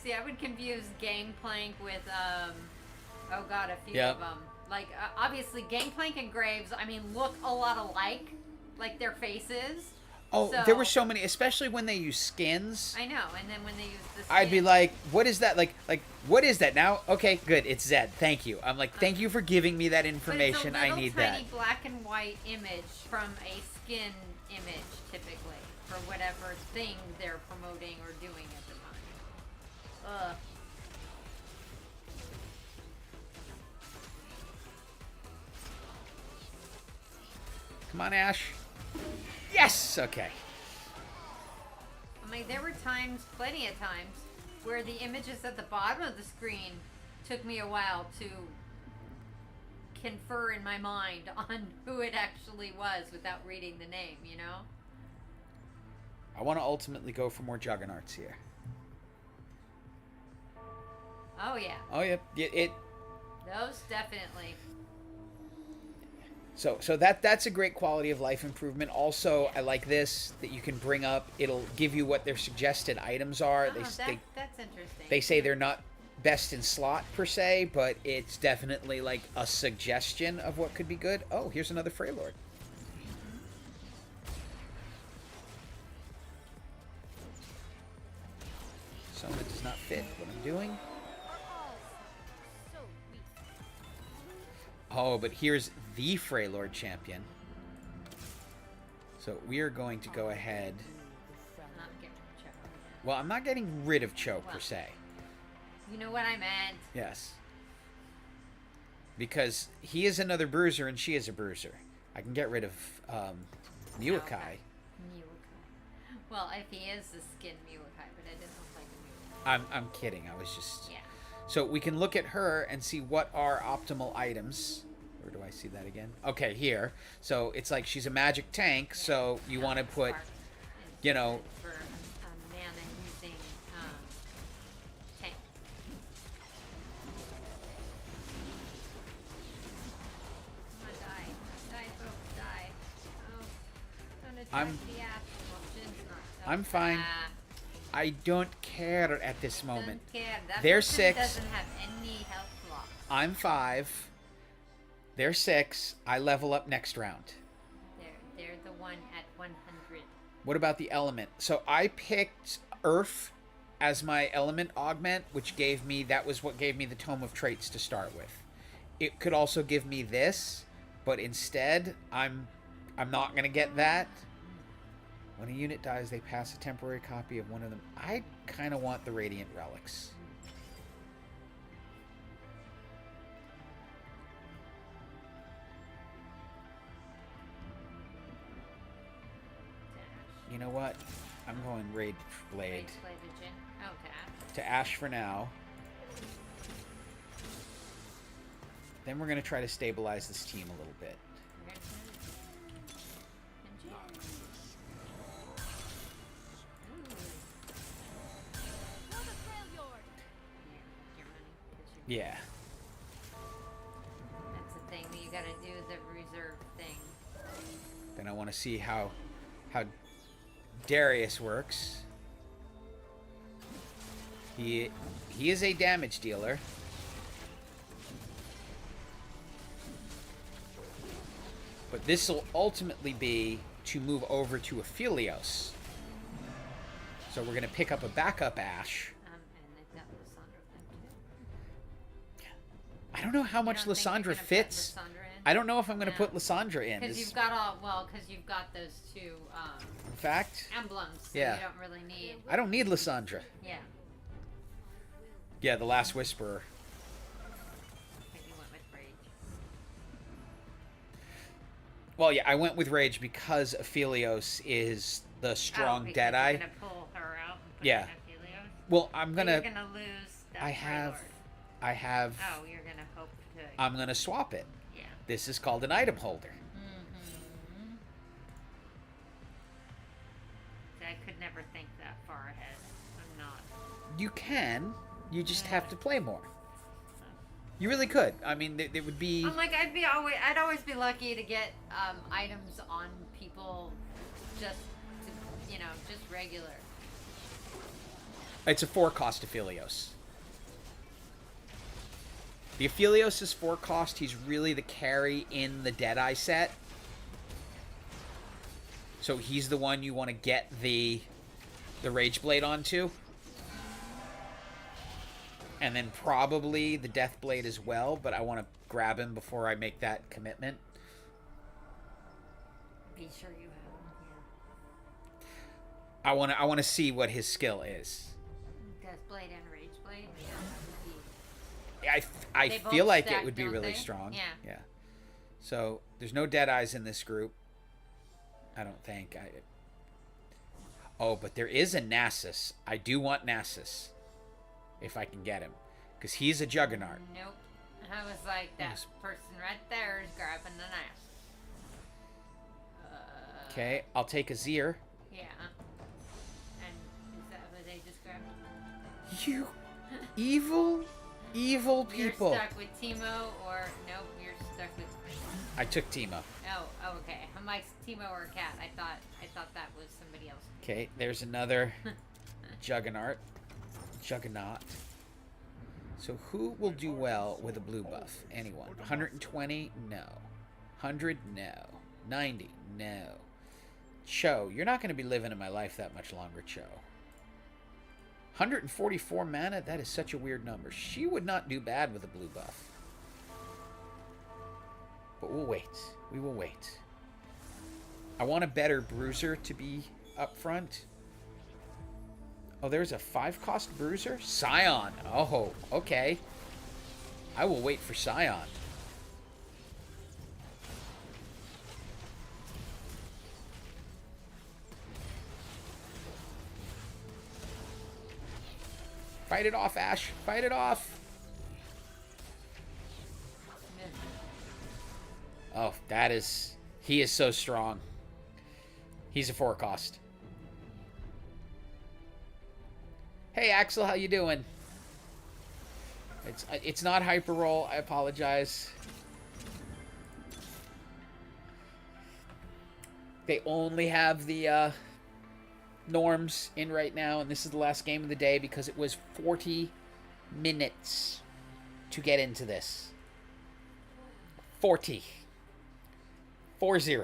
See, I would confuse Gangplank with oh god, a few Yep. of them. Like obviously Gangplank and Graves, I mean, look a lot alike, like their faces. Oh, So- there were so many, especially when they use skins. I know, and then when they use the I'd be skin- like, "What is that? Like, what is that now?" Okay, good. It's Zed. Thank you. I'm like, "Thank you for giving me that information. But it's a I need little tiny that." black and white image from a skin image, typically, for whatever thing they're promoting or doing at the time. Ugh. Come on, Ash. Yes. Okay. I mean, there were times, plenty of times, where the images at the bottom of the screen took me a while to confer in my mind on who it actually was without reading the name, you know? I want to ultimately go for more Juggernauts here. Oh, yeah. Oh yeah. It Those definitely. So that's a great quality of life improvement. Also, I like this that you can bring up. It'll give you what their suggested items are. Oh, that's interesting. They say they're not best in slot per se, but it's definitely like a suggestion of what could be good. Oh, here's another Freylord. Some that does not fit what I'm doing. Are all so Oh, but here's the Freylord champion. So we are going to go ahead. Not get rid of Choke. Well, I'm not getting rid of Choke per Well. se. You know what I meant. Yes. Because he is another bruiser and she is a bruiser. I can get rid of Muakai. Okay. Muakai. Well, if he is the skin Muakai, but it doesn't look like a Muakai. I'm kidding. I was just... Yeah. So we can look at her and see what are optimal items. Where do I see that again? Okay, here. So it's like she's a magic tank, so you want to put, Spark. you know... For a mana using tank. Come on, die. Die, folks, die. Oh, don't attack I'm- the ass. Well, Jin's not. I'm fine. Ah, I don't care at this moment. don't care. That They're person 6. doesn't have any health loss. I'm 5. They're 6. I level up next round. They're the one at 100. What about the element? So I picked Earth as my element augment, which gave me, that was what gave me the Tome of Traits to start with. It could also give me this, but instead I'm not going to get that. When a unit dies, they pass a temporary copy of one of them. I kind of want the Radiant Relics. You know what? I'm going Rage Blade. Rage Blade to Jin. Okay. To Ash for now. Then we're going to try to stabilize this team a little bit. We're gonna do it. And Jin. Ooh. Another Freljord. Your money. 'Cause you're- Yeah. That's the thing. You gotta do the reserve thing. Then I want to see how Darius works. He is a damage dealer. But this will ultimately be to move over to Aphelios. So we're going to pick up a backup Ash. And they've got Lysandra then too. I don't know how much You don't think you're Lysandra gonna put fits. Lysandra in? I don't know if I'm going to Yeah. put Lysandra in. Because This- you've got because you've got those two in fact, emblems. So Yeah. You don't really need. I don't need Lysandra. Yeah. Yeah, the Last Whisperer. I think you went with Rage. Well, yeah, I went with Rage because Aphelios is the strong because Deadeye. You're gonna pull her out. And put Yeah. in Aphelios? Well, I'm But gonna. You're gonna lose. That I have. Freylord. I have. Oh, you're gonna hope to. I'm gonna swap it. Yeah. This is called an item holder. Mm-hmm. I could never think that far ahead. I'm not. You can. You just have to play more. You really could. I mean, it would be. I'm like I'd always be lucky to get items on people, just to, just regular. It's a 4-cost Aphelios. The Aphelios is 4-cost. He's really the carry in the Deadeye set. So he's the one you want to get the Rage Blade onto. And then probably the Death Blade as well, but I want to grab him before I make that commitment. Be sure you have them. I want to see what his skill is. Yeah. Death Blade and Rage Blade. I They feel both like it stack, would be don't really they? strong. Yeah. Yeah. So there's no Deadeyes in this group. I don't think. Oh, but there is a Nasus. I do want Nasus. If I can get him. Because he's a Juggernaut. Nope. I was like, that Yes. person right there is grabbing the knife. Okay, I'll take Azir. Yeah. And is that what they just grabbed? You evil, evil people. You're stuck with Timo or nope, you're stuck with. I took Timo. Oh, okay. I'm like Timo or a cat. I thought that was somebody else. Okay, there's another Juggernaut. So who will do well with a blue buff? Anyone? 120? No. 100? No. 90? No. Cho, you're not going to be living in my life that much longer, Cho. 144 mana? That is such a weird number. She would not do bad with a blue buff. But we'll wait. We will wait. I want a better bruiser to be up front. Oh, there's a 5-cost bruiser? Scion. Oh, okay. I will wait for Scion. Fight it off, Ash. Fight it off. Oh, that is... He is so strong. He's a 4-cost. Hey, Axel, how you doing? It's not hyper roll. I apologize. They only have the norms in right now, and this is the last game of the day because it was 40 minutes to get into this. 40. 40.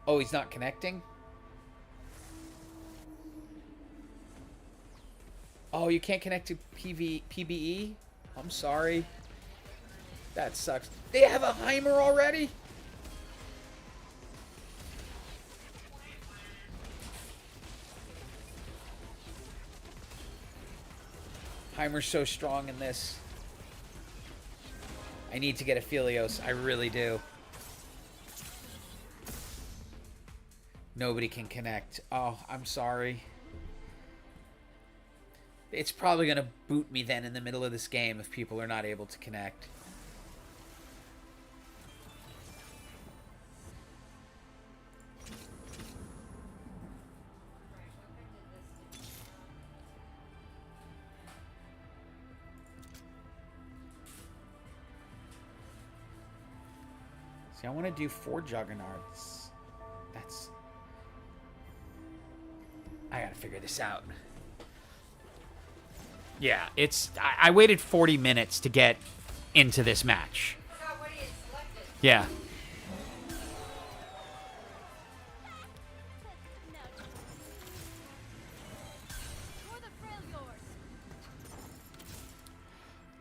Oh, he's not connecting? Oh, you can't connect to PBE? I'm sorry. That sucks. They have a Heimer already? Heimer's so strong in this. I need to get Aphelios. I really do. Nobody can connect. Oh, I'm sorry. It's probably going to boot me then in the middle of this game if people are not able to connect. See, I want to do 4 Juggernauts. That's... I gotta figure this out. Yeah, it's... I waited 40 minutes to get into this match. Yeah.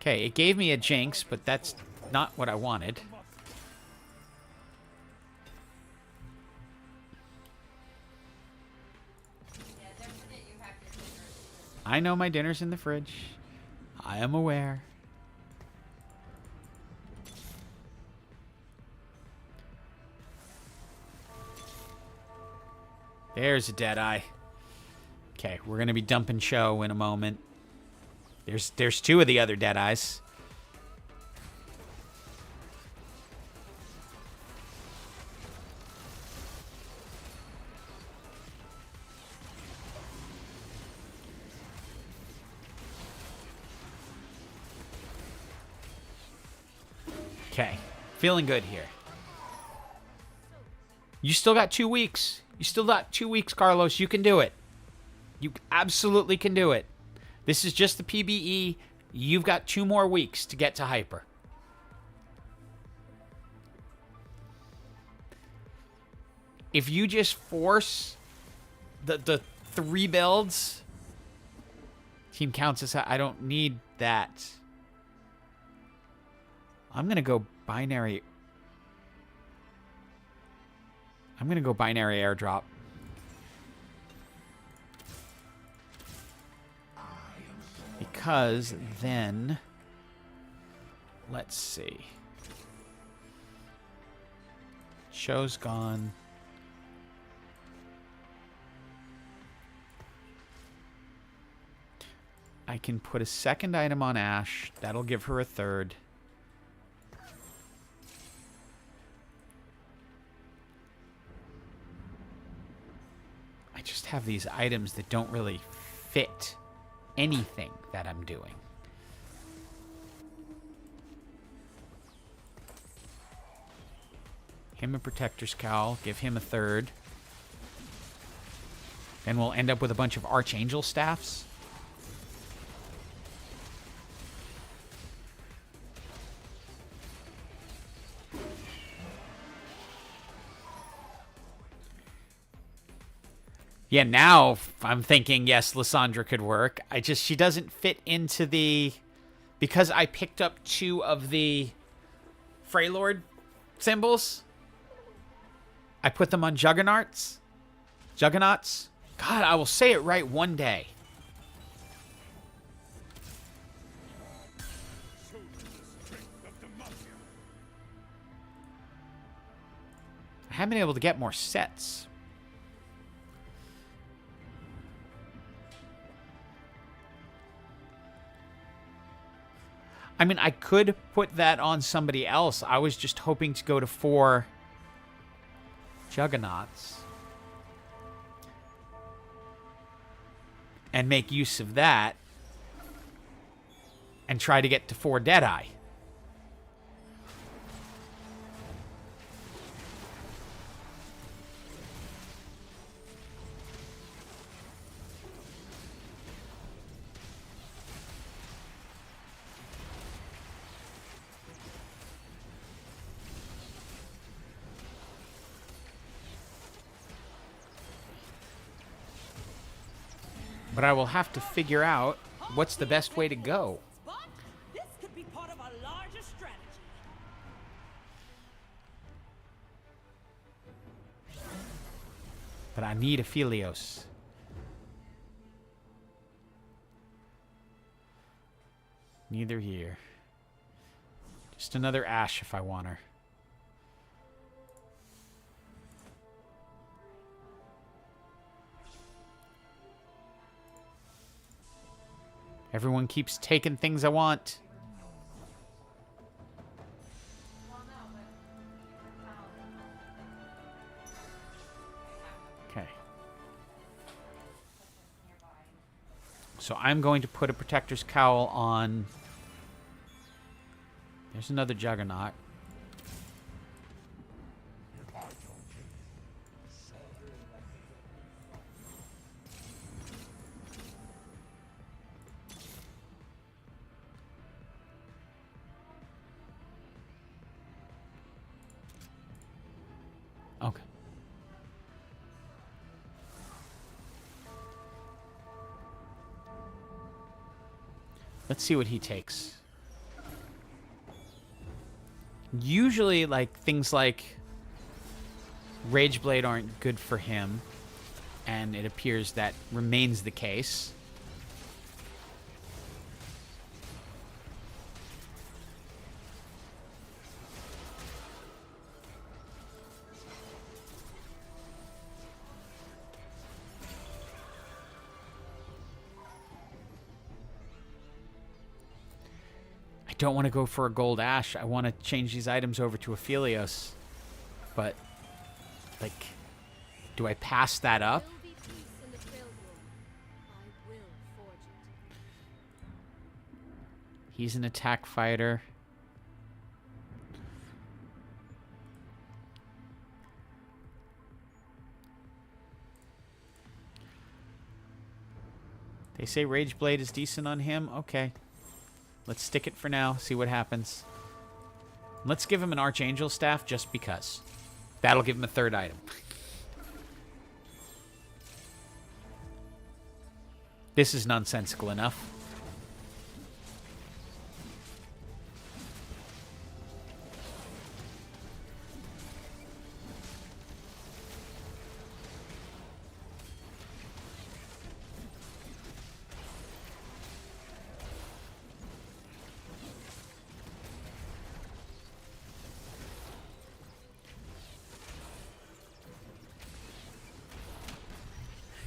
Okay, it gave me a Jinx, but that's not what I wanted. I know my dinner's in the fridge. I am aware. There's a Deadeye. Okay, we're gonna be dumping Cho in a moment. There's 2 of the other Deadeyes. Okay, feeling good here. You still got 2 weeks. You still got 2 weeks, Carlos. You can do it. You absolutely can do it. This is just the PBE. You've got 2 more weeks to get to Hyper. If you just force the 3 builds, team counts as I don't need that. I'm going to go binary. I'm going to go binary airdrop. Because then, let's see. Show's gone. I can put a second item on Ashe. That'll give her a third. I just have these items that don't really fit anything that I'm doing. Him a Protector's Cowl. Give him a third. Then we'll end up with a bunch of Archangel Staffs. Yeah, now I'm thinking, yes, Lysandra could work. She doesn't fit into the... Because I picked up 2 of the Freylord symbols, I put them on Juggernauts. Juggernauts. God, I will say it right one day. I haven't been able to get more sets. I mean, I could put that on somebody else. I was just hoping to go to 4 Juggernauts and make use of that and try to get to 4 Deadeye. But I will have to figure out what's the best way to go. But this could be part of a larger strategy. But I need Aphelios. Neither here. Just another Ash if I want her. Everyone keeps taking things I want. Okay. So I'm going to put a Protector's Cowl on... There's another Juggernaut. Okay. Let's see what he takes. Usually, like, things like Rageblade aren't good for him, and it appears that remains the case. I don't want to go for a gold ash. I want to change these items over to Aphelios. But, like, do I pass that up? There will be peace in the trail room. I will forge it. He's an attack fighter. They say Rageblade is decent on him. Okay. Let's stick it for now. See what happens. Let's give him an Archangel Staff just because. That'll give him a 3rd item. This is nonsensical enough.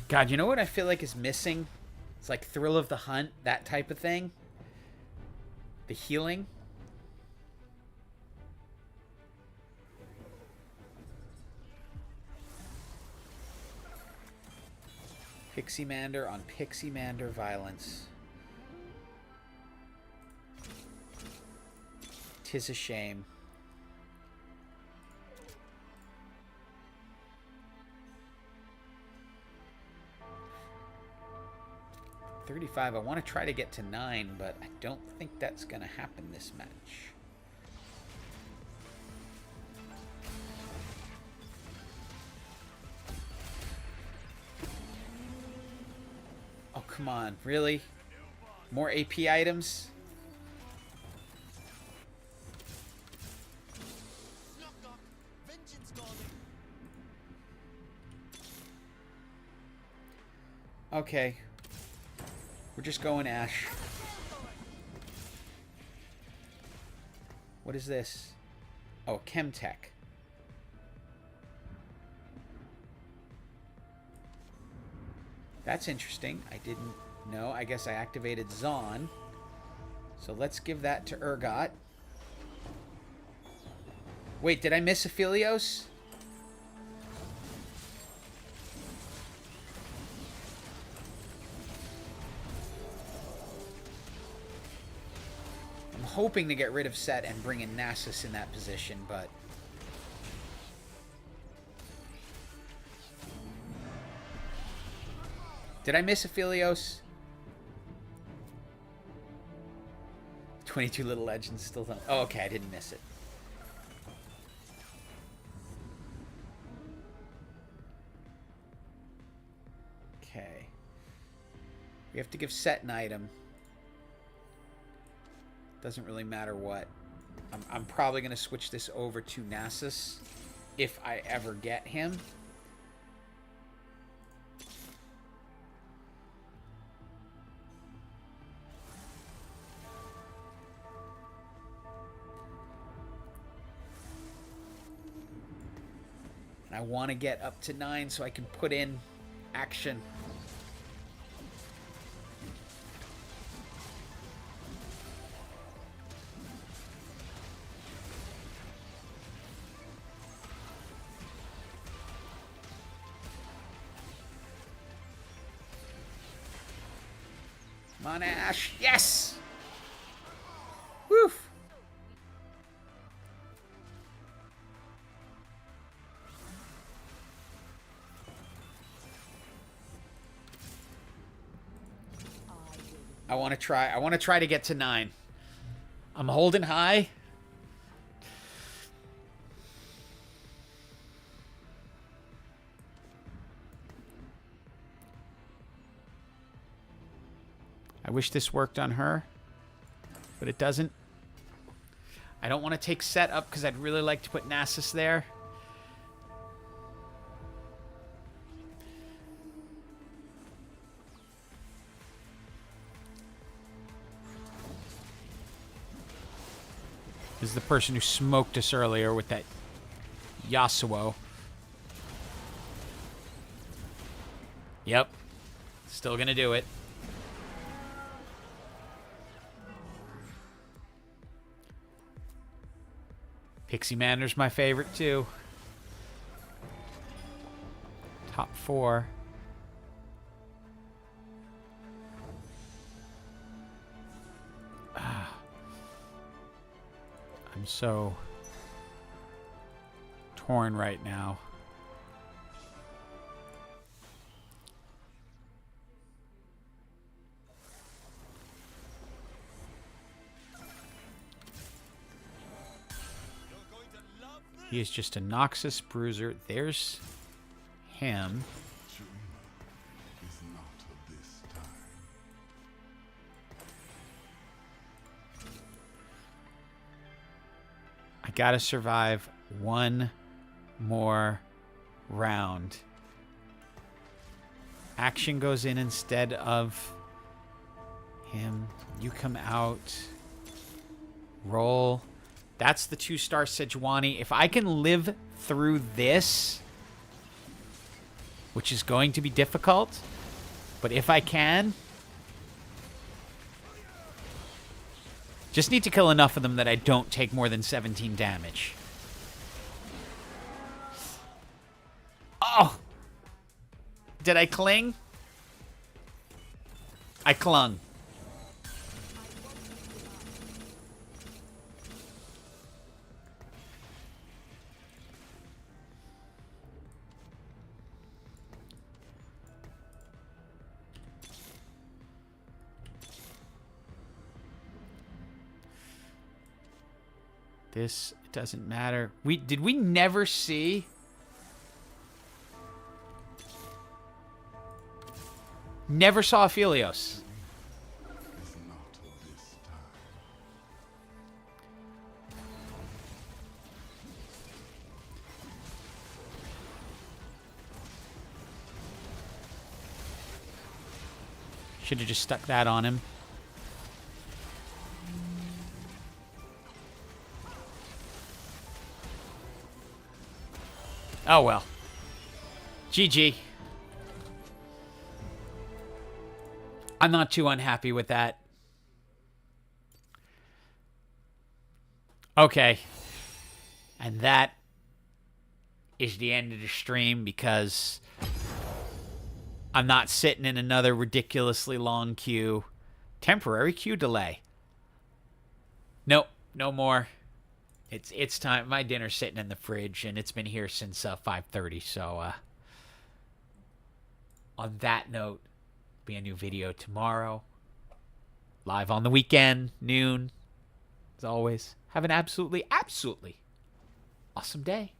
God, you know what I feel like is missing? It's like Thrill of the Hunt, that type of thing. The healing. Pixiemander on Pixiemander violence. 'Tis a shame. $35. I want to try to get to 9, but I don't think that's going to happen this match. come on. Really? More AP items? Knock, knock. Vengeance calling. Okay. We're just going Ash. What is this? Oh, Chemtech. That's interesting. I didn't know. I guess I activated Zon. So let's give that to Urgot. Wait, did I miss Aphelios? I'm hoping to get rid of Set and bring in Nasus in that position, but... Did I miss Aphelios? 22 Little Legends still done. Oh, okay, I didn't miss it. Okay. We have to give Set an item. Doesn't really matter what. I'm probably going to switch this over to Nasus if I ever get him. I want to get up to 9 so I can put in action. Come on, Ash. Yes! Woof! I want to try to get to 9. I'm holding high. I wish this worked on her, but it doesn't. I don't want to take Set up because I'd really like to put Nasus there. This is the person who smoked us earlier with that Yasuo. Yep. Still gonna do it. Pixie Manor's my favorite too. Top 4. I'm so torn right now. He is just a Noxus bruiser. There's him. Is not of this time. I gotta survive one more round. Action goes in instead of him. You come out. Roll. That's the 2-star Sejuani. If I can live through this, which is going to be difficult, but if I can, just need to kill enough of them that I don't take more than 17 damage. Oh! Did I cling? I clung. This doesn't matter. Did we never see Never saw Aphelios. Is not this time. Should have just stuck that on him. Oh well. GG. I'm not too unhappy with that. Okay. And that is the end of the stream because I'm not sitting in another ridiculously long queue. Temporary queue delay. Nope, no more. It's time. My dinner's sitting in the fridge, and it's been here since 5:30. So, on that note, be a new video tomorrow. Live on the weekend, noon. As always, have an absolutely awesome day.